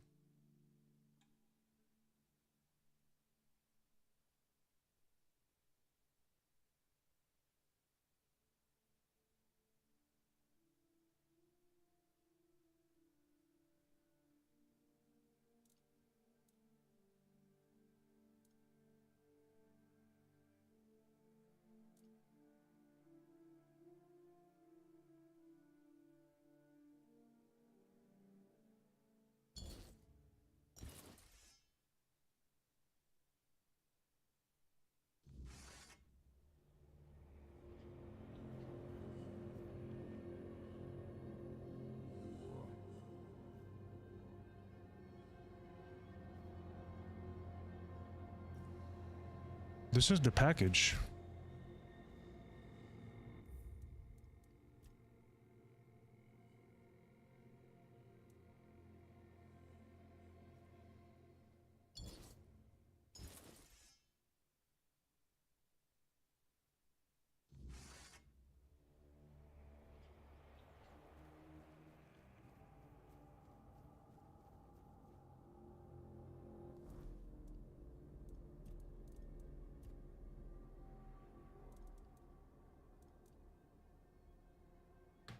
This is the package.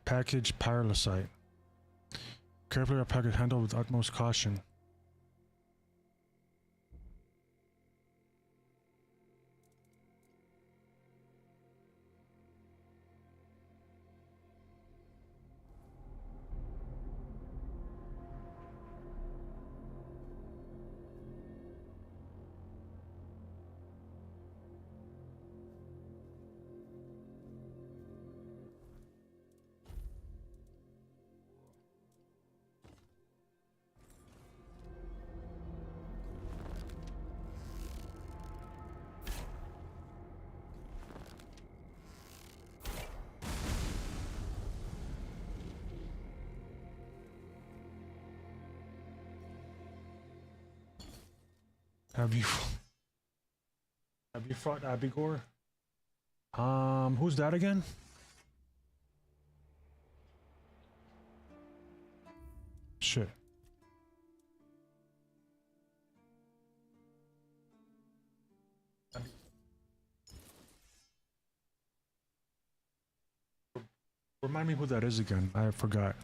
Package Pyrrhusite. Carefully our package handled with utmost caution. Have you fought Abigor? Who's that again? Shit. Remind me who that is again. I forgot.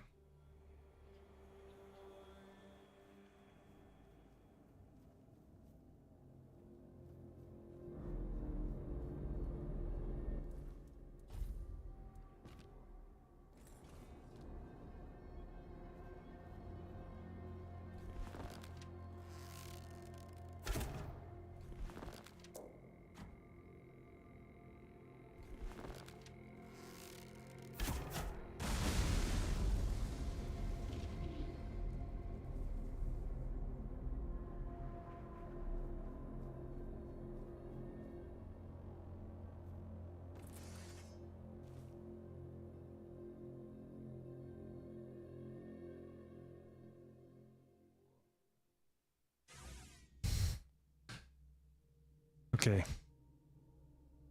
Okay.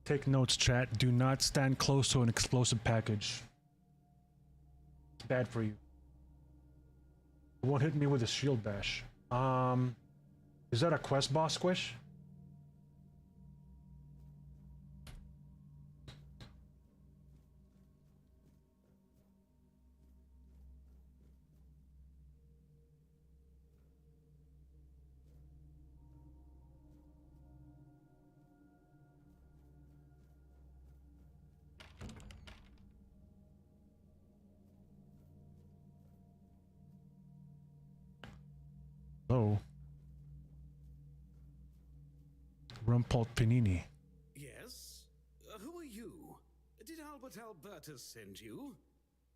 Take notes, chat. Do not stand close to an explosive package. It's bad for you. It won't hit me with a shield bash. Is that a quest boss squish? Hello. Rumpalt Panini. Yes? Who are you? Did Albert Albertus send you?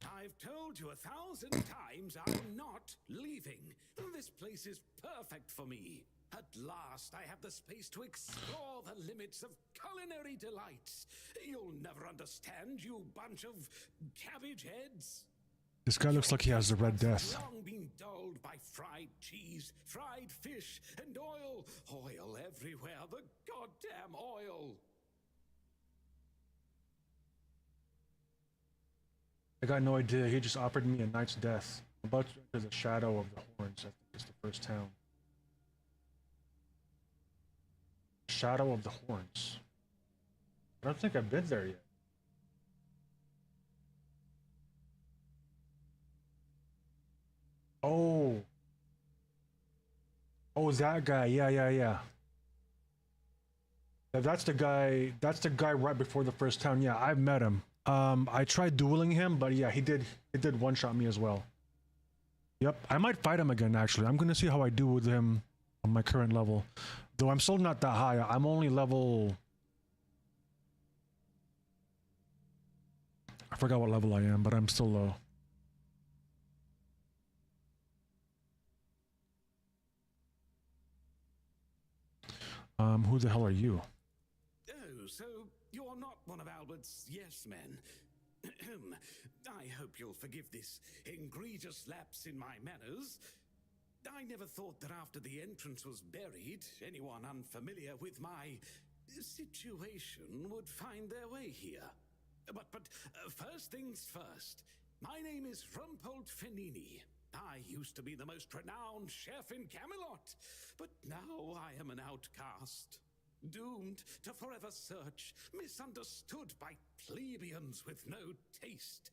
I've told you 1,000 times I'm not leaving. This place is perfect for me. At last, I have the space to explore the limits of culinary delights. You'll never understand, you bunch of cabbage heads. This guy looks like he has the Red Death. Long been dulled by fried cheese, fried fish, and oil. Oil everywhere, the goddamn oil. I got no idea. He just offered me a knight's death. I'm about to enter the Shadow of the Horns. I think it's the first town. Shadow of the Horns. I don't think I've been there yet. Oh. Oh, that guy. Yeah. That's the guy right before the first town. Yeah, I've met him. I tried dueling him, but yeah, he did one-shot me as well. Yep, I might fight him again actually. I'm gonna see how I do with him on my current level. Though I'm still not that high. I'm only level... I forgot what level I am, but I'm still low. Who the hell are you? You're not one of Albert's yes men. I hope you'll forgive this egregious lapse in my manners. I never thought that after the entrance was buried, anyone unfamiliar with my situation would find their way here. But first things first. My name is Rumpold Fenini. I used to be the most renowned chef in Camelot, but now I am an outcast. Doomed to forever search, misunderstood by plebeians with no taste.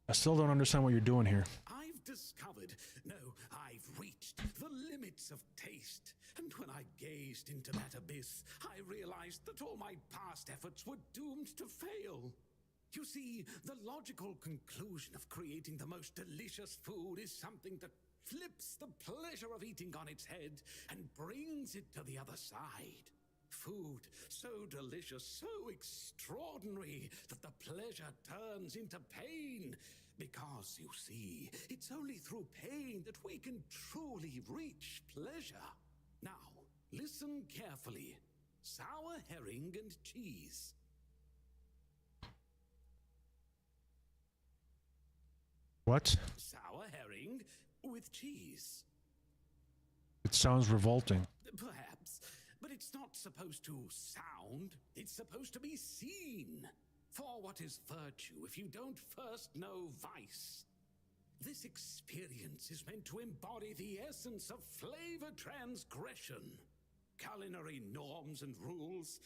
I still don't understand what you're doing here. I've discovered, no, I've reached the limits of taste. And when I gazed into that abyss, I realized that all my past efforts were doomed to fail. You see, the logical conclusion of creating the most delicious food is something that flips the pleasure of eating on its head and brings it to the other side. Food so delicious, so extraordinary, that the pleasure turns into pain. Because, you see, it's only through pain that we can truly reach pleasure. Now, listen carefully. Sour herring and cheese. What? Sour herring with cheese. It sounds revolting. Perhaps, but it's not supposed to sound. It's supposed to be seen. For what is virtue if you don't first know vice? This experience is meant to embody the essence of flavor transgression. Culinary norms and rules,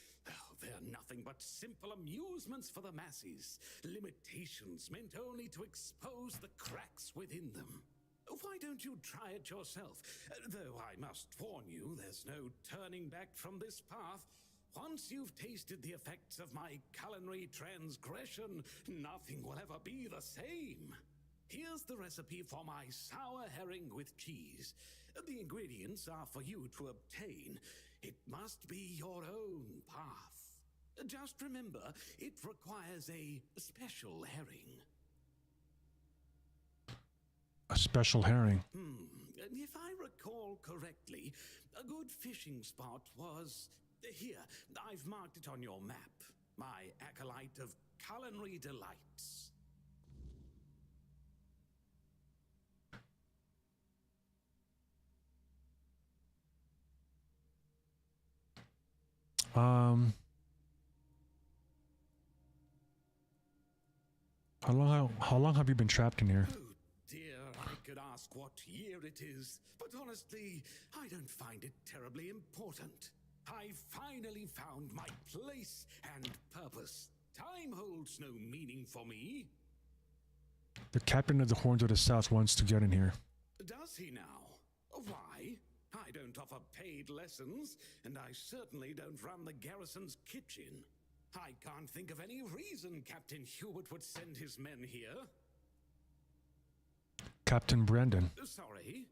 they're nothing but simple amusements for the masses. Limitations meant only to expose the cracks within them. Why don't you try it yourself? Though I must warn you, there's no turning back from this path. Once you've tasted the effects of my culinary transgression, nothing will ever be the same. Here's the recipe for my sour herring with cheese. The ingredients are for you to obtain. It must be your own path. Just remember, it requires a special herring. A special herring? If I recall correctly, a good fishing spot was... Here, I've marked it on your map. My acolyte of culinary delights. How long have you been trapped in here? Oh dear, I could ask what year it is, but honestly, I don't find it terribly important. I finally found my place and purpose. Time holds no meaning for me. The captain of the Horns of the South wants to get in here. Does he now? Why? I don't offer paid lessons, and I certainly don't run the garrison's kitchen. I can't think of any reason Captain Hubert would send his men here. Captain Brandon. Sorry?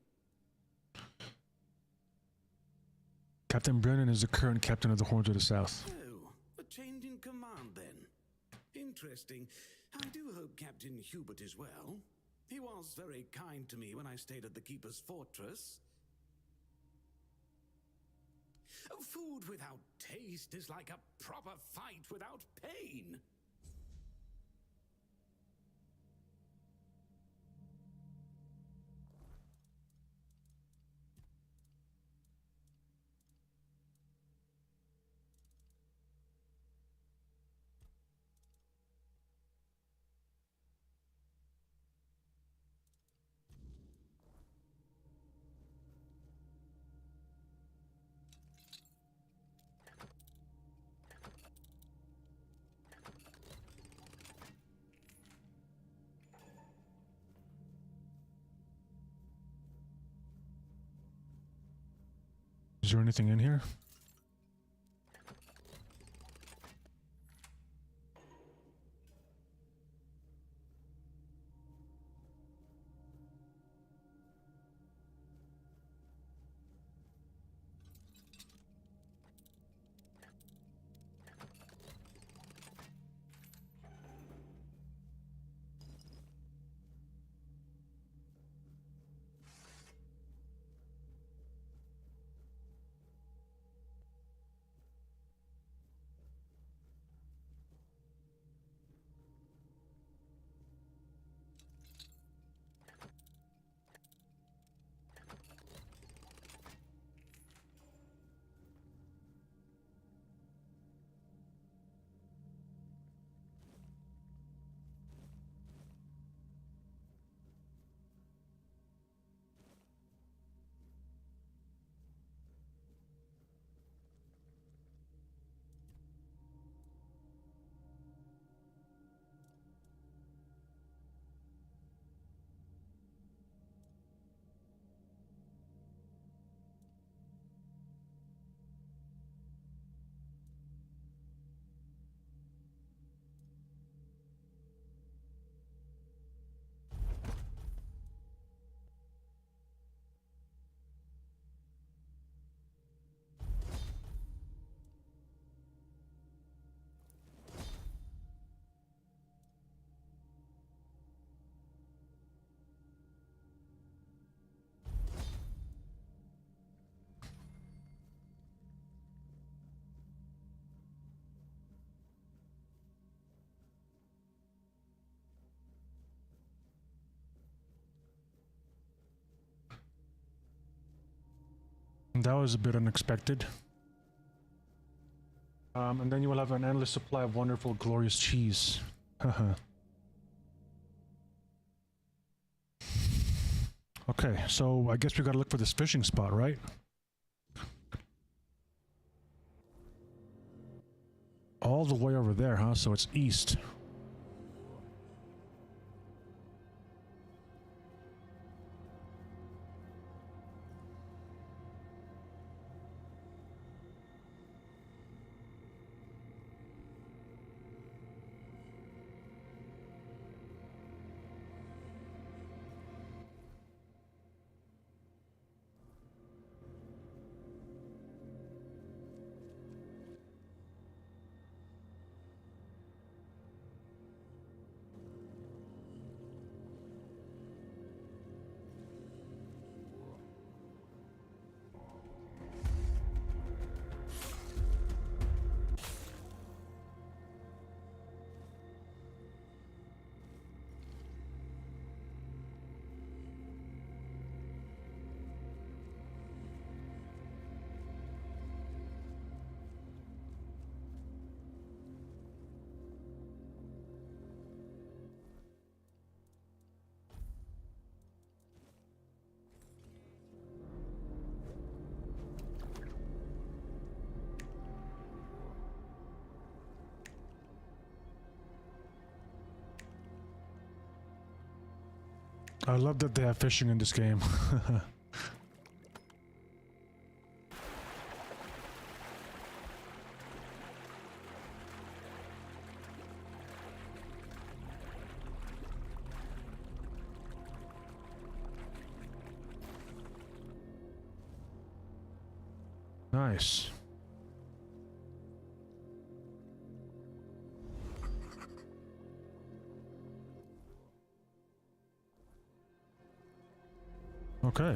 Captain Brennan is the current captain of the Horns of the South. Oh, a change in command then. Interesting. I do hope Captain Hubert is well. He was very kind to me when I stayed at the Keeper's Fortress. Food without taste is like a proper fight without pain. Is there anything in here? That was a bit unexpected. And then you will have an endless supply of wonderful, glorious cheese. Okay, so I guess we gotta look for this fishing spot, right? All the way over there, huh? So it's east. I love that they have fishing in this game. Nice. Okay.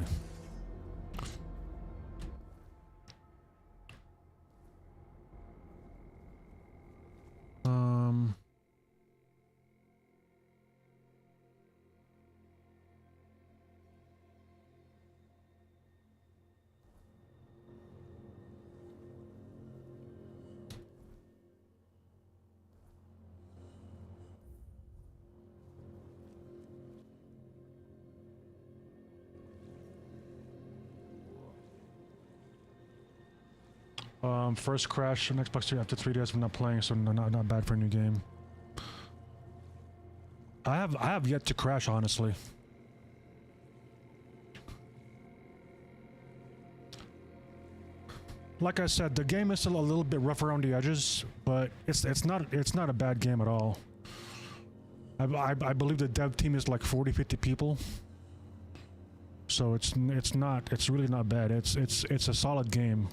First crash on Xbox 3 after 3 days of not playing, so not bad for a new game. I have yet to crash, honestly. Like I said, the game is still a little bit rough around the edges, but it's not a bad game at all. I believe the dev team is like 40-50 people. So it's really not bad. It's a solid game.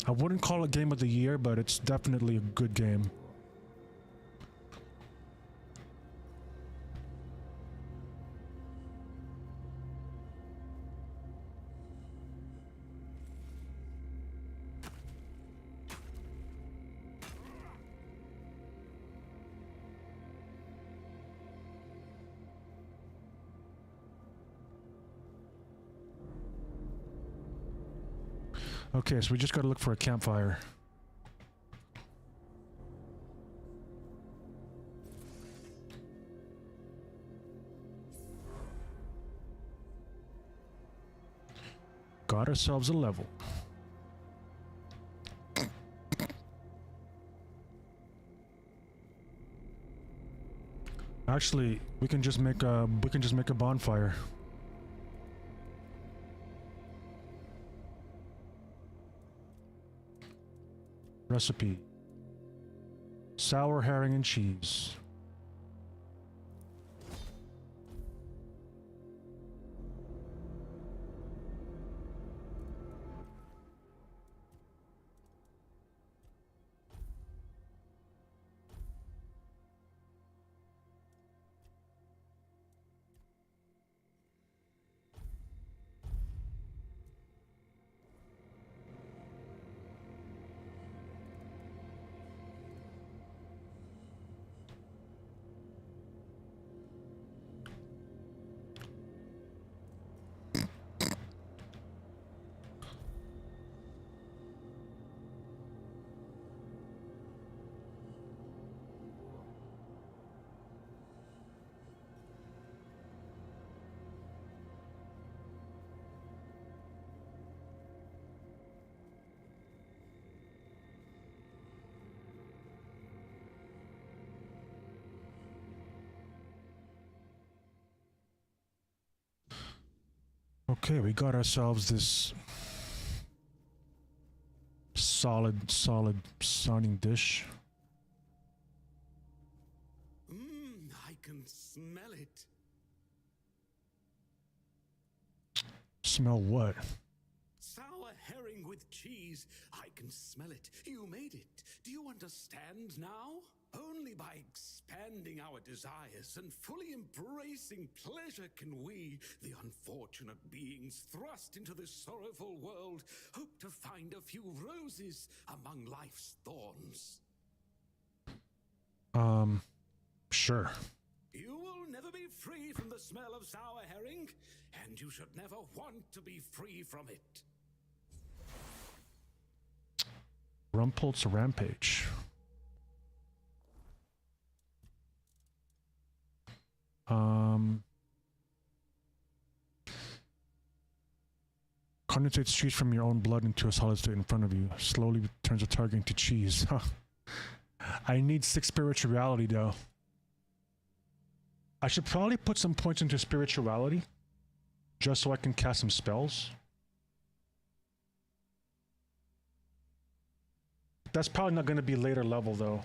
I wouldn't call it game of the year, but it's definitely a good game. Okay, so we just gotta look for a campfire. Got ourselves a level. Actually, we can just make a bonfire. Recipe: sour herring and cheese. Okay, we got ourselves this solid sounding dish. I can smell it. Smell what? Sour herring with cheese. I can smell it. You made it. Do you understand now? Only by expanding our desires and fully embracing pleasure can we, the unfortunate beings thrust into this sorrowful world, hope to find a few roses among life's thorns. Sure. You will never be free from the smell of sour herring, and you should never want to be free from it. Rumpolt's Rampage. Condensates cheese from your own blood into a solid state in front of you. Slowly turns the target into cheese. I need 6 spirituality though. I should probably put some points into spirituality just so I can cast some spells. That's probably not going to be later level though.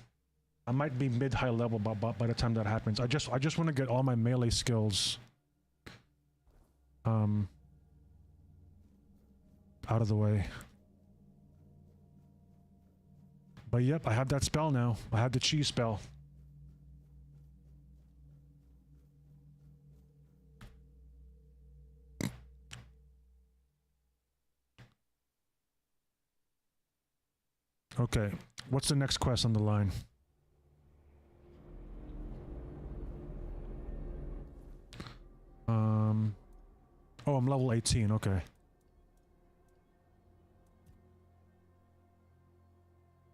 I might be mid-high level by the time that happens. I just want to get all my melee skills out of the way. But yep, I have that spell now. I have the cheese spell. Okay, what's the next quest on the line? Oh, I'm level 18, okay.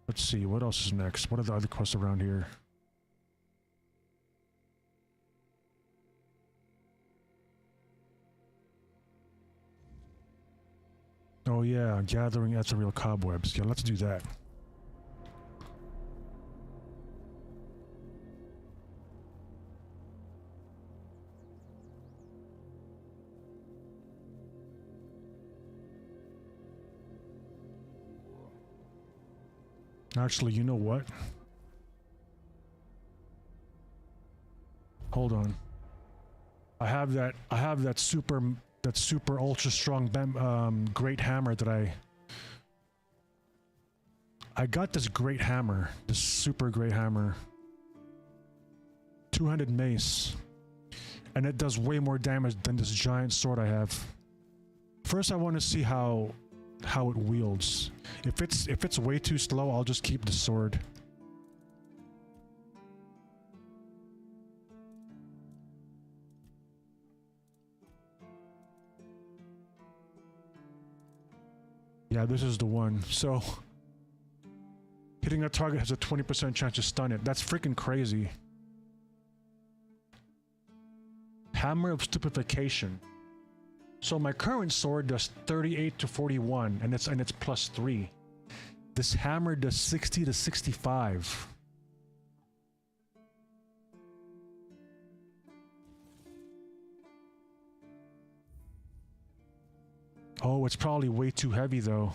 Let's see, what else is next? What are the other quests around here? Oh yeah, gathering ethereal cobwebs. Yeah, let's do that. Actually, you know what? Hold on. I have that super ultra strong great hammer that I got this great hammer, this super great hammer. 200 mace. And it does way more damage than this giant sword I have. First I want to see how it wields. If it's way too slow, I'll just keep the sword. Yeah, this is the one. So hitting a target has a 20% chance to stun it. That's freaking crazy. Hammer of Stupefaction. So my current sword does 38 to 41 and it's plus 3. This hammer does 60 to 65. Oh, it's probably way too heavy though.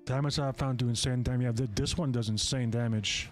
Damage I found do insane damage. Yeah, this one does insane damage.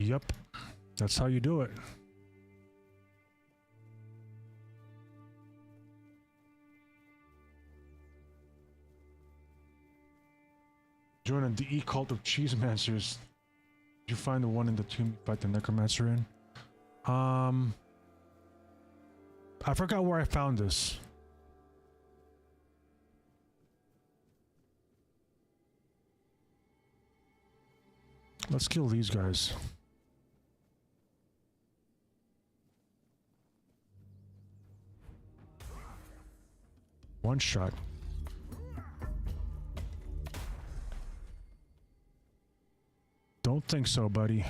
Yep. That's how you do it. Joining the e-cult of Cheesemancers. Did you find the one in the tomb you fight the necromancer in? I forgot where I found this. Let's kill these guys. One shot. Don't think so, buddy.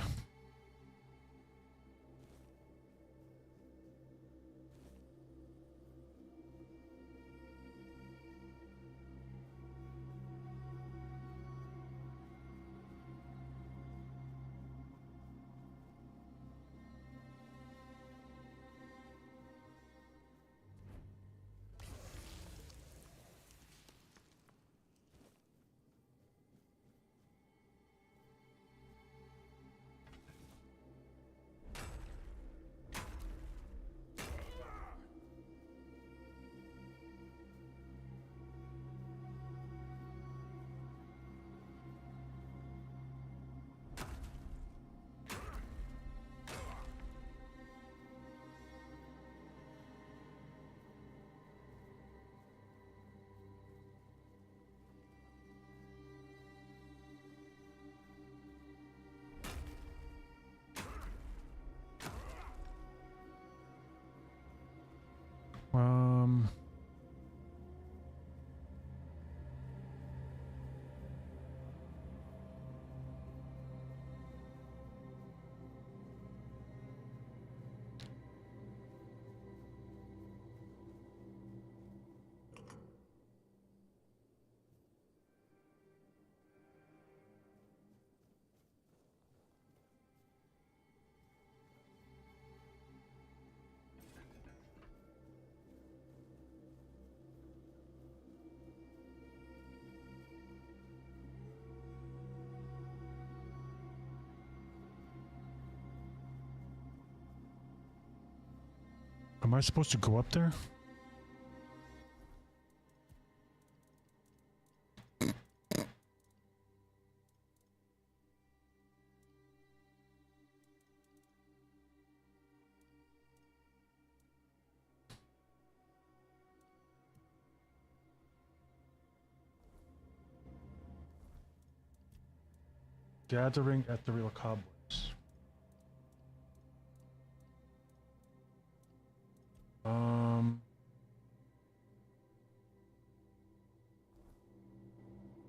Am I supposed to go up there? Gathering ethereal cobwebs.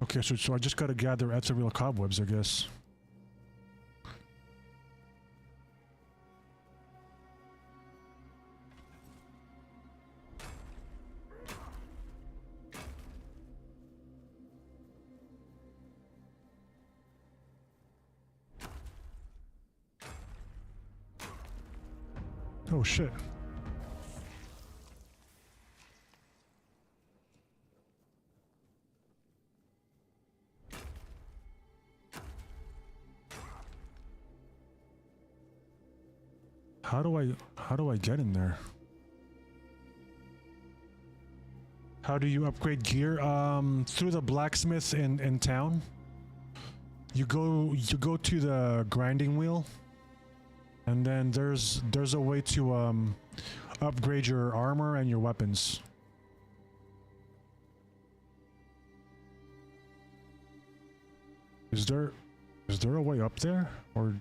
Okay, so I just gotta gather ethereal cobwebs, I guess. Oh shit. How do I get in there? How do you upgrade gear? Through the blacksmith in town. You go to the grinding wheel, and then there's a way to upgrade your armor and your weapons. Is there a way up there, or?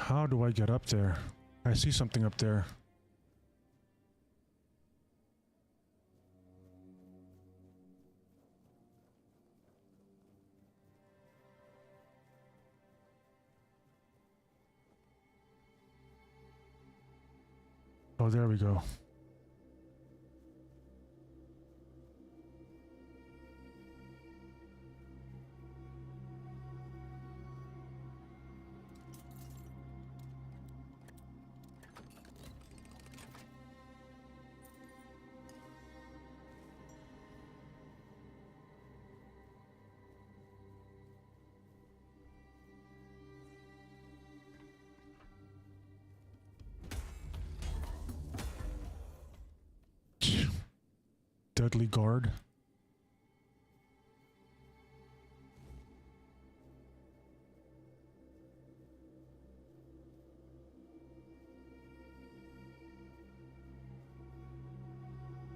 How do I get up there? I see something up there. Oh, there we go. Deadly guard.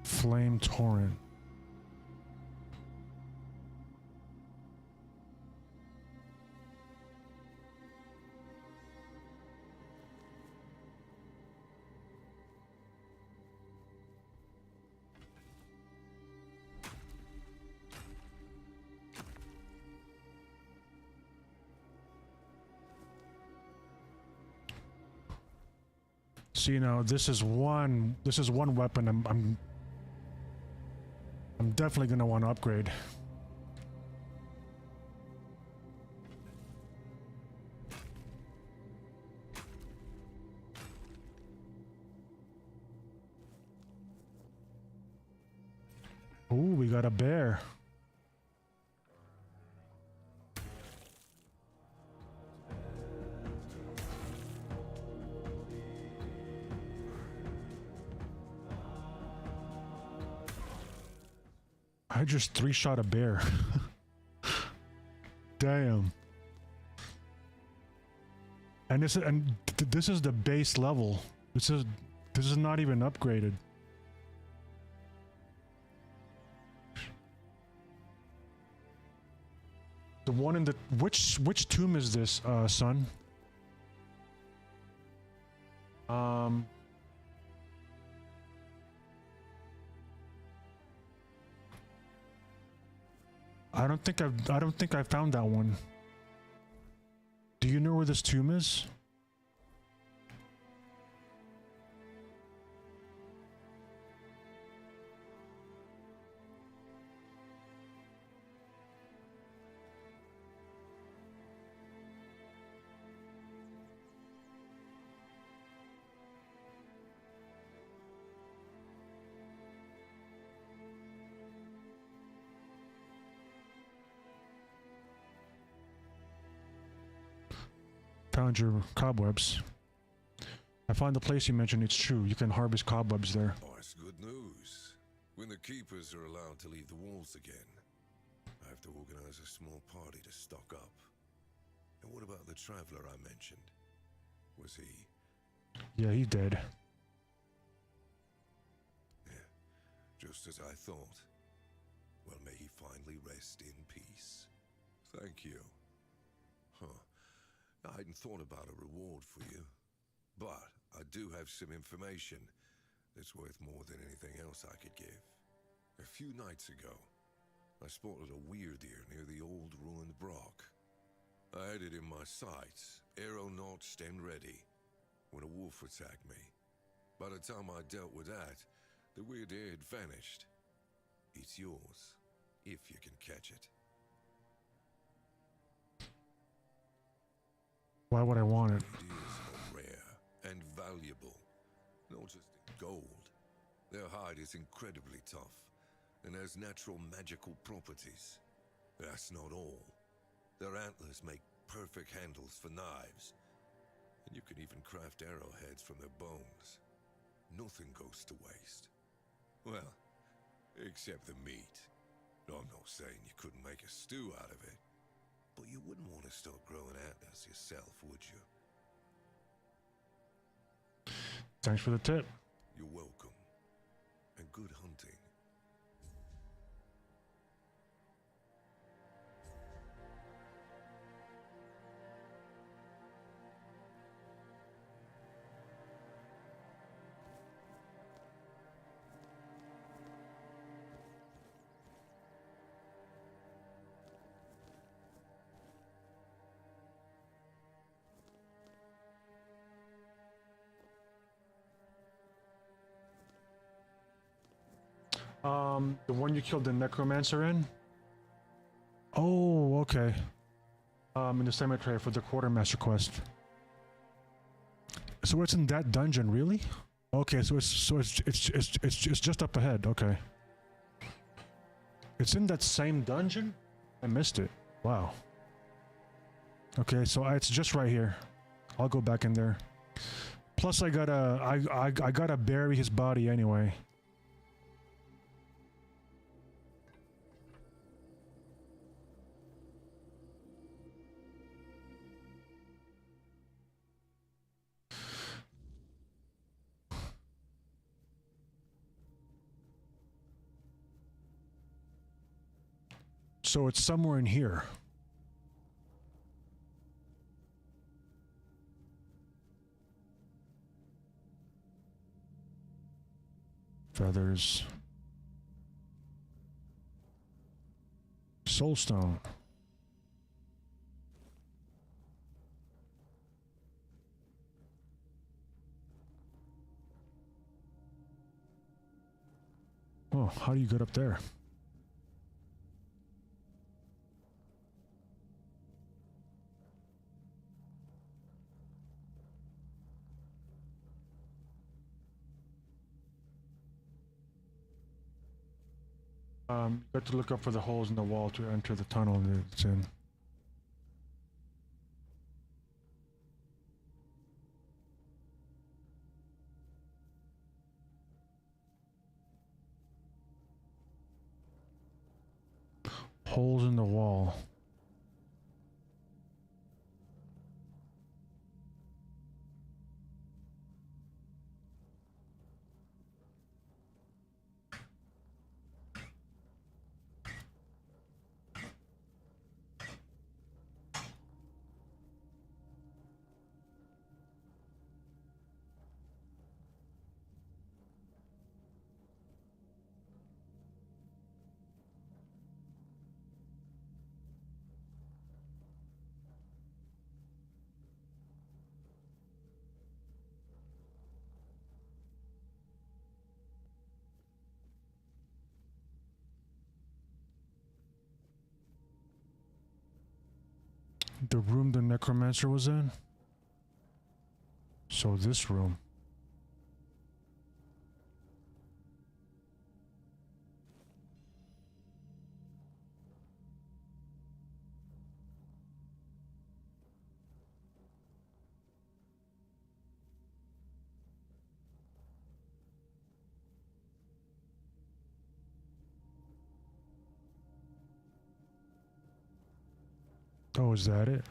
Flame torrent. See now, this is one weapon I'm definitely gonna want to upgrade. Ooh, we got a bear. I just 3-shot a bear. Damn. And this is the base level. This is not even upgraded. The one in the which tomb is this, son? I don't think I found that one. Do you know where this tomb is? Found your cobwebs. I find the place you mentioned. It's true. You can harvest cobwebs there. Oh, it's good news. When the keepers are allowed to leave the walls again, I have to organize a small party to stock up. And what about the traveler I mentioned? Was he? Yeah, he's dead. Yeah, just as I thought. Well, may he finally rest in peace. Thank you. Huh. I hadn't thought about a reward for you, but I do have some information that's worth more than anything else I could give. A few nights ago, I spotted a weird ear near the old ruined Brock. I had it in my sights, arrow notched and ready, when a wolf attacked me. By the time I dealt with that, the weird ear had vanished. It's yours, if you can catch it. Why would I want it? Ears are rare and valuable, not just in gold. Their hide is incredibly tough and has natural magical properties. That's not all. Their antlers make perfect handles for knives, and you can even craft arrowheads from their bones. Nothing goes to waste. Well, except the meat. I'm not saying you couldn't make a stew out of it. But you wouldn't want to start growing antlers yourself, would you? Thanks for the tip. You're welcome. And good hunting. The one you killed the necromancer in? Oh, okay. In the cemetery for the quartermaster quest. So it's in that dungeon, really? Okay, so it's just up ahead. Okay. It's in that same dungeon? I missed it. Wow. Okay, so it's just right here. I'll go back in there. Plus, I gotta bury his body anyway. So it's somewhere in here. Feathers. Soulstone. Oh, how do you get up there? You got to look up for the holes in the wall to enter the tunnel that it's in. Holes in the wall. The room the necromancer was in? So this room. Oh, is that it?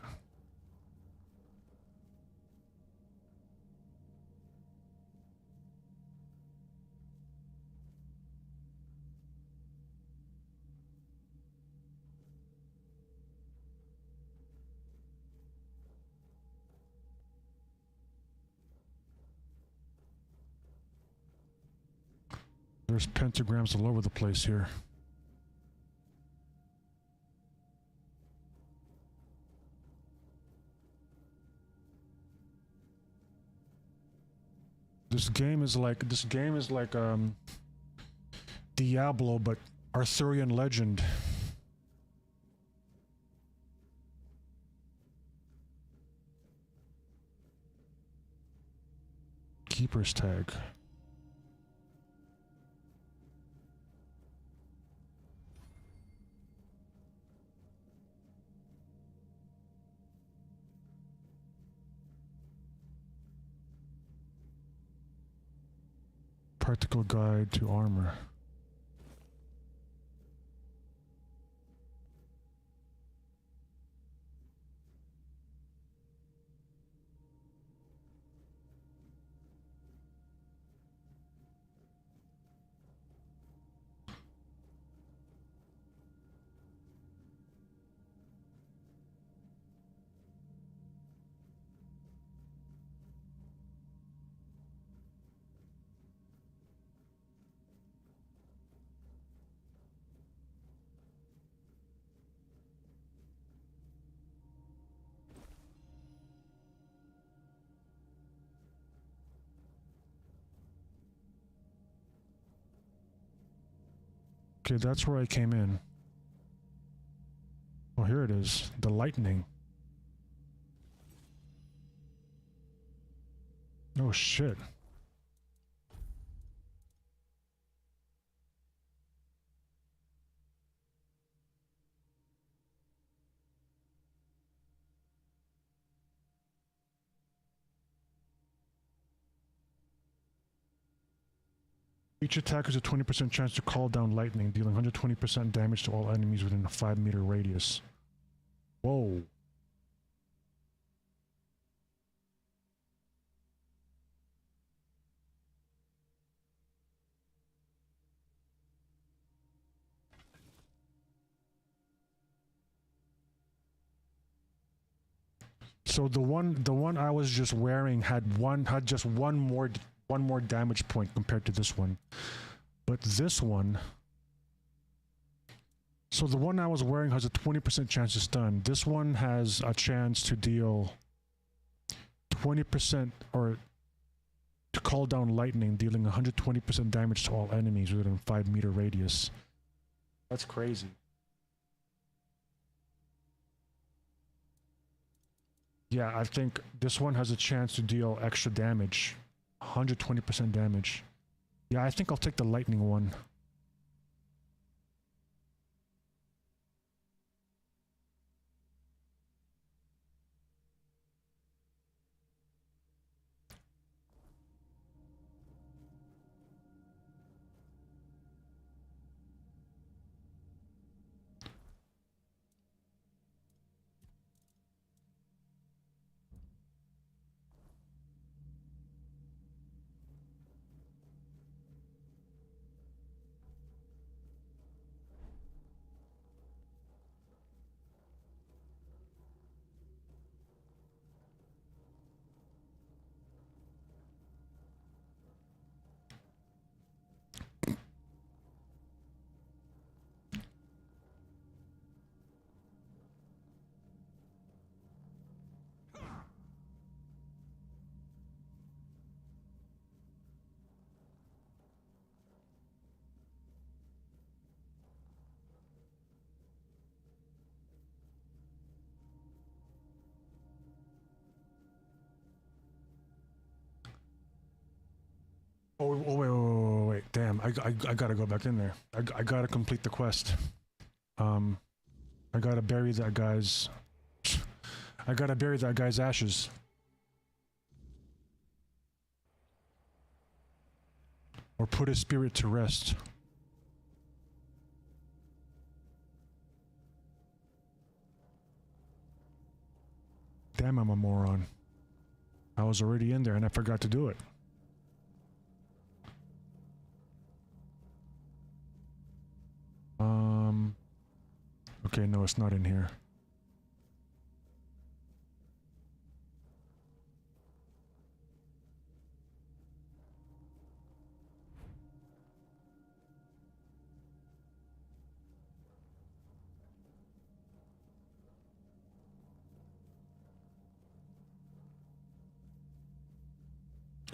There's pentagrams all over the place here. This game is like Diablo, but Arthurian legend. Keeper's tag. Practical guide to armor. Okay, that's where I came in. Oh, here it is. The lightning. Oh, shit. Each attack has a 20% chance to call down lightning, dealing 120% damage to all enemies within a 5-meter radius. Whoa. So the one I was just wearing had just one more damage point compared to this one. But this one, so the one I was wearing has a 20% chance to stun. This one has a chance to deal 20% or to call down lightning, dealing 120% damage to all enemies within a 5-meter radius. That's crazy. Yeah, I think this one has a chance to deal extra damage. 120% damage. Yeah, I think I'll take the lightning one. Oh, wait. Damn, I gotta go back in there. I gotta complete the quest. I gotta bury that guy's... I gotta bury that guy's ashes. Or put his spirit to rest. Damn, I'm a moron. I was already in there and I forgot to do it. Okay, no, it's not in here.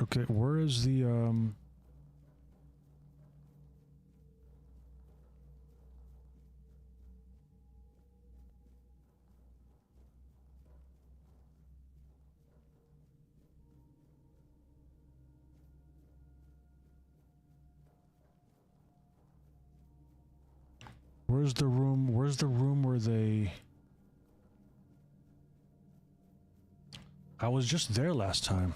Okay, where is the, where's the room where they... I was just there last time.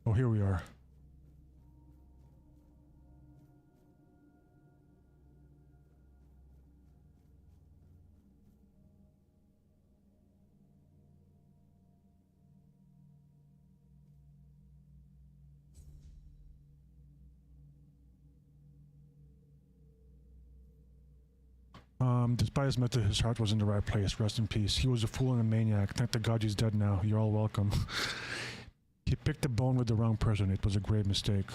Oh, here we are. Despite his method, his heart was in the right place. Rest in peace. He was a fool and a maniac. Thank the God he's dead now. You're all welcome. He picked a bone with the wrong person. It was a grave mistake.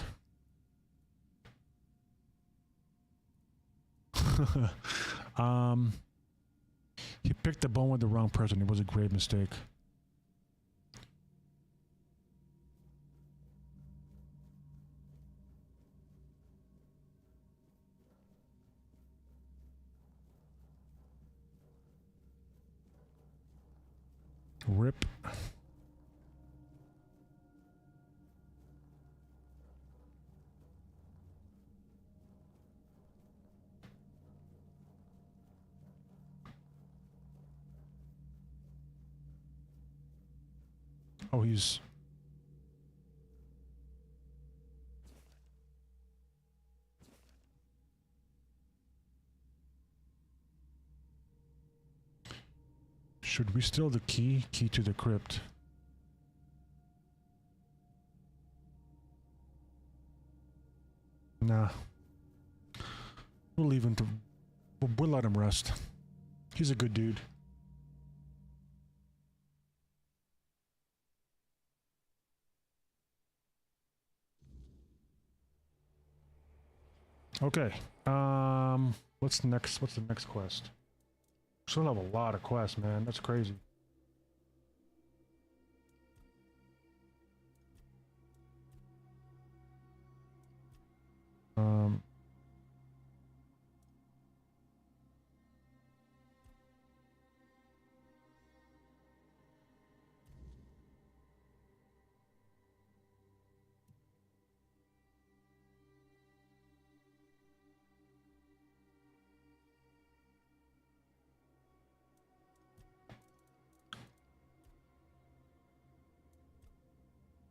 He picked the bone with the wrong person. It was a grave mistake. Rip. Oh, he's... Should we steal the key? Key to the crypt. Nah. We'll leave him to... We'll let him rest. He's a good dude. Okay. What's next? What's the next quest? Still have a lot of quests, man. That's crazy.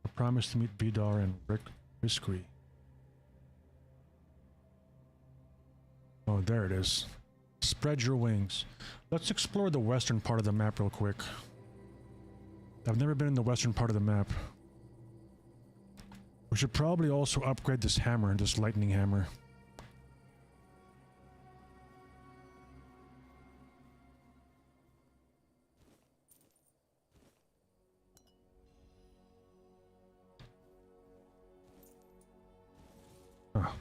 I promised to meet Vidar and Rick Risky. Oh, there it is. Spread your wings. Let's explore the western part of the map real quick. I've never been in the western part of the map. We should probably also upgrade this hammer, this lightning hammer. Huh.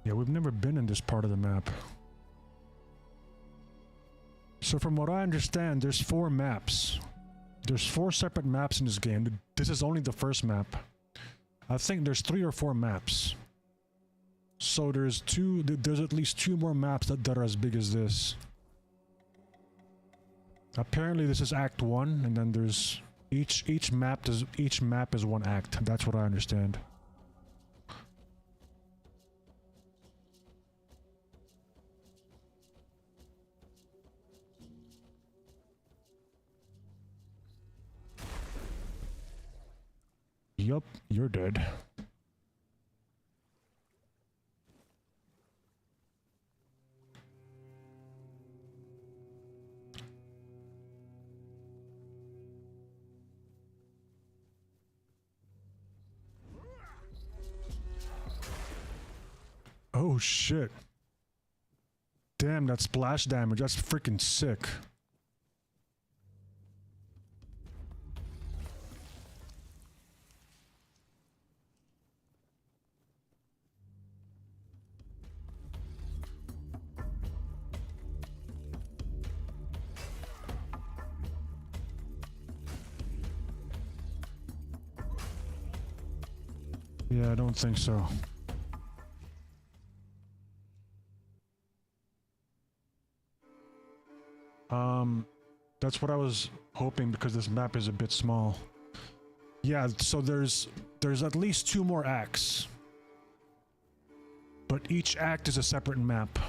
Yeah, we've never been in this part of the map. So from what I understand, there's 4 maps. There's 4 separate maps in this game. This is only the first map. I think there's 3 or 4 maps. So there's at least 2 more maps that are as big as this. Apparently this is Act 1, and then there's each map is 1 act. That's what I understand. Yup, you're dead. Oh shit. Damn, that splash damage, that's freaking sick. Yeah, I don't think so. That's what I was hoping because this map is a bit small. Yeah, so there's at least 2 more acts. But each act is a separate map.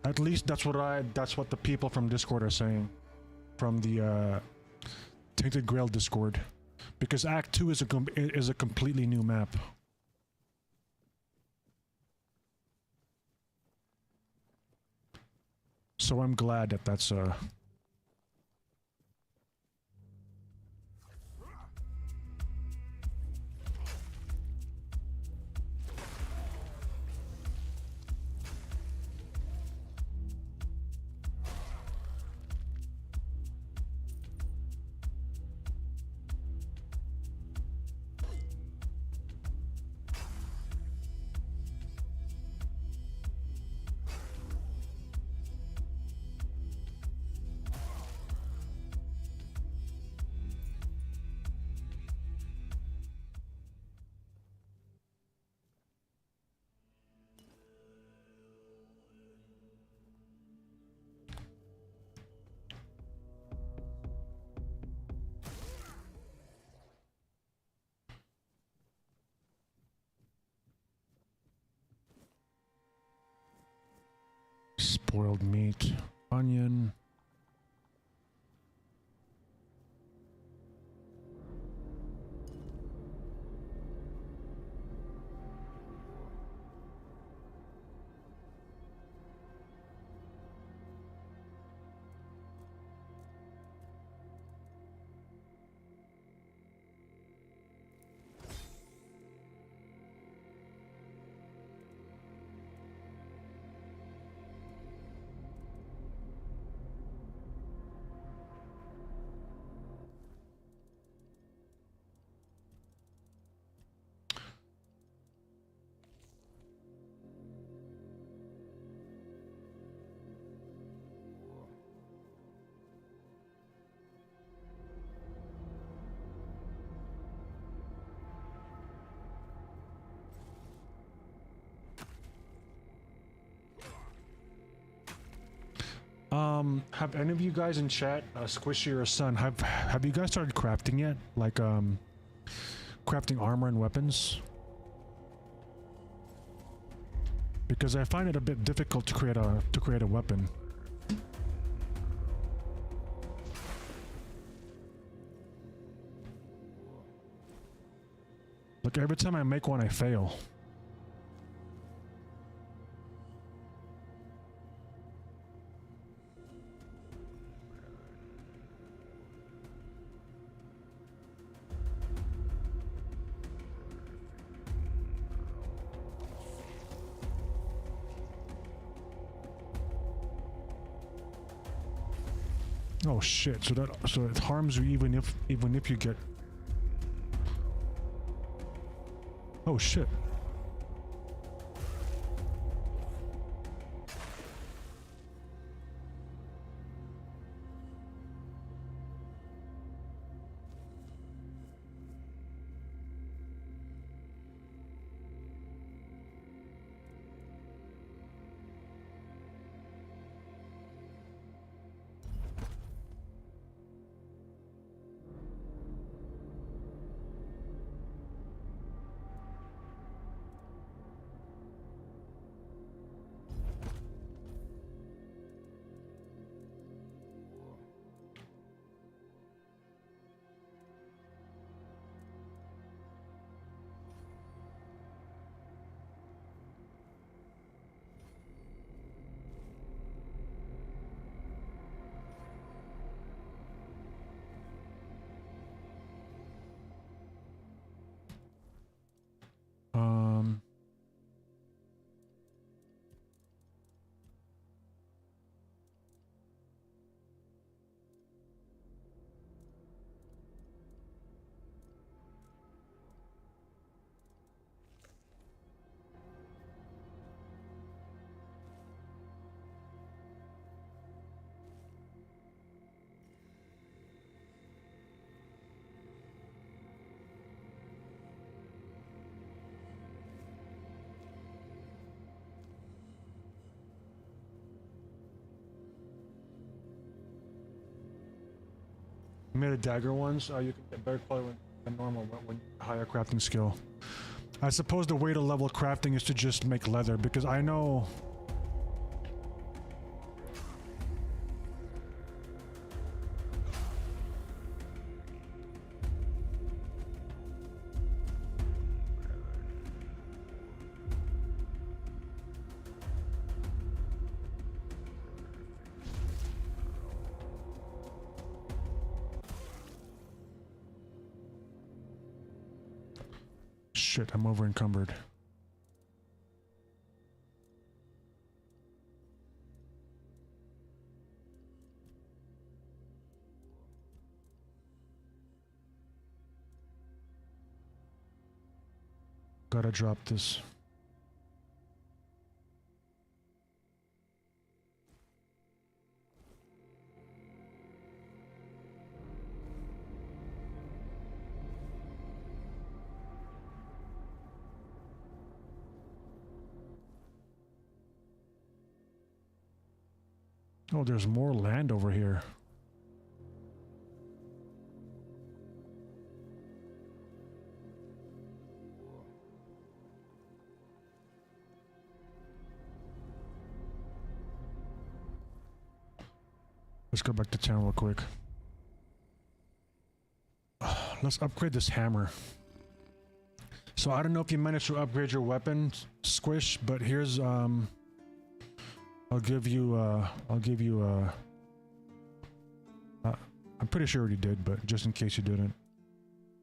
At least that's what the people from Discord are saying. From the Tainted Grail Discord. Because Act 2 is a completely new map. So I'm glad that that's Spoiled meat, onion. Have any of you guys in chat, Squishy or Sun, have you guys started crafting yet? Like, crafting armor and weapons? Because I find it a bit difficult to create a weapon. Like every time I make one, I fail. Oh shit! So it harms you even if you get. Oh shit! Made a dagger ones. You can get better quality than normal when you higher crafting skill. I suppose the way to level crafting is to just make leather, because I know. Shit, I'm over encumbered. Gotta drop this. Oh, there's more land over here. Let's go back to town real quick. Let's upgrade this hammer. So I don't know if you managed to upgrade your weapon, Squish, but here's I'll give you I'm pretty sure you did, but just in case you didn't.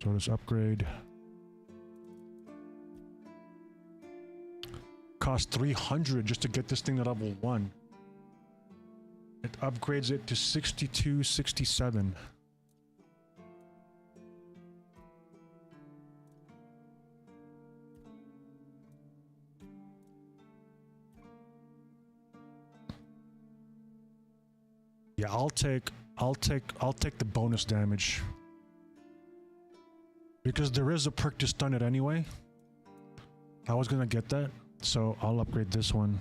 So let's upgrade. Cost 300 just to get this thing to level 1. It upgrades it to 62, 67. Yeah, I'll take the bonus damage. Because there is a perk to stun it anyway. I was gonna get that, so I'll upgrade this one.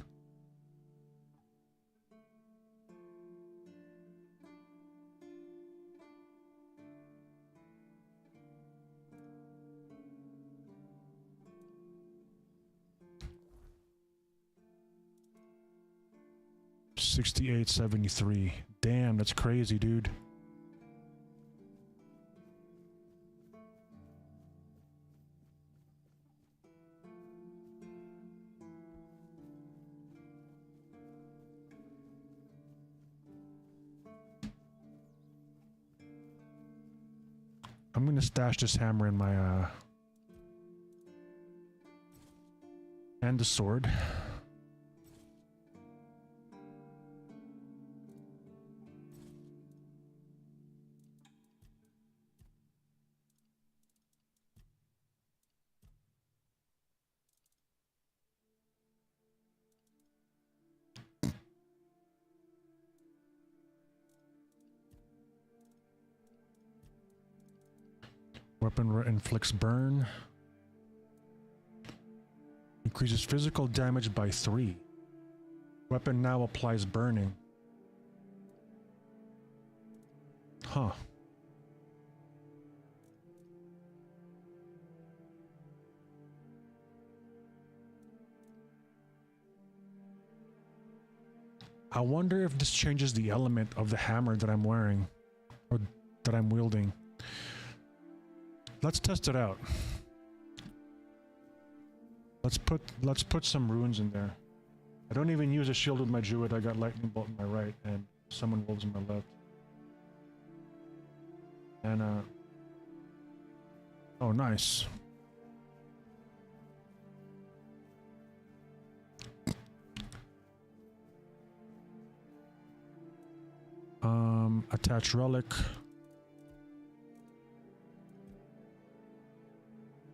$68.73. Damn, that's crazy, dude. I'm gonna stash this hammer in my and the sword. Weapon inflicts burn. Increases physical damage by 3. Weapon now applies burning. Huh. I wonder if this changes the element of the hammer that I'm wearing, or that I'm wielding. Let's test it out. Let's put some runes in there. I don't even use a shield with my druid. I got lightning bolt in my right and summon wolves in my left. And oh, nice. Attach relic.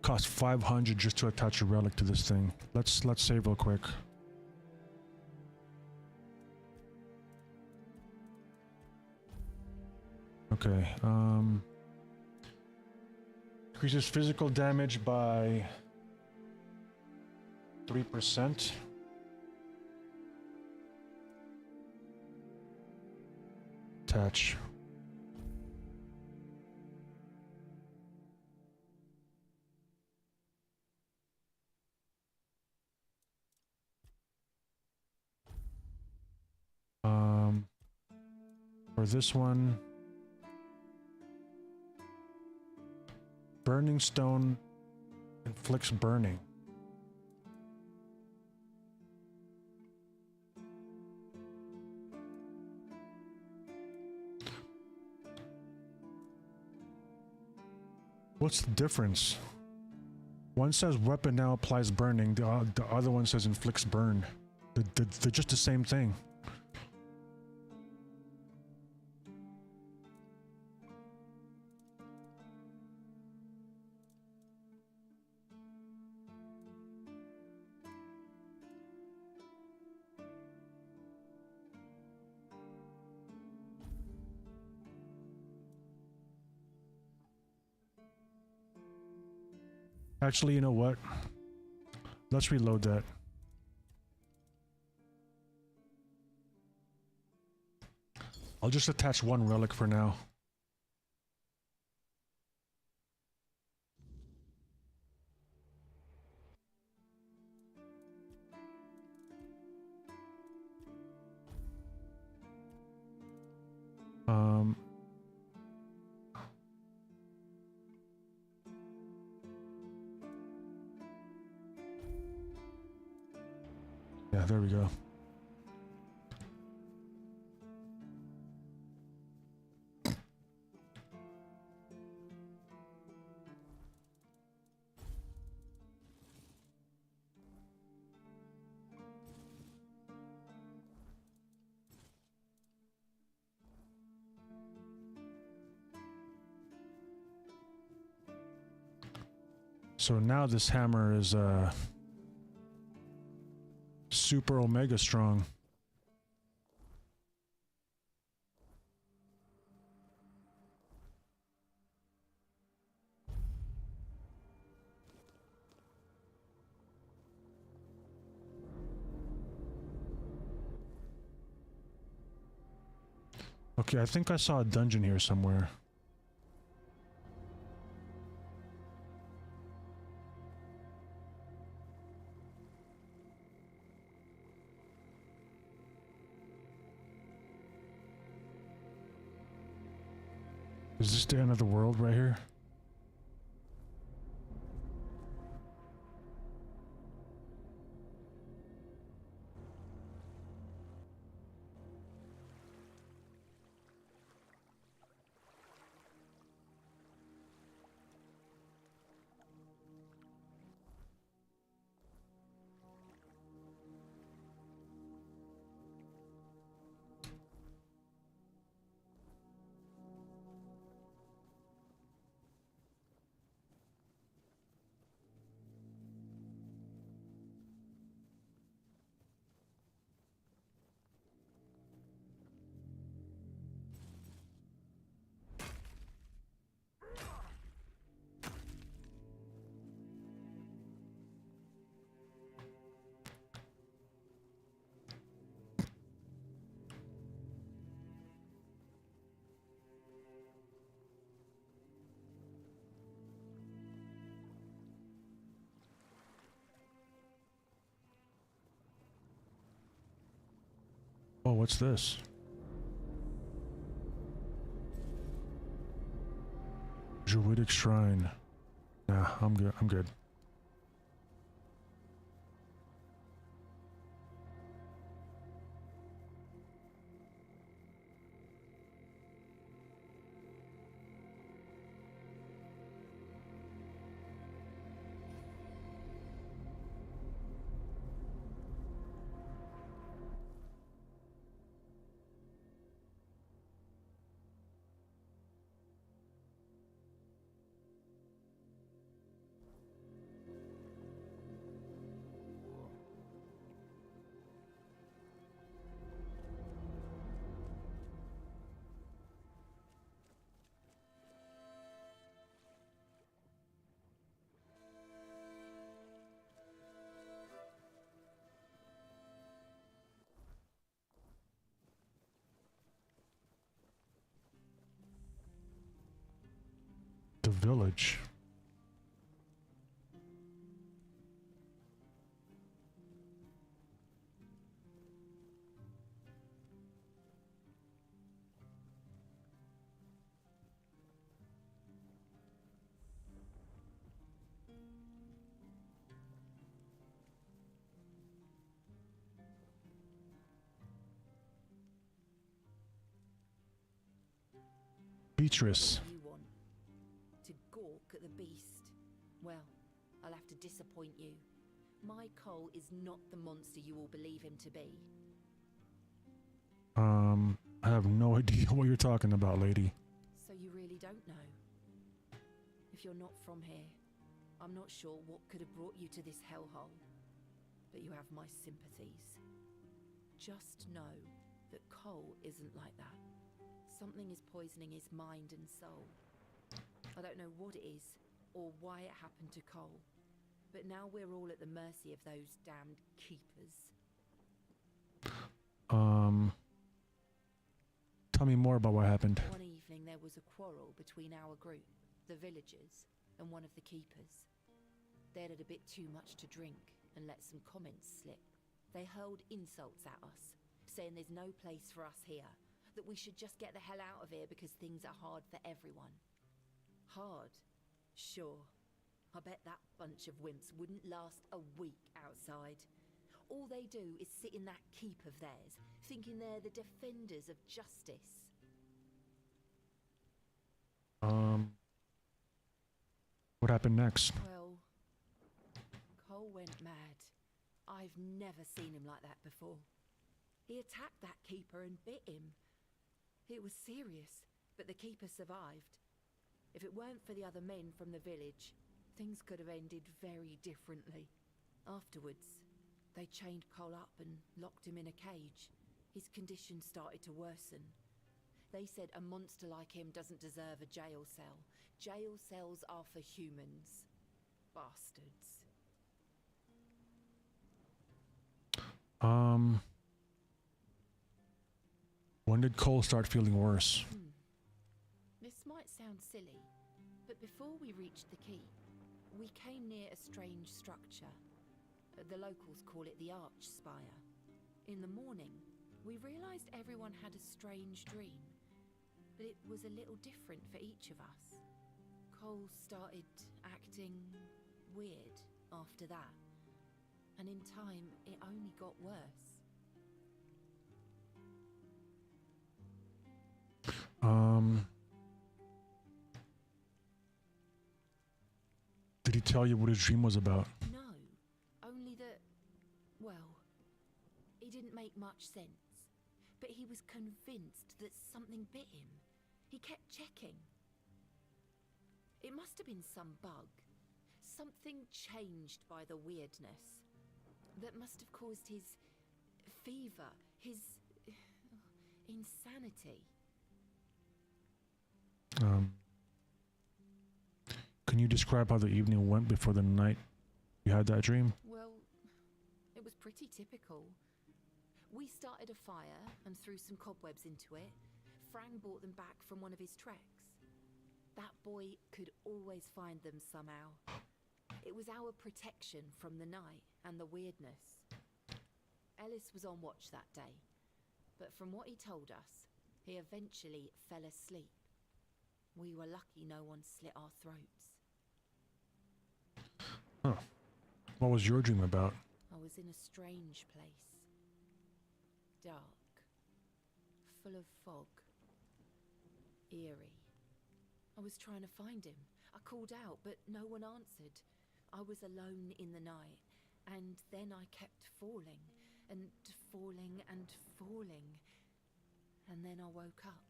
Cost 500 just to attach a relic to this thing. Let's save real quick. Okay. Increases physical damage by 3%. Attach. For this one, burning stone inflicts burning. What's the difference? One says weapon now applies burning, the other one says inflicts burn. They're just the same thing. Actually, you know what? Let's reload that. I'll just attach one relic for now. Yeah, there we go. So now this hammer is super omega strong. Okay, I think I saw a dungeon here somewhere. Is this the end of the world right here? Oh, what's this? Druidic Shrine. Nah, I'm good. I'm good. The village. Beatrice. What do you want? To gawk at the beast? Well, I'll have to disappoint you. My Cole is not the monster you all believe him to be. I have no idea what you're talking about, lady. So you really don't know? If you're not from here, I'm not sure what could have brought you to this hellhole. But you have my sympathies. Just know that Cole isn't like that. Something is poisoning his mind and soul. I don't know what it is, or why it happened to Cole. But now we're all at the mercy of those damned keepers. Tell me more about what happened. One evening there was a quarrel between our group, the villagers, and one of the keepers. They'd had a bit too much to drink and let some comments slip. They hurled insults at us, saying there's no place for us here, that we should just get the hell out of here because things are hard for everyone. Hard? Sure. I bet that bunch of wimps wouldn't last a week outside. All they do is sit in that keep of theirs, thinking they're the defenders of justice. What happened next? Well, Cole went mad. I've never seen him like that before. He attacked that keeper and bit him. It was serious, but the keeper survived. If it weren't for the other men from the village, things could have ended very differently. Afterwards, they chained Cole up and locked him in a cage. His condition started to worsen. They said a monster like him doesn't deserve a jail cell. Jail cells are for humans. Bastards. When did Cole start feeling worse? This might sound silly, but before we reached the keep, we came near a strange structure. The locals call it the Arch Spire. In the morning, we realized everyone had a strange dream, but it was a little different for each of us. Cole started acting weird after that, and in time, it only got worse. Did he tell you what his dream was about? No, only that, well, it didn't make much sense. But he was convinced that something bit him. He kept checking. It must have been some bug. Something changed by the weirdness. That must have caused his fever, his insanity. Can you describe how the evening went before the night you had that dream? Well, it was pretty typical. We started a fire and threw some cobwebs into it. Fran brought them back from one of his treks. That boy could always find them somehow. It was our protection from the night and the weirdness. Ellis was on watch that day, but from what he told us, he eventually fell asleep. We were lucky no one slit our throats. Huh. What was your dream about? I was in a strange place. Dark. Full of fog. Eerie. I was trying to find him. I called out, but no one answered. I was alone in the night, and then I kept falling, and falling, and falling. And then I woke up.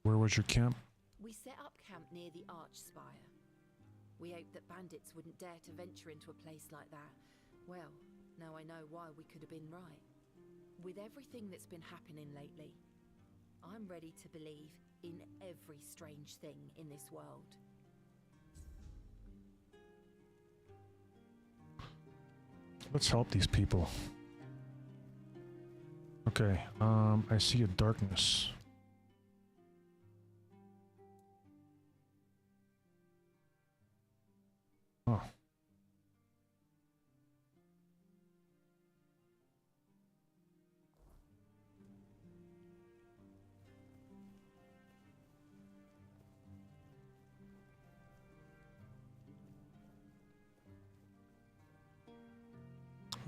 Where was your camp? We set up camp near the Arch Spire. We hoped that bandits wouldn't dare to venture into a place like that. Well, now I know why we could have been right. With everything that's been happening lately, I'm ready to believe in every strange thing in this world. Let's help these people. Okay, I see a darkness. Oh.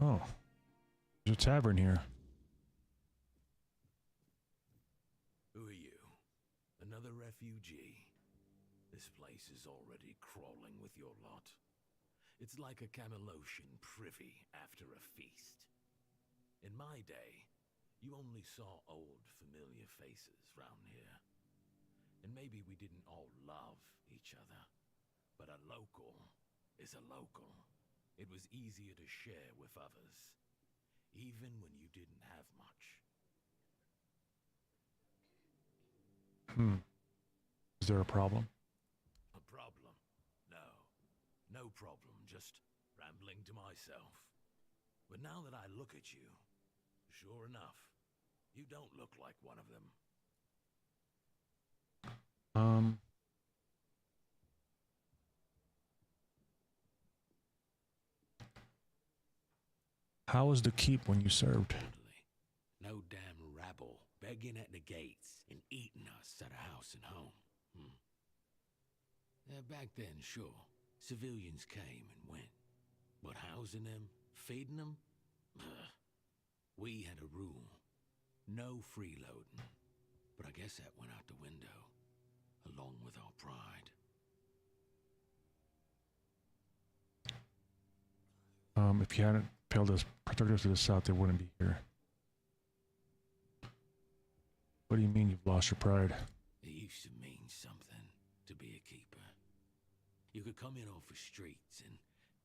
Oh. There's a tavern here. Who are you? Another refugee? This place is already crawling with your lot. It's like a Camelosian privy after a feast. In my day, you only saw old, familiar faces round here. And maybe we didn't all love each other, but a local is a local. It was easier to share with others, even when you didn't have much. Is there a problem? A problem? No. No problem, just rambling to myself. But now that I look at you, sure enough, you don't look like one of them. How was the keep when you served? No damn rabble begging at the gates and eating us at a house and home. Yeah, back then, sure, civilians came and went. But housing them, feeding them, we had a rule. No freeloading. But I guess that went out the window, along with our pride. If you hadn't failed us, protectors to the south, they wouldn't be here. What do you mean you've lost your pride? It used to mean something to be a keeper. You could come in off the streets and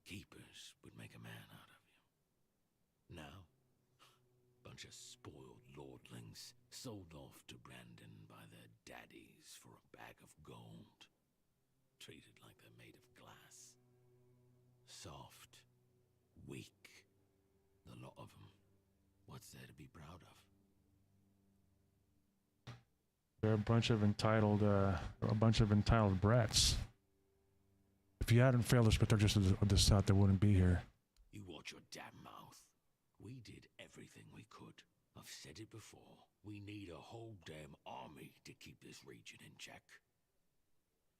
keepers would make a man out of you. Now, bunch of spoiled lordlings sold off to Brandon by their daddies for a bag of gold. Treated like they're made of glass. Soft. Weak. The lot of them. What's there to be proud of? They're a bunch of entitled brats. If you hadn't failed us, protectors of the south, they wouldn't be here. You watch your damn mouth. We did everything we could. I've said it before. We need a whole damn army to keep this region in check.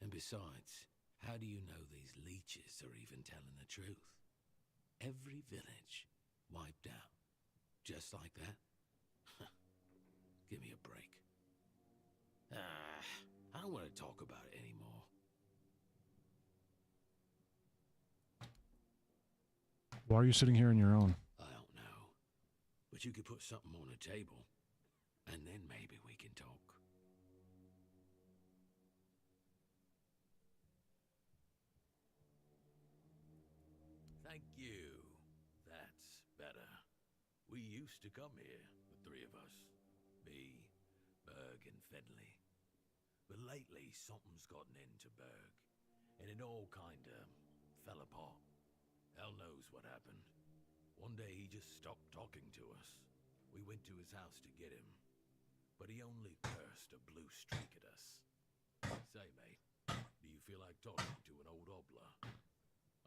And besides, how do you know these leeches are even telling the truth? Every village wiped out. Just like that? Give me a break. I don't want to talk about it anymore. Why are you sitting here on your own? I don't know. But you could put something on the table, and then maybe we can talk. Thank you. That's better. We used to come here, the three of us. Me, Berg, and Fedley. But lately, something's gotten into Berg, and it all kinda fell apart. Hell knows what happened. One day he just stopped talking to us. We went to his house to get him, but he only cursed a blue streak at us. Say, mate, do you feel like talking to an old obla?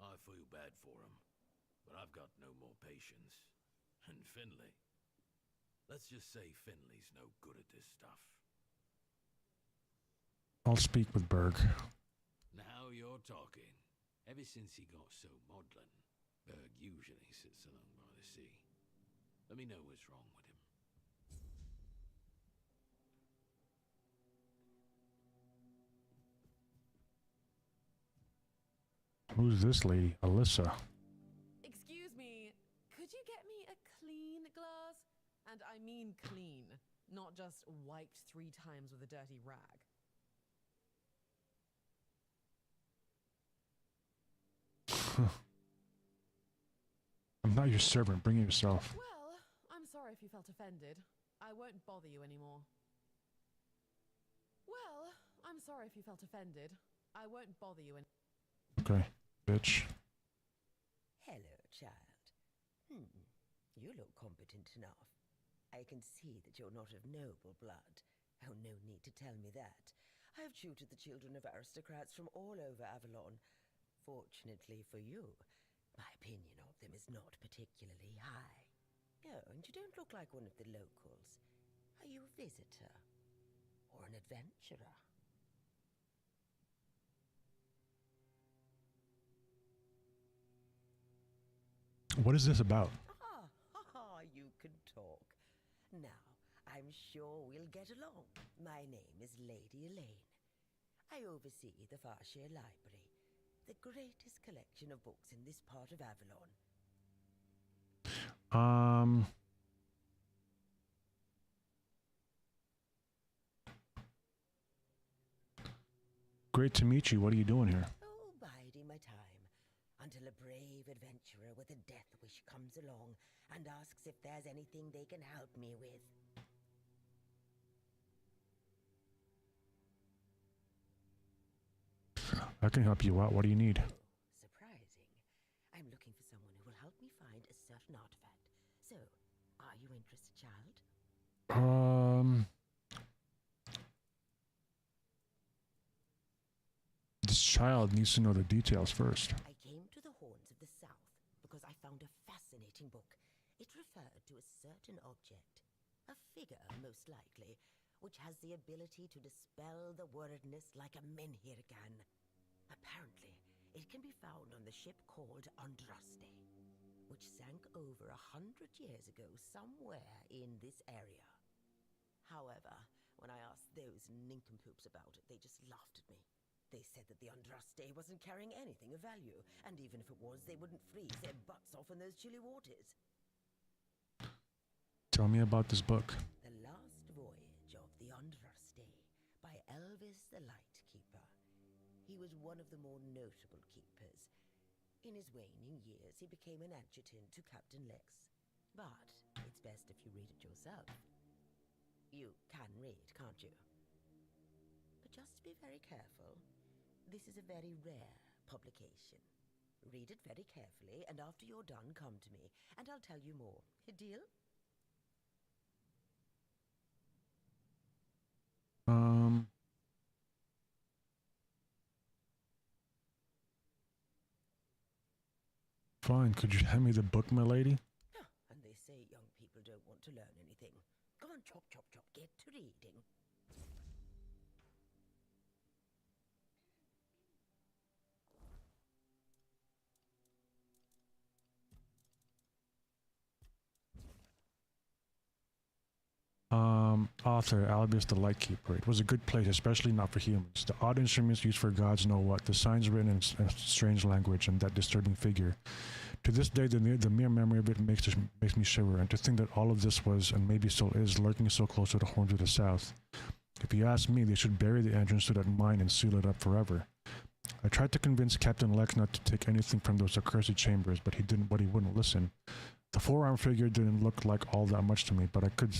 I feel bad for him, but I've got no more patience. And Finley. Let's just say Finley's no good at this stuff. I'll speak with Berg. Now you're talking. Ever since he got so maudlin, Berg usually sits alone by the sea. Let me know what's wrong with him. Who's this lady? Alyssa. Excuse me, could you get me a clean glass? And I mean clean, not just wiped 3 times with a dirty rag. I'm not your servant. Bring it yourself. Well, I'm sorry if you felt offended. I won't bother you anymore. Well, I'm sorry if you felt offended. I won't bother you anymore. Okay, bitch. Hello, child. You look competent enough. I can see that you're not of noble blood. Oh, no need to tell me that. I've tutored the children of aristocrats from all over Avalon. Fortunately for you, my opinion of them is not particularly high. Oh, and you don't look like one of the locals. Are you a visitor? Or an adventurer? What is this about? You can talk. Now, I'm sure we'll get along. My name is Lady Elaine. I oversee the Farshire Library, the greatest collection of books in this part of Avalon. Great to meet you. What are you doing here? Oh, biding my time until a brave adventurer with a death wish comes along and asks if there's anything they can help me with. I can help you out. What do you need? Surprising. I'm looking for someone who will help me find a certain artifact. So, are you interested, child? This child needs to know the details first. I came to the Horns of the South because I found a fascinating book. It referred to a certain object, a figure most likely, which has the ability to dispel the wordness like a menhir can. Apparently, it can be found on the ship called Andraste, which sank over 100 years ago somewhere in this area. However, when I asked those nincompoops about it, they just laughed at me. They said that the Andraste wasn't carrying anything of value, and even if it was, they wouldn't freeze their butts off in those chilly waters. Tell me about this book. The Last Voyage of the Andraste by Elvis the Lightkeeper. He was one of the more notable keepers. In his waning years, he became an adjutant to Captain Lex. But it's best if you read it yourself. You can read, can't you? But just be very careful. This is a very rare publication. Read it very carefully, and after you're done, come to me, and I'll tell you more. A deal? Fine. Could you hand me the book, my lady? And they say young people don't want to learn anything. Come on, chop, chop, chop. Get to reading. Author, Albus the Lightkeeper. It was a good place, especially not for humans. The odd instruments used for gods know what, the signs written in a strange language, and that disturbing figure. To this day, the mere memory of it makes me shiver, and to think that all of this was, and maybe still is, lurking so close to the horns of the south. If you ask me, they should bury the entrance to that mine and seal it up forever. I tried to convince Captain Lex not to take anything from those accursed chambers, but he wouldn't listen. The four-armed figure didn't look like all that much to me, but I could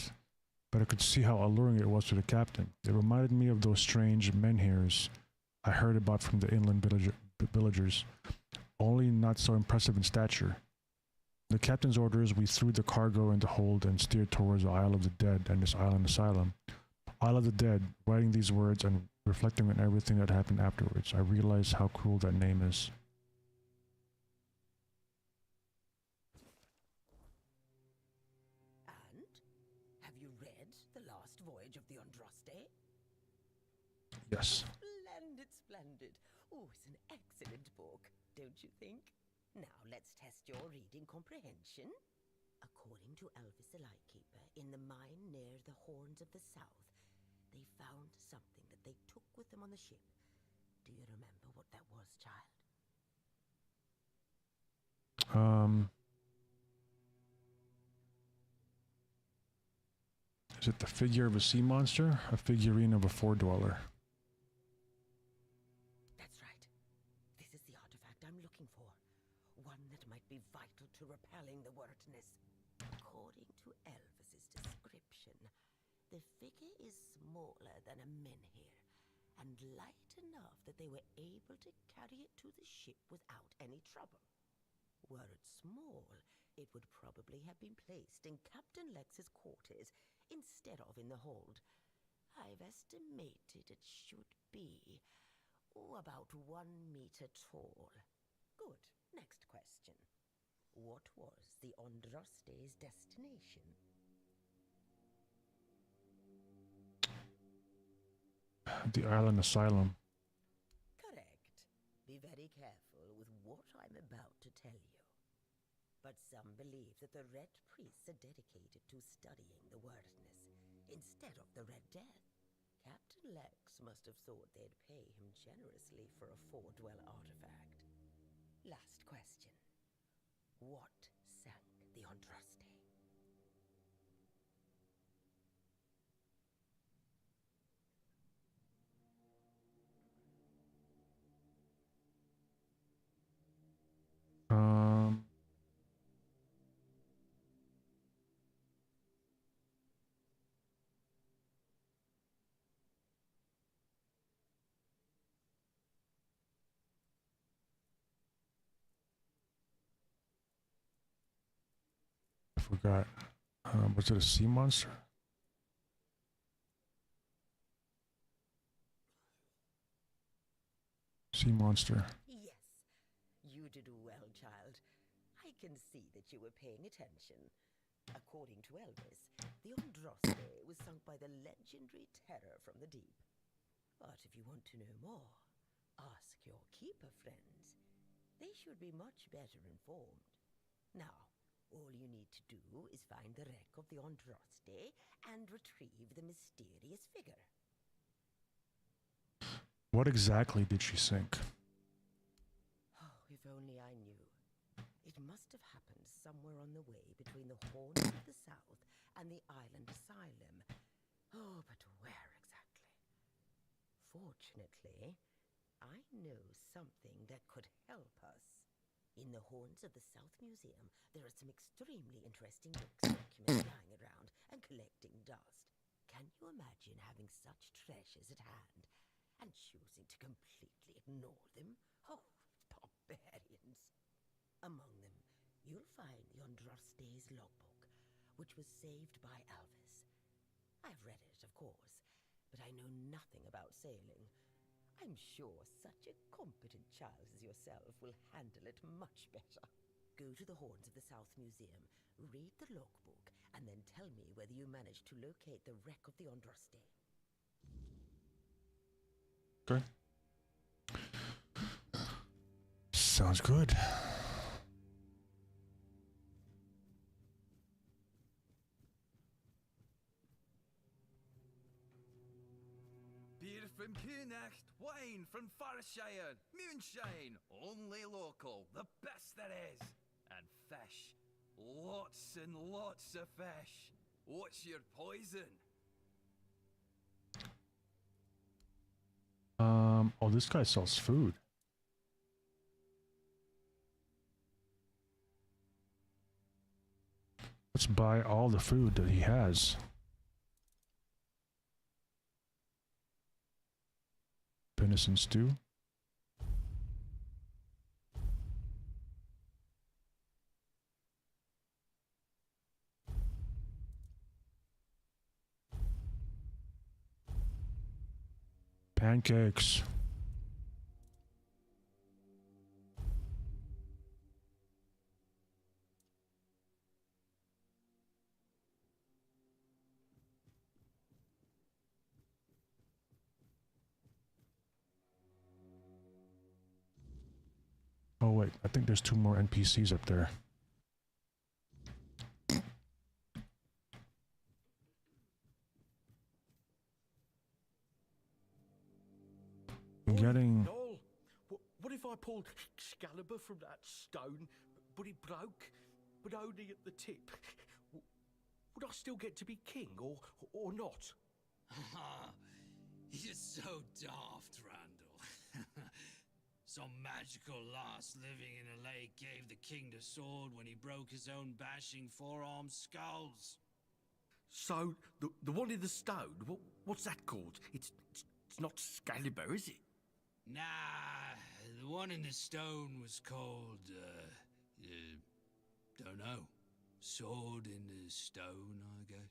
see how alluring it was to the captain. It reminded me of those strange menhirs I heard about from the inland villagers, only not so impressive in stature. The captain's orders, we threw the cargo in the hold and steered towards the Isle of the Dead and this island asylum. Isle of the Dead, writing these words and reflecting on everything that happened afterwards, I realized how cruel that name is. The Last Voyage of the Andraste? Yes. Splendid, splendid. Oh, it's an excellent book, don't you think? Now, let's test your reading comprehension. According to Elvis the Lightkeeper, in the mine near the Horns of the South, they found something that they took with them on the ship. Do you remember what that was, child? Is it the figure of a sea monster? A figurine of a fore-dweller? That's right. This is the artifact I'm looking for. One that might be vital to repelling the wordness. According to Elvis's description, the figure is smaller than a menhir, and light enough that they were able to carry it to the ship without any trouble. Were it small, it would probably have been placed in Captain Lex's quarters instead of in the hold. I've estimated it should be about 1 meter tall. Good. Next question. What was the Andraste's destination? The island asylum. Correct. Be very careful with what I'm about to tell you. But some believe that the Red Priests are dedicated to studying the wordness instead of the Red Death. Captain Lex must have thought they'd pay him generously for a fore-dwell artifact. Last question. What sank the Andraste? I forgot. Was it a sea monster? Sea monster. Yes. You did well, child. I can see that you were paying attention. According to Elvis, the Andraste was sunk by the legendary terror from the deep. But if you want to know more, ask your keeper friends. They should be much better informed. Now, all you need to do is find the wreck of the Andraste and retrieve the mysterious figure. What exactly did she sink? Oh, if only I knew. It must have happened somewhere on the way between the Horns of the South and the Island Asylum. Oh, but where exactly? Fortunately, I know something that could help us. In the Horns of the South Museum, there are some extremely interesting books and documents lying around and collecting dust. Can you imagine having such treasures at hand and choosing to completely ignore them? Oh, barbarians! Among them, you'll find the Andraste's logbook, which was saved by Alvis. I've read it, of course, but I know nothing about sailing. I'm sure such a competent child as yourself will handle it much better. Go to the Horns of the South Museum, read the logbook, and then tell me whether you managed to locate the wreck of the Andraste. Okay. Sounds good. Beer from Kunacht, wine from Farshire, moonshine, only local, the best there is. And fish, lots and lots of fish. What's your poison? Oh, this guy sells food. Let's buy all the food that he has. Venison stew. Pancakes. Oh wait, I think there's 2 more NPCs up there. I'm getting... Noel, what if I pulled Excalibur from that stone, but it broke, but only at the tip? Would I still get to be king, or not? You're so daft, Randall. Some magical lass living in a lake gave the king the sword when he broke his own bashing forearm skulls. So, the one in the stone, what's that called? It's not Excalibur, is it? Nah, the one in the stone was called, don't know. Sword in the stone, I guess.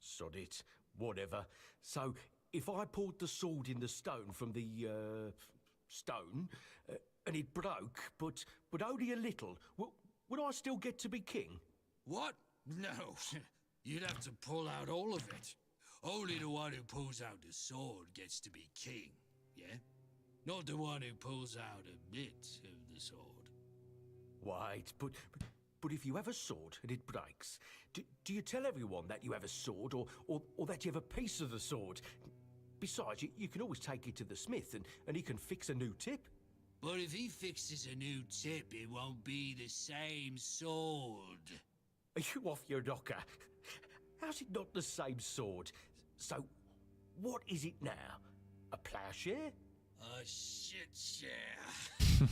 Sod it, whatever. So, if I pulled the sword in the stone from the, stone, and it broke, but only a little, would I still get to be king? What? No, you'd have to pull out all of it. Only the one who pulls out the sword gets to be king, yeah? Not the one who pulls out a bit of the sword. Wait, but if you have a sword and it breaks, do you tell everyone that you have a sword, or that you have a piece of the sword? Besides, you can always take it to the smith and he can fix a new tip. But if he fixes a new tip, it won't be the same sword. Are you off your knocker? How's it not the same sword? So, what is it now? A ploughshare? A shit share.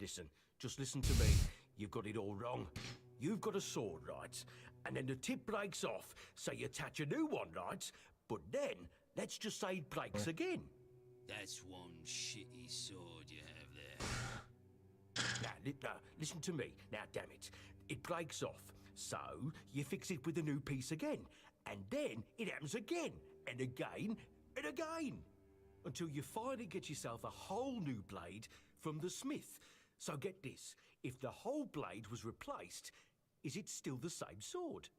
Listen, just listen to me. You've got it all wrong. You've got a sword, right? And then the tip breaks off, so you attach a new one, right? But then, let's just say it breaks again. That's one shitty sword you have there. Now, listen to me. Now, damn it. It breaks off, so you fix it with a new piece again. And then it happens again, and again, and again. Until you finally get yourself a whole new blade from the smith. So get this. If the whole blade was replaced, is it still the same sword?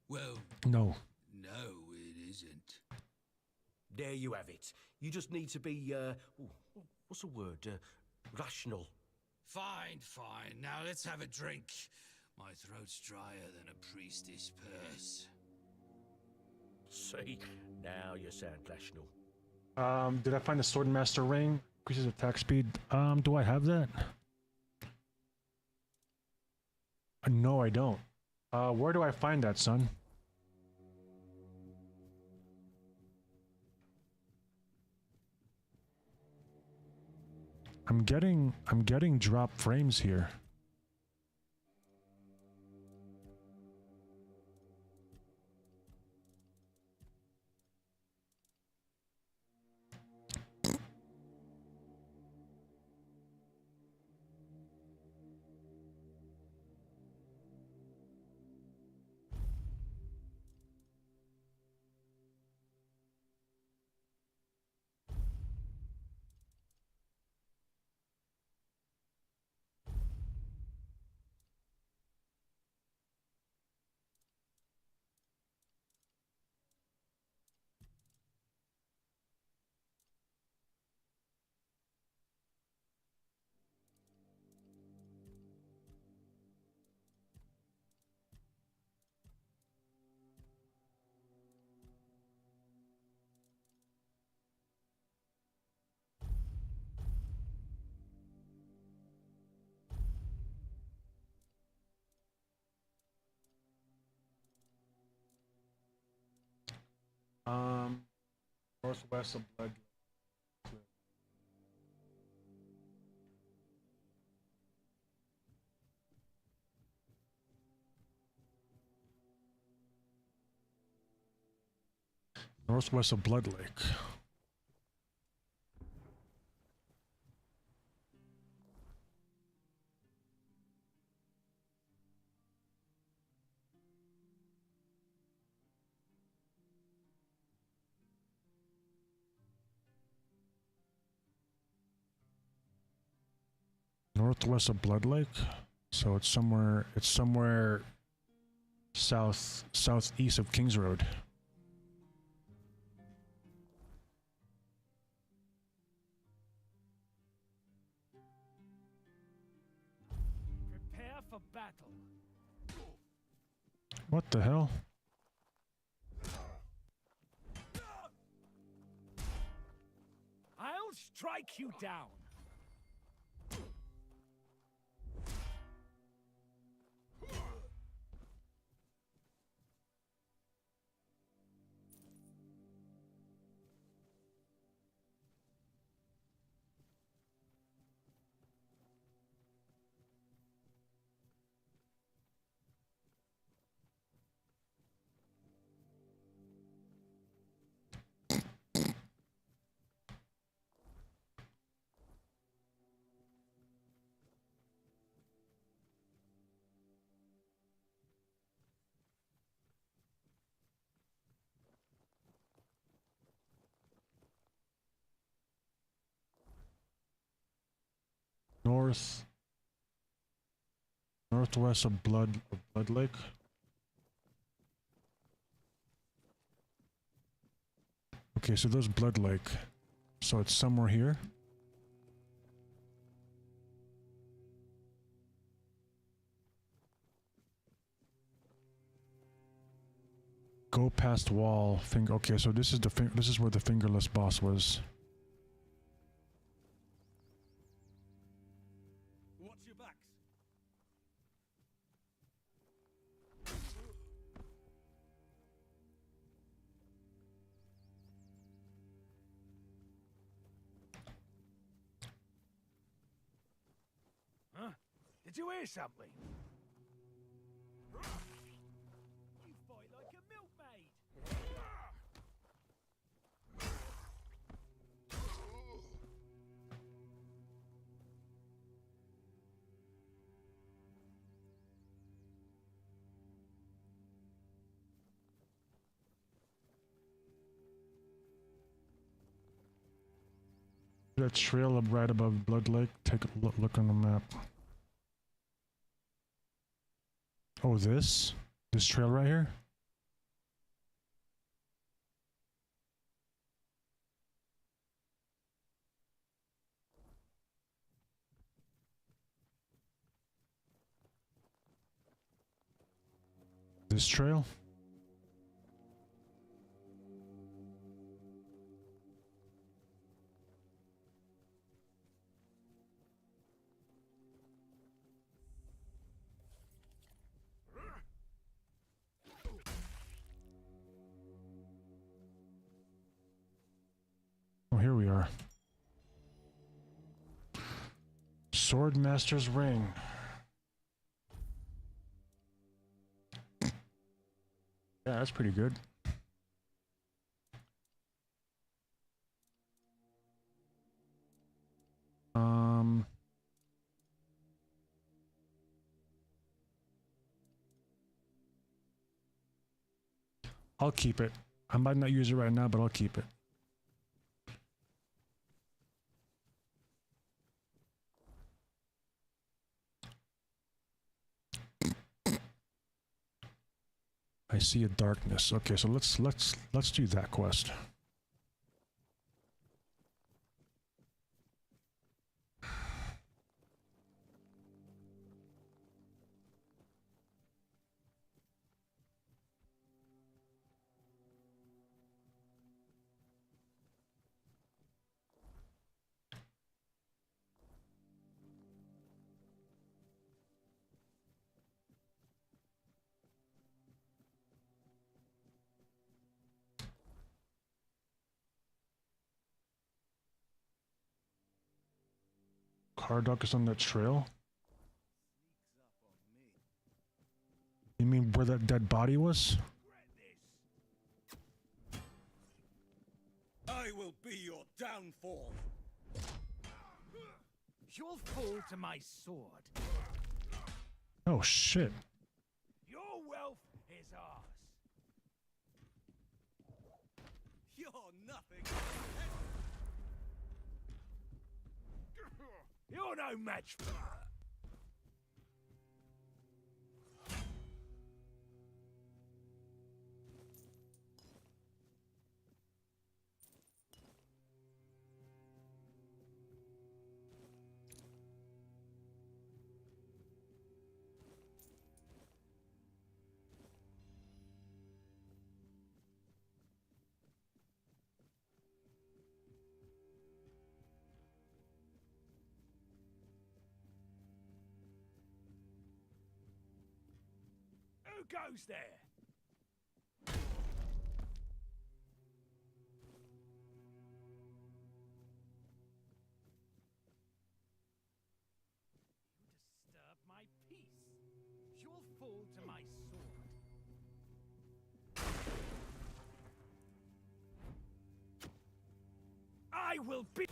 Well... No. No, it isn't. There you have it. You just need to be, what's the word? Rational. Fine, fine. Now let's have a drink. My throat's drier than a priestess' purse. See, now you sound rational. Did I find the Swordmaster ring? Increases attack speed. Do I have that? No, I don't. Where do I find that, son? I'm getting drop frames here. Northwest of Blood. Northwest of Blood Lake. Northwest of Blood Lake, so it's somewhere southeast of Kings Road. Prepare for battle. What the hell? I'll strike you down. Northwest of Blood Lake. Okay, so there's Blood Lake. So it's somewhere here. Go past wall. Okay, so this is where the fingerless boss was. Watch your backs. Huh? Did you hear something? You fight like a milkmaid. That trail up right above Blood Lake. Take a look on the map. Oh, this trail right here? This trail? Oh, here we are. Swordmaster's Ring. Yeah, that's pretty good. I'll keep it. I might not use it right now, but I'll keep it. I see a darkness. Okay, so let's do that quest. Cardock is on that trail? You mean where that dead body was? I will be your downfall. You'll fall to my sword. Oh shit. Your wealth is ours. You're nothing. You're no match for... Who goes there? You disturb my peace. You'll fall to my sword. I will be...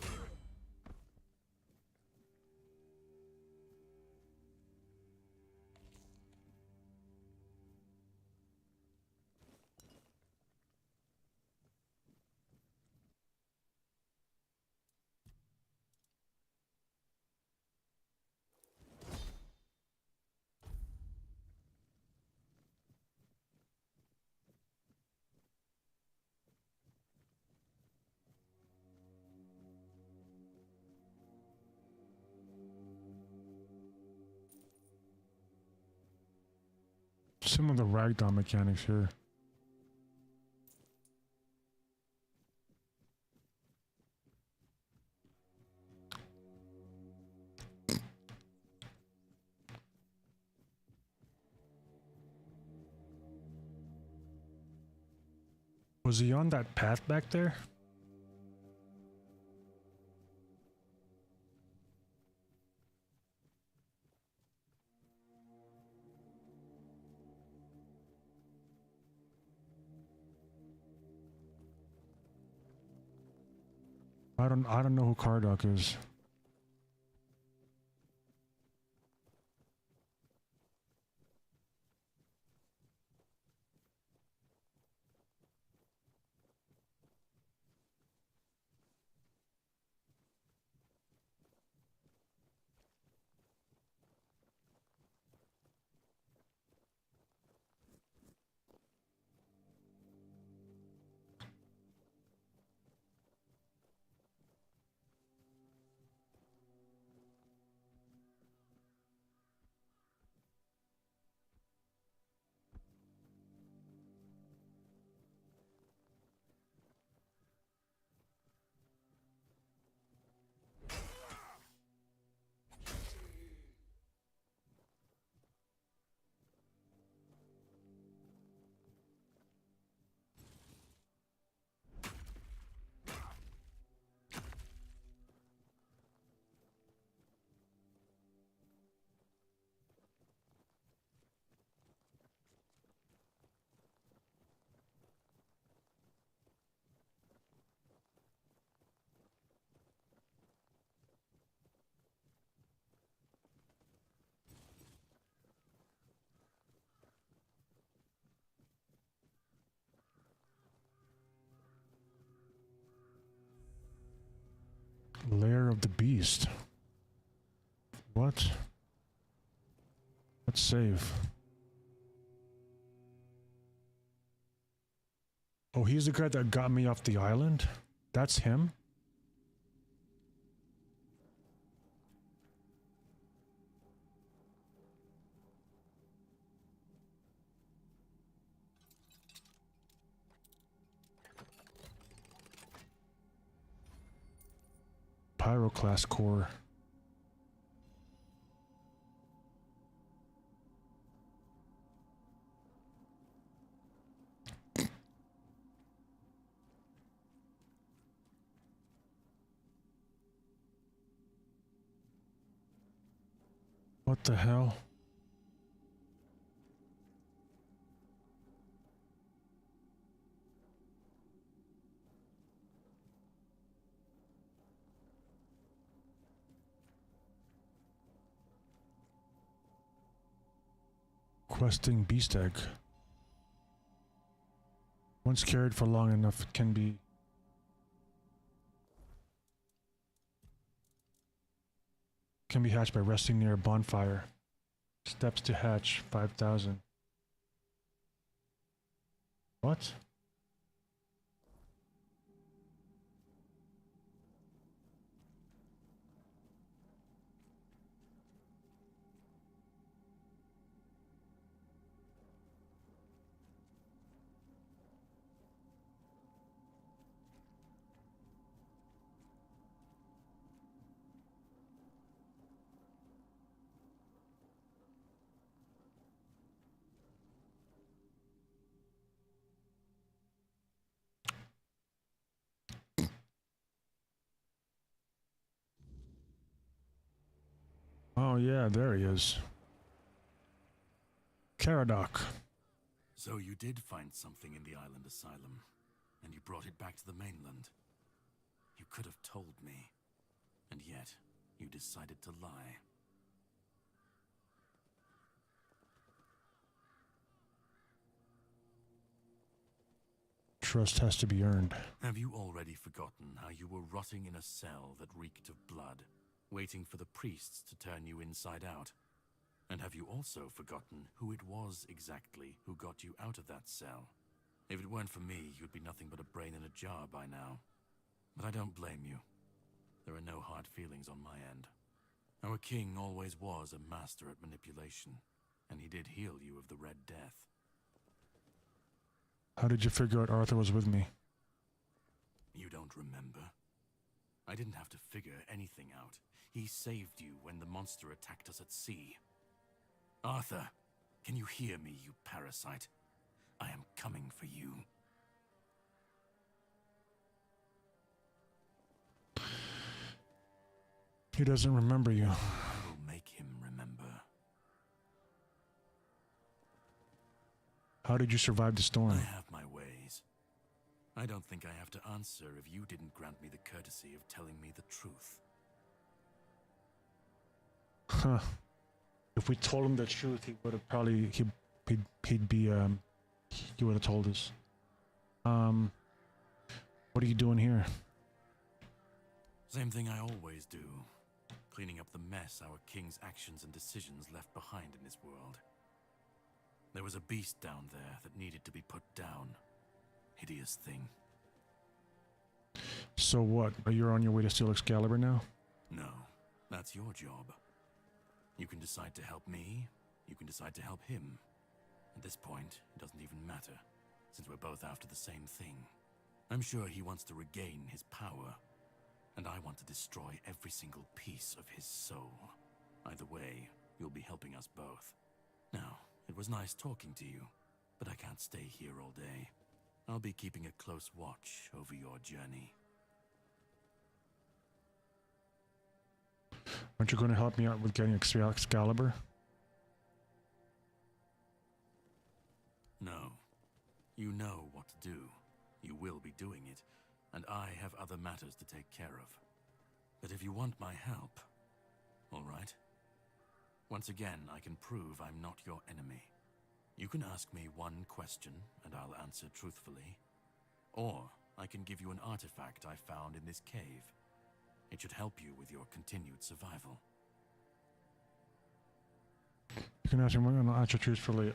Some of the ragdoll mechanics here. Was he on that path back there? I don't know who Cardock is. of the beast. What? Let's save. Oh, he's the guy that got me off the island? That's him? Pyroclast core. What the hell? Questing beast egg. Once carried for long enough, it can be hatched by resting near a bonfire. Steps to hatch 5,000. What? Oh yeah, there he is. Caradoc. So you did find something in the island asylum, and you brought it back to the mainland. You could have told me, and yet you decided to lie. Trust has to be earned. Have you already forgotten how you were rotting in a cell that reeked of blood, waiting for the priests to turn you inside out? And have you also forgotten who it was exactly who got you out of that cell? If it weren't for me, you'd be nothing but a brain in a jar by now. But I don't blame you. There are no hard feelings on my end. Our king always was a master at manipulation, and he did heal you of the Red Death. How did you figure out Arthur was with me? You don't remember? I didn't have to figure anything out. He saved you when the monster attacked us at sea. Arthur, can you hear me, you parasite? I am coming for you. He doesn't remember you. I will make him remember. How did you survive the storm? I have my ways. I don't think I have to answer if you didn't grant me the courtesy of telling me the truth. Huh. If we told him the truth, he would have probably he would have told us. What are you doing here? Same thing I always do. Cleaning up the mess our king's actions and decisions left behind in this world. There was a beast down there that needed to be put down. Hideous thing. So what? Are you on your way to steal Excalibur now? No, that's your job. You can decide to help me, you can decide to help him. At this point, it doesn't even matter, since we're both after the same thing. I'm sure he wants to regain his power, and I want to destroy every single piece of his soul. Either way, you'll be helping us both. Now, it was nice talking to you, but I can't stay here all day. I'll be keeping a close watch over your journey. Aren't you going to help me out with getting Excalibur? No. You know what to do. You will be doing it, and I have other matters to take care of. But if you want my help, all right? Once again, I can prove I'm not your enemy. You can ask me one question, and I'll answer truthfully. Or I can give you an artifact I found in this cave. It should help you with your continued survival. You can ask him, I'm gonna answer truthfully.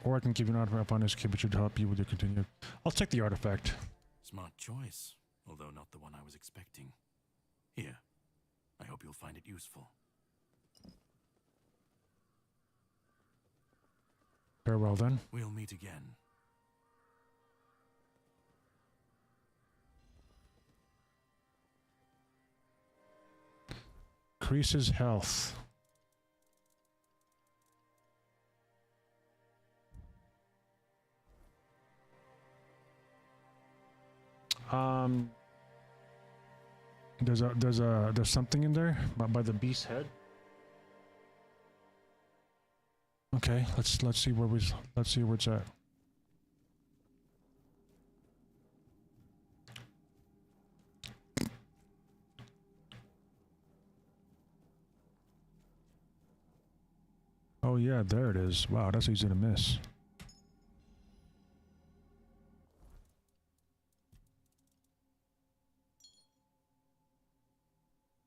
Or I can give you an artifact upon this kid, which should help you with your continued. I'll take the artifact. Smart choice, although not the one I was expecting. Here, I hope you'll find it useful. Farewell then. We'll meet again. Increases health. There's something in there by the beast's head. Okay, let's see where it's at. Oh yeah, there it is. Wow, that's easy to miss.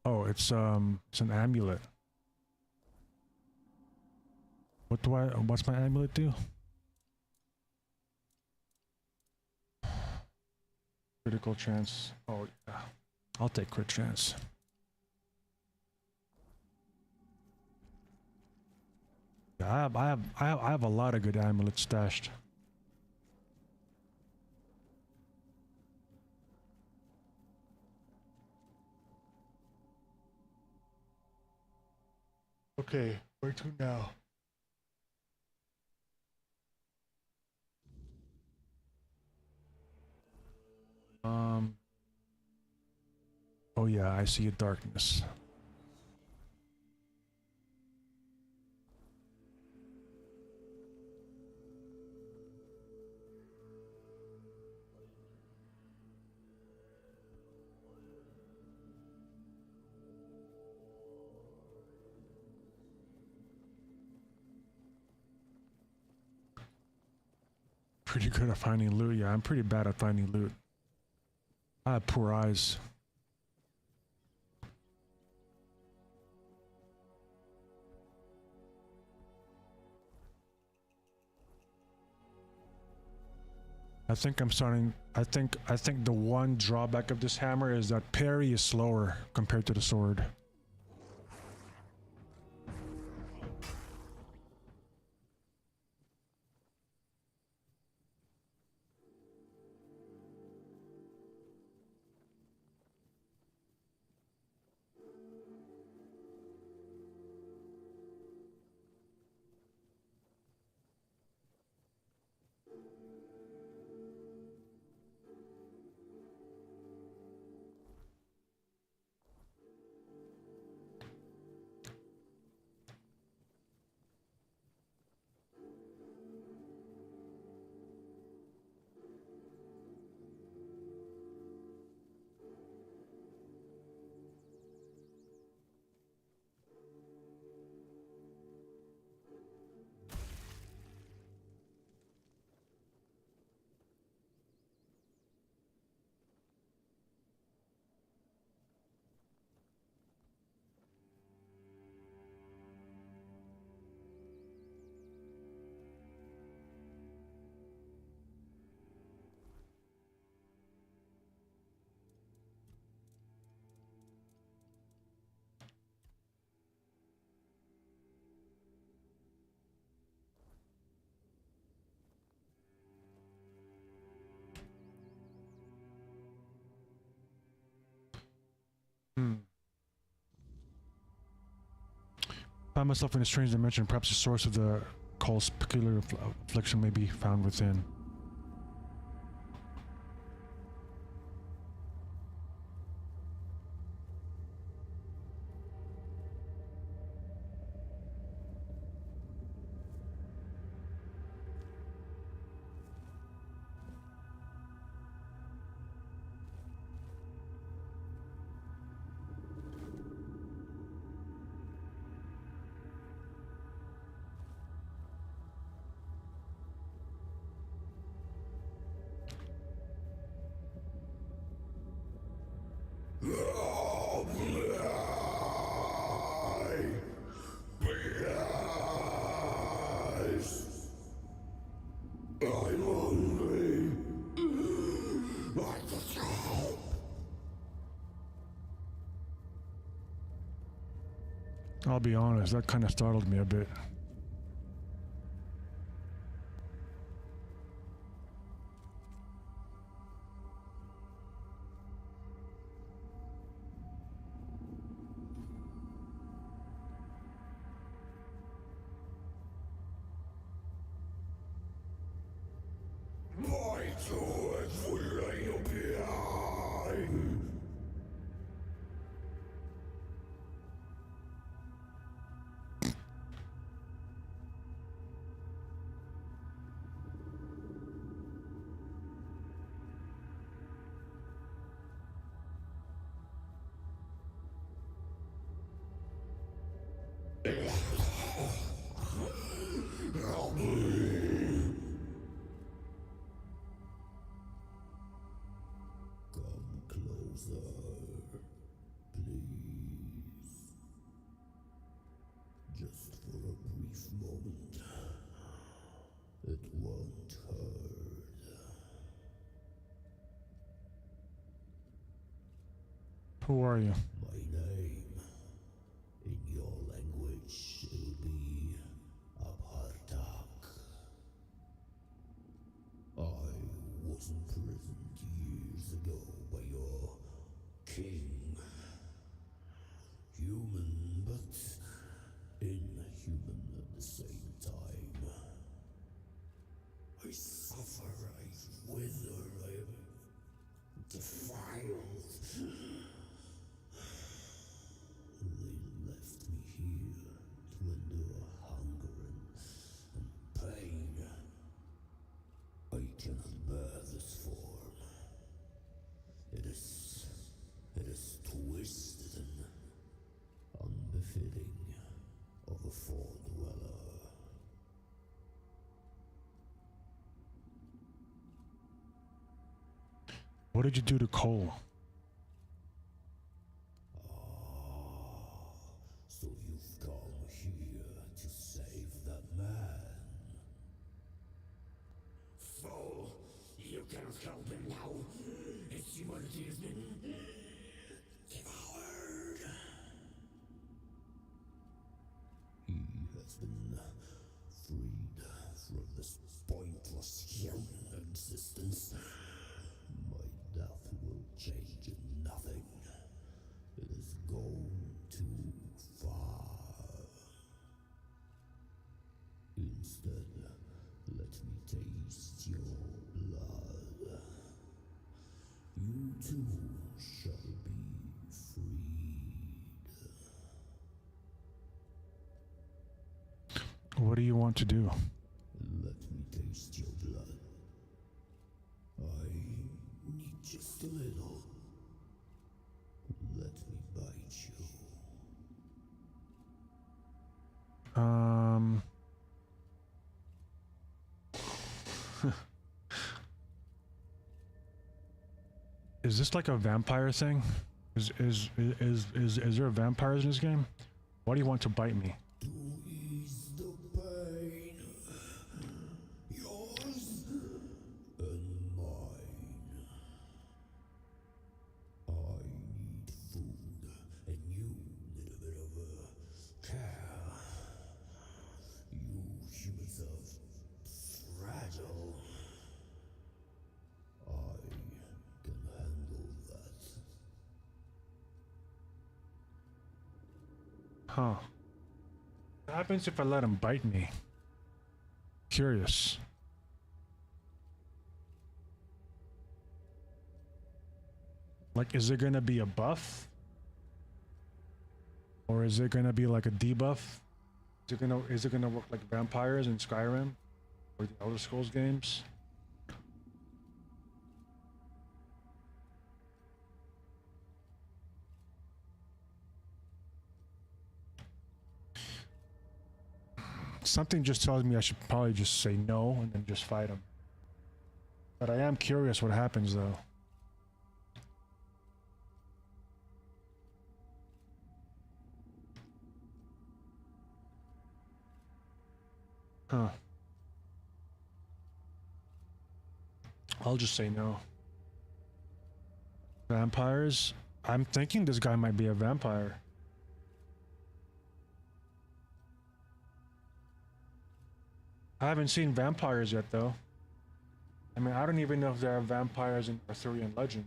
Oh, it's an amulet. What's my amulet do? Critical chance. Oh yeah. I'll take crit chance. Yeah, I have a lot of good amulets stashed. Okay, where to now? Oh yeah, I see a darkness. Pretty good at finding loot. Yeah, I'm pretty bad at finding loot. I have poor eyes. I think the one drawback of this hammer is that parry is slower compared to the sword. Find myself in a strange dimension. Perhaps the source of the cult's peculiar affliction may be found within. I'll be honest, that kind of startled me a bit. Just for a brief moment. It won't hurt. Who are you? My name, in your language, it'll be Abhartak. I was imprisoned years ago by your king. Human, but inhuman at the same time. I suffer, I wither, I am defiled. They left me here to endure hunger and pain. I cannot bear this form. It is twisted and unbefitting of a fore-dweller. What did you do to Cole? So you've come here to save that man. Fool, you cannot help him now. His humanity has been devoured. He has been freed from this pointless human existence. My death will change nothing. It has gone too far. Instead, let me taste your blood. You too shall be freed. What do you want to do? Let me taste your blood. I need just a little. Let me bite you. Is this like a vampire thing? Is there vampires in this game? Why do you want to bite me? To ease the pain. Yours and mine. I need food, and you need a bit of care. You humans are fragile. I can handle that. Huh. What happens if I let him bite me? Curious. Like, is it gonna be a buff? Or is it gonna be like a debuff? Is it gonna work like vampires in Skyrim? Or the Elder Scrolls games? Something just tells me I should probably just say no and then just fight him. But I am curious what happens though. Huh. I'll just say no. Vampires? I'm thinking this guy might be a vampire. I haven't seen vampires yet, though. I mean, I don't even know if there are vampires in Arthurian legend.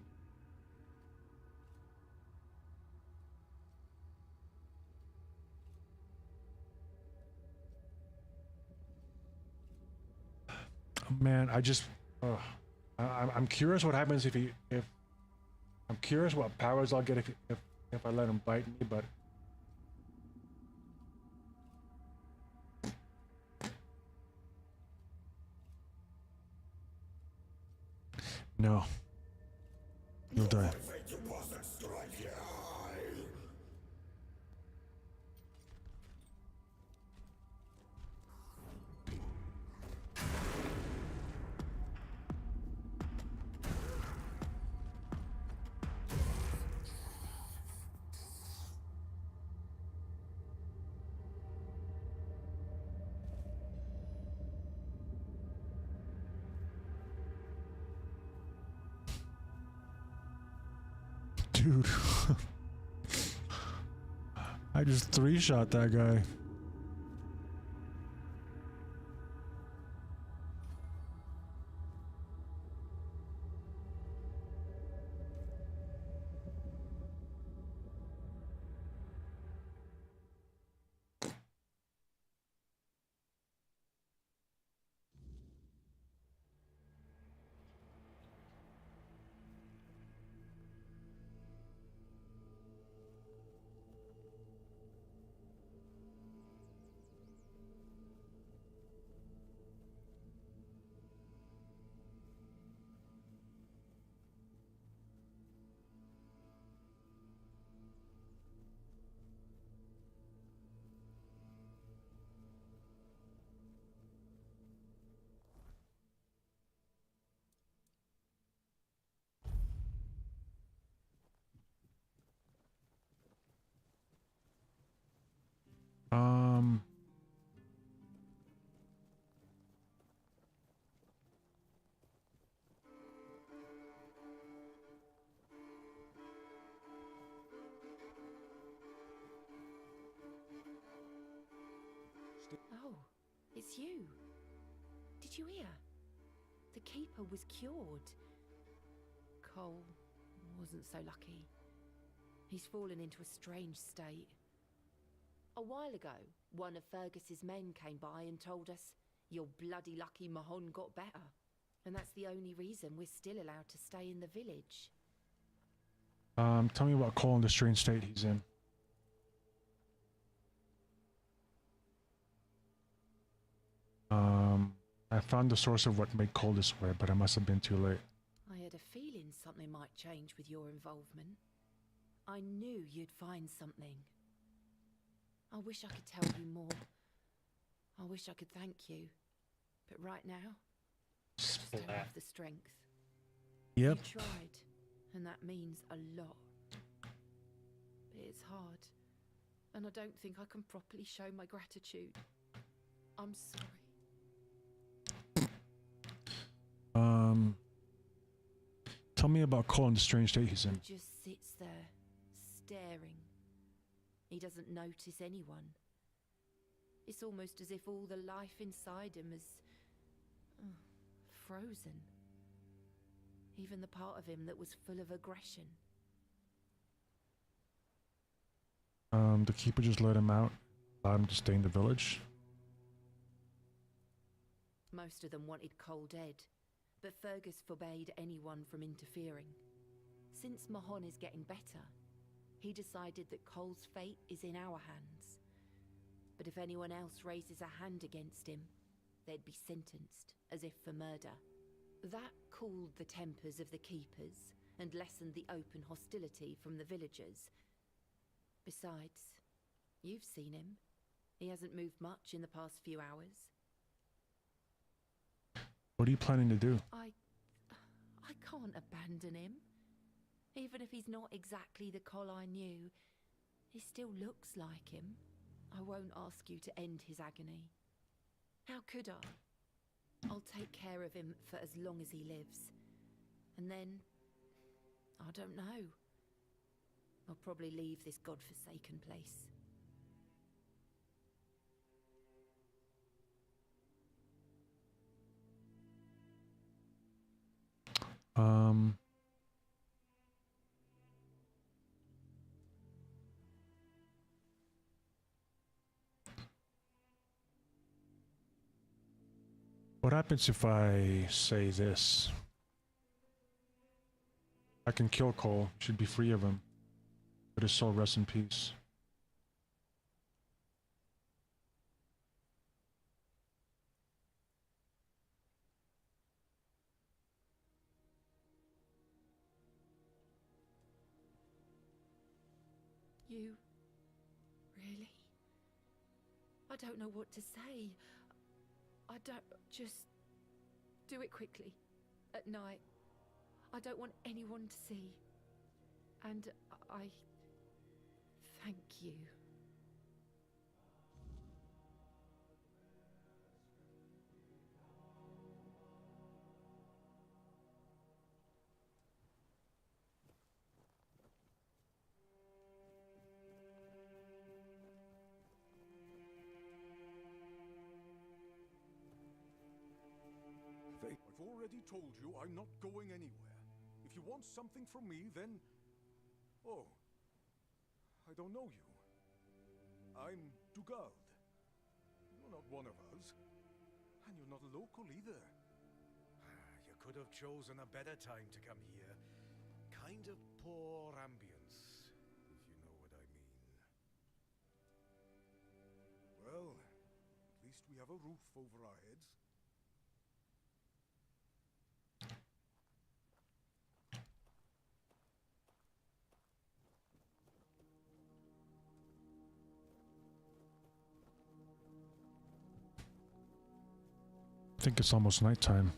Man, I just, I'm curious what happens if I'm curious what powers I'll get if I let him bite me, but no, you'll die. Dude, I just 3-shot that guy. Um, Oh, it's you. Did you hear? The keeper was cured. Cole wasn't so lucky. He's fallen into a strange state. A while ago, one of Fergus's men came by and told us, "You're bloody lucky Mahon got better." And that's the only reason we're still allowed to stay in the village. tell me about Cole and the strange state he's in. I found the source of what made Cole this way, but I must have been too late. I had a feeling something might change with your involvement. I knew you'd find something. I wish I could tell you more. I wish I could thank you. But right now, I just don't have the strength. Yep. You tried, and that means a lot. But it's hard. And I don't think I can properly show my gratitude. I'm sorry. Tell me about Cole and the strange state he's in. He just sits there, staring. He doesn't notice anyone. It's almost as if all the life inside him is frozen. Even the part of him that was full of aggression. The keeper just let him out, allowed him to stay in the village. Most of them wanted Cole dead, but Fergus forbade anyone from interfering. Since Mahon is getting better, he decided that Cole's fate is in our hands. But if anyone else raises a hand against him, they'd be sentenced, as if for murder. That cooled the tempers of the keepers and lessened the open hostility from the villagers. Besides, you've seen him. He hasn't moved much in the past few hours. What are you planning to do? I can't abandon him. Even if he's not exactly the Cole I knew, he still looks like him. I won't ask you to end his agony. How could I? I'll take care of him for as long as he lives. And then, I don't know. I'll probably leave this godforsaken place. Um. What happens if I say this? I can kill Cole. Should be free of him. But his soul rests in peace. You... really? I don't know what to say. I don't... just... do it quickly. At night. I don't want anyone to see. And I... thank you. I've already told you I'm not going anywhere. If you want something from me, then... Oh. I don't know you. I'm Dugald. You're not one of us. And you're not a local either. You could have chosen a better time to come here. Kind of poor ambience, if you know what I mean. Well, at least we have a roof over our heads. I think it's almost nighttime.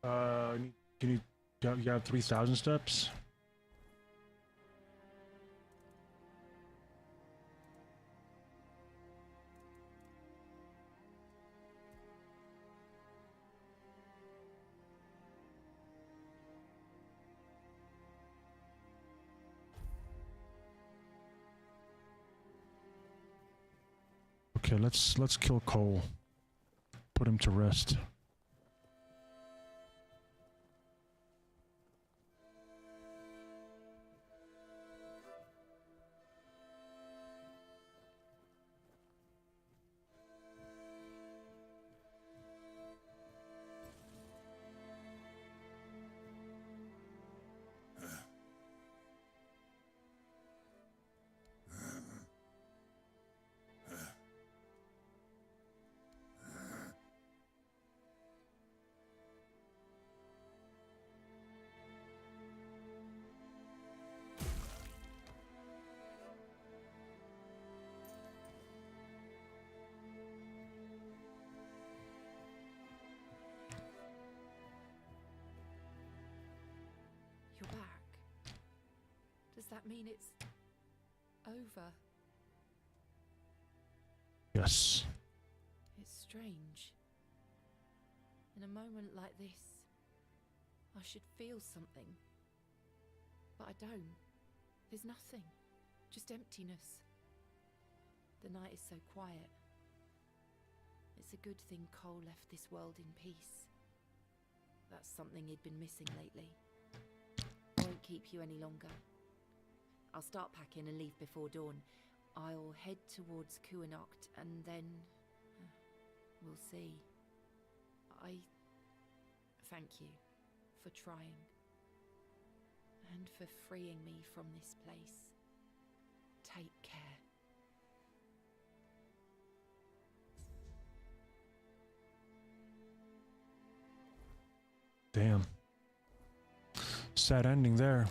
Can you have 3,000 steps? Okay, let's kill Cole. Put him to rest. You're back. Does that mean it's over? Yes. It's strange. In a moment like this, I should feel something. But I don't. There's nothing. Just emptiness. The night is so quiet. It's a good thing Cole left this world in peace. That's something he'd been missing lately. I won't keep you any longer. I'll start packing and leave before dawn. I'll head towards Kuanokt and then... we'll see. I thank you for trying. And for freeing me from this place. Take care. Damn. Sad ending there.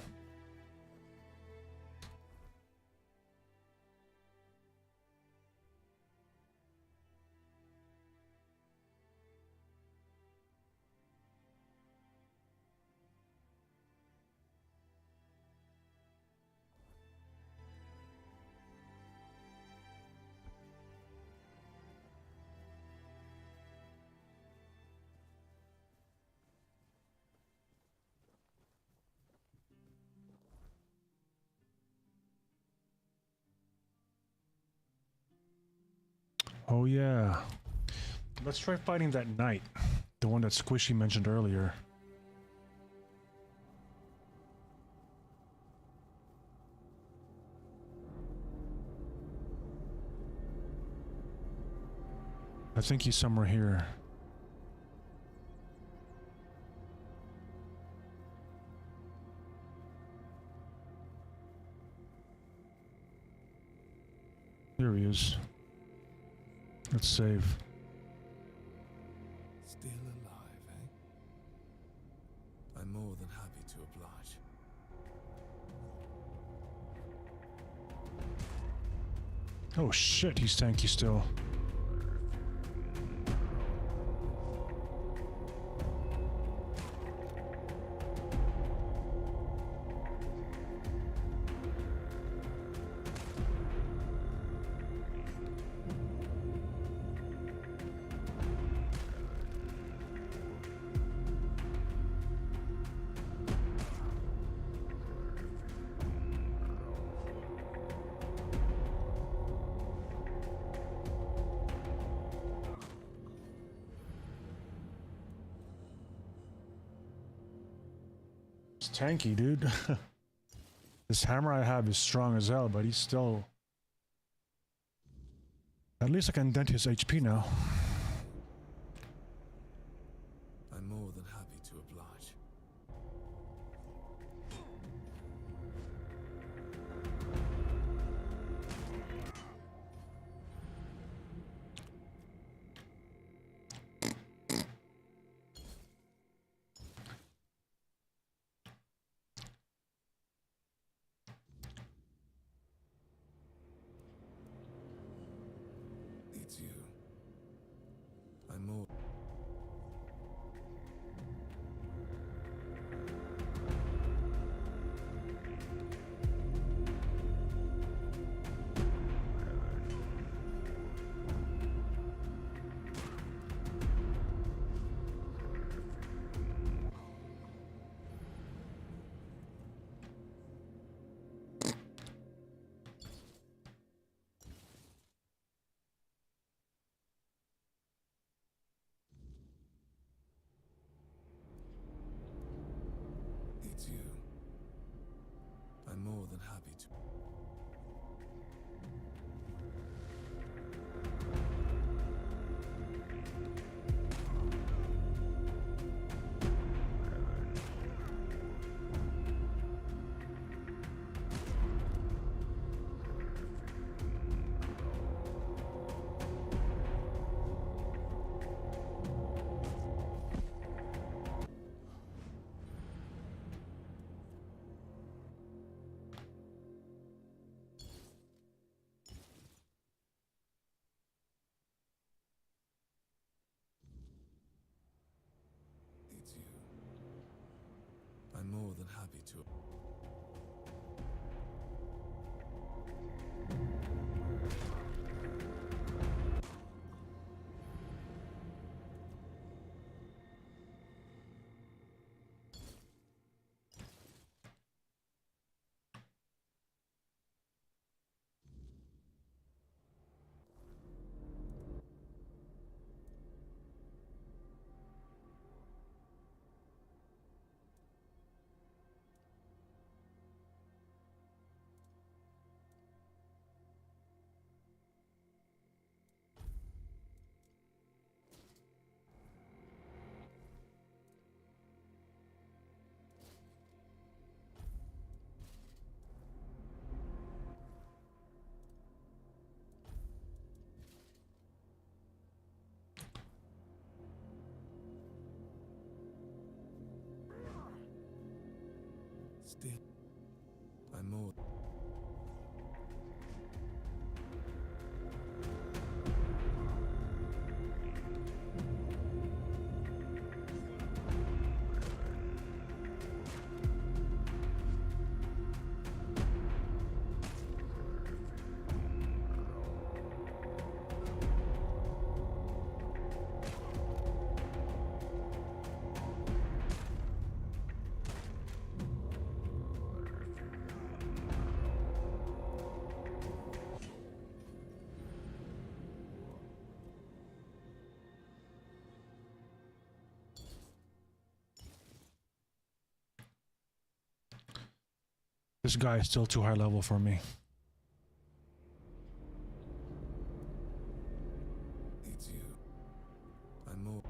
Oh yeah. Let's try fighting that knight. The one that Squishy mentioned earlier. I think he's somewhere here. There he is. Let's save. Still alive, eh? I'm more than happy to oblige. Oh shit, he's tanky still. It's tanky, dude. This hammer I have is strong as hell, but he's still... At least I can dent his HP now. I'm more than happy to oblige. It's you. I'm more... than happy to. It's you. I'm more than happy to. Still, I'm more. This guy is still too high level for me. It's you. I'm more.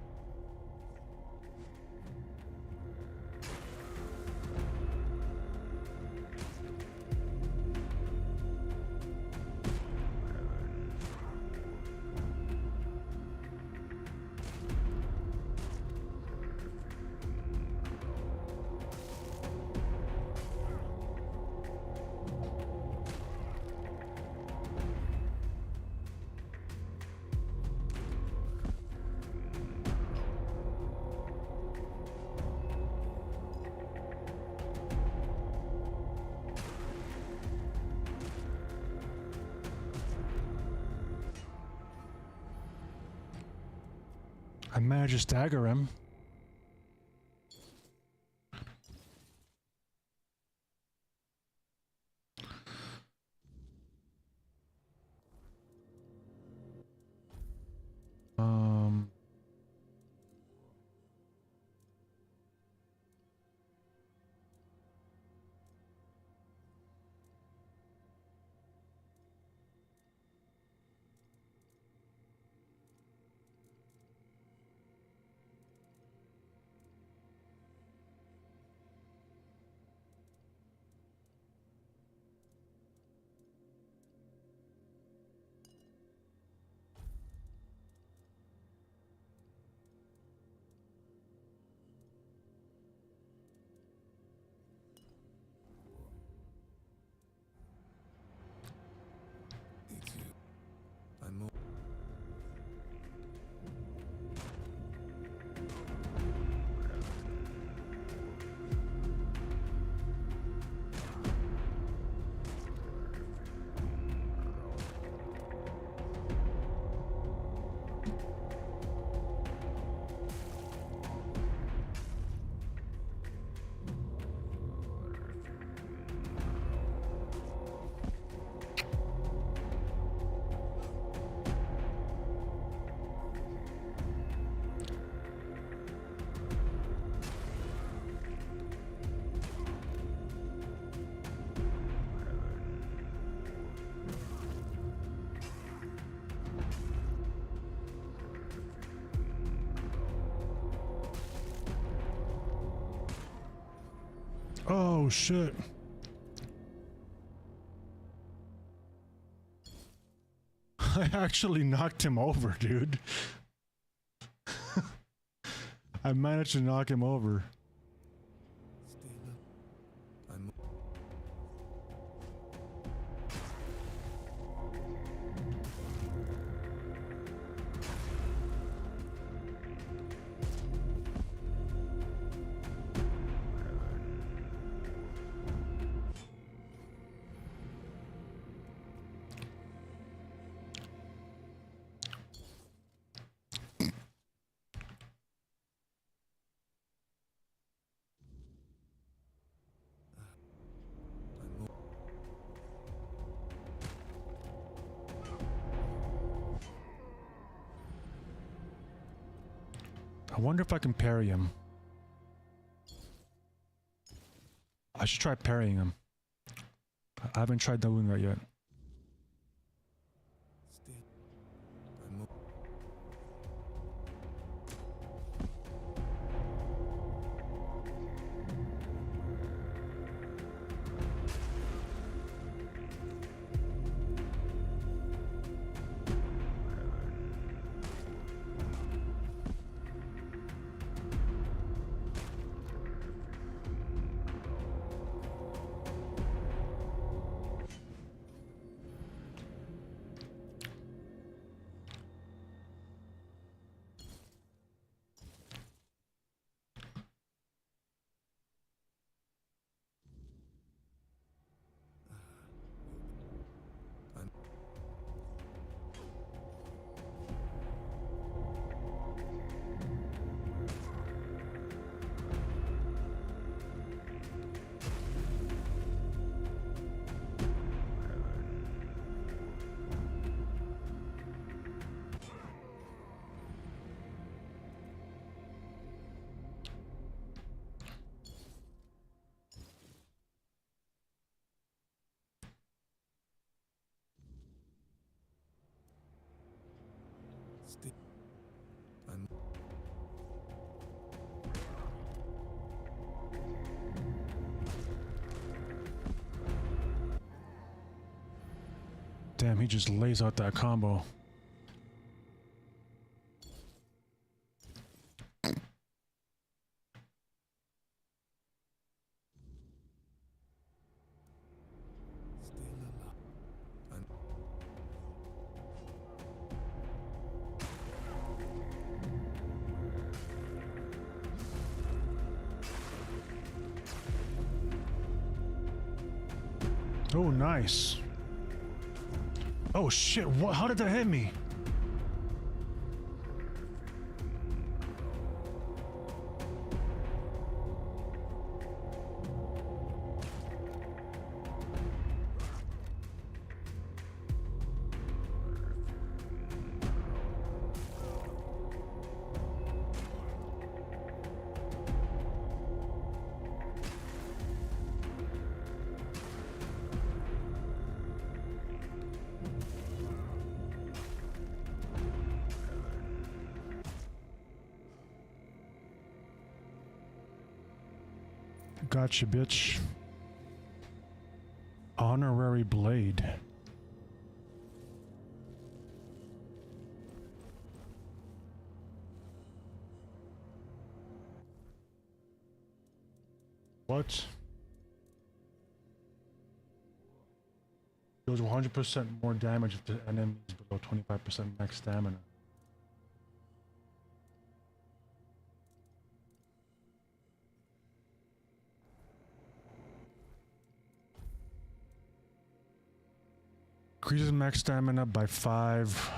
I managed to stagger him. Oh shit. I actually knocked him over, dude. I managed to knock him over. I wonder if I can parry him. I should try parrying him. I haven't tried doing that yet. Damn, he just lays out that combo. Oh, nice. Oh shit, what? How did that hit me? Gotcha, bitch. Honorary blade. What? Deals 100% more damage if the enemy is below 25% max stamina. Increases max stamina by 5.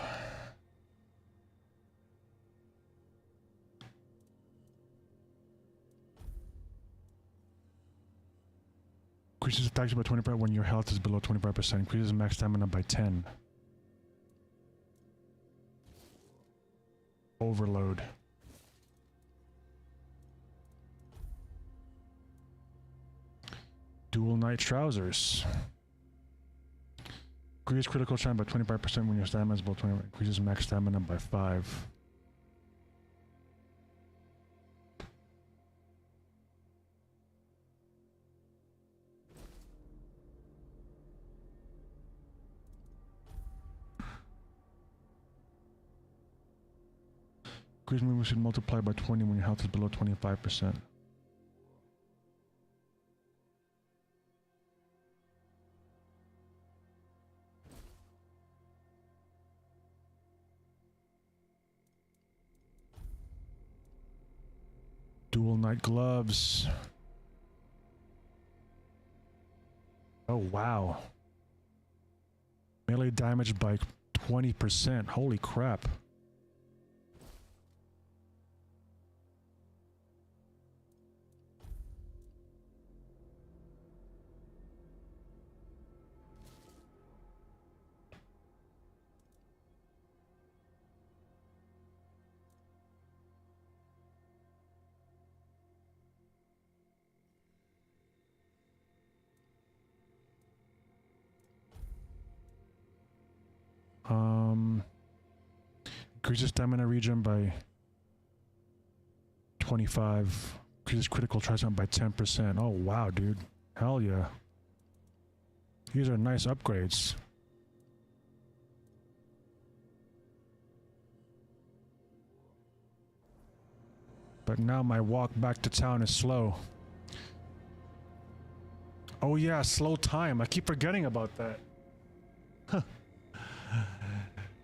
Increases attacks by 20% when your health is below 25%. Increases max stamina by 10. Overload. Dual Knight Trousers. Increases critical chance by 25% when your stamina is below 20. Increases max stamina by 5. Increase movement should multiply by 20 when your health is below 25%. Dual Knight gloves. Oh, wow. Melee damage by 20%. Holy crap. Increases stamina regen by 25. Increases critical charge by 10%. Oh wow, dude. Hell yeah. These are nice upgrades. But now my walk back to town is slow. Oh yeah, slow time. I keep forgetting about that. Huh.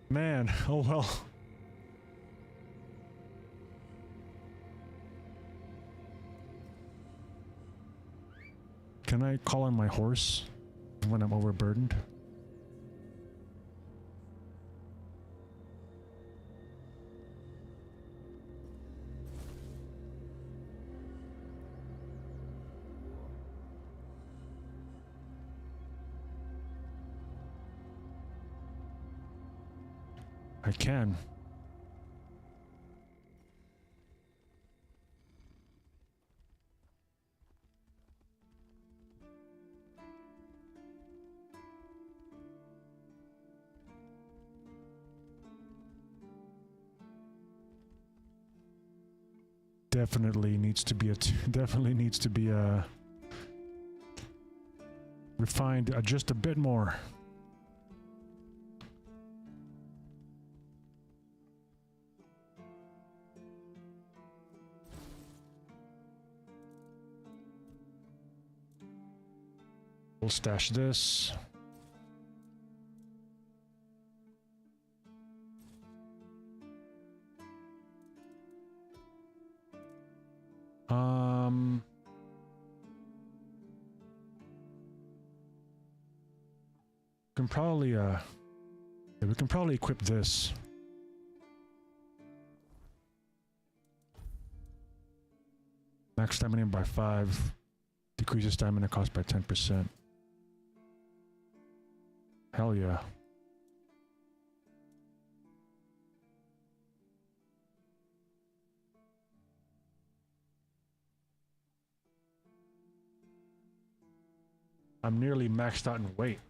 Man, oh well. Can I call on my horse when I'm overburdened? I can. Definitely needs to be refined just a bit more. We'll stash this. Can probably yeah, we can probably equip this. Max stamina by 5. Decreases stamina cost by 10%. Hell yeah. I'm nearly maxed out in weight.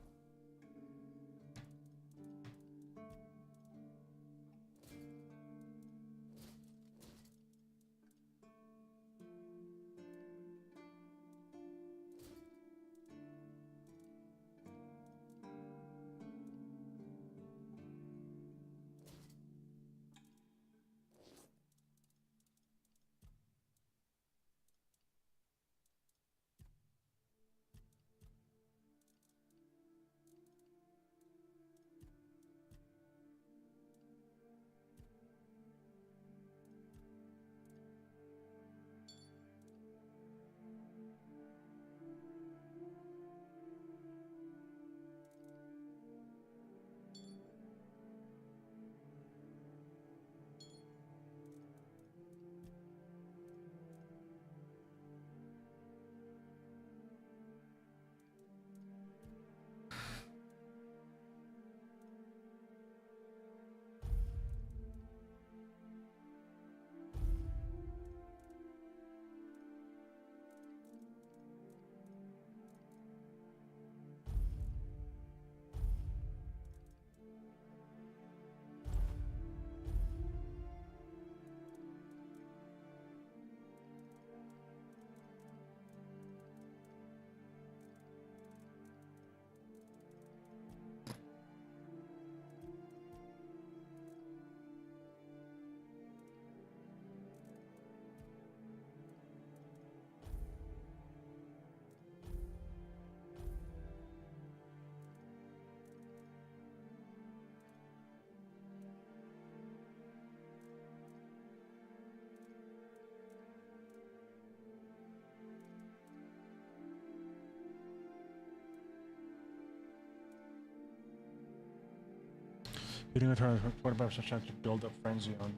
Hitting a turn 25% chance to build up frenzy on.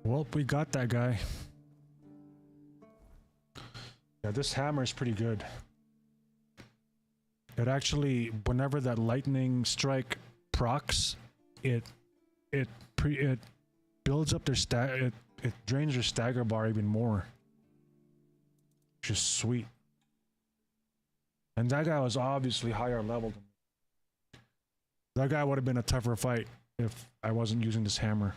Well, we got that guy. Yeah, this hammer is pretty good. It actually, whenever that lightning strike procs, it builds up their it drains their stagger bar even more. Which is sweet. And that guy was obviously higher level than me. That guy would have been a tougher fight if I wasn't using this hammer.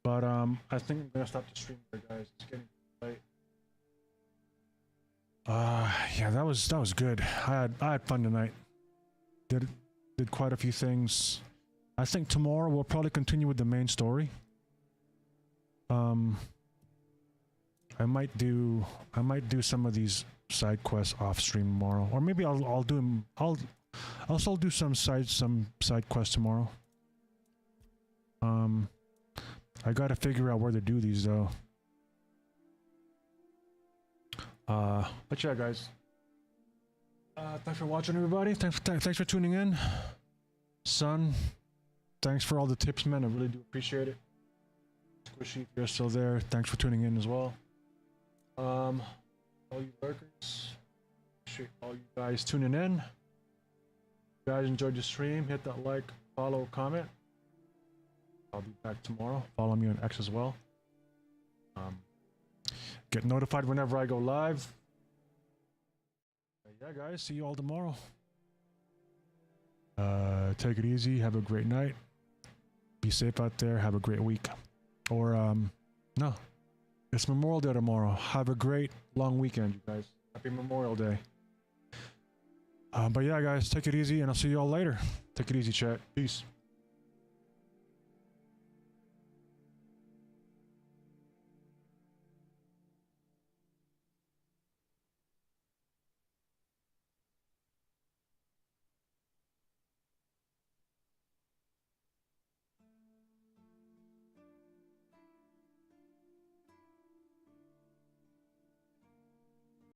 But I think I'm gonna stop the stream there, guys. It's getting late. Yeah, that was good. I had fun tonight. Did quite a few things. I think tomorrow we'll probably continue with the main story. I might do some of these side quests off stream tomorrow, or maybe I'll also do some side quests tomorrow. I gotta figure out where to do these though. But yeah, guys. Thanks for watching, everybody. Thanks for tuning in. Son, thanks for all the tips, man. I really do appreciate it. Squishy, if you're still there, thanks for tuning in as well. All you lurkers, appreciate all you guys tuning in. If you guys enjoyed the stream, hit that like, follow, comment. I'll be back tomorrow. Follow me on X as well. Get notified whenever I go live. Yeah, guys, see you all tomorrow. Take it easy. Have a great night. Be safe out there. Have a great week. Or, no. It's Memorial Day tomorrow. Have a great long weekend, you guys. Happy Memorial Day. But yeah, guys, take it easy, and I'll see you all later. Take it easy, chat. Peace.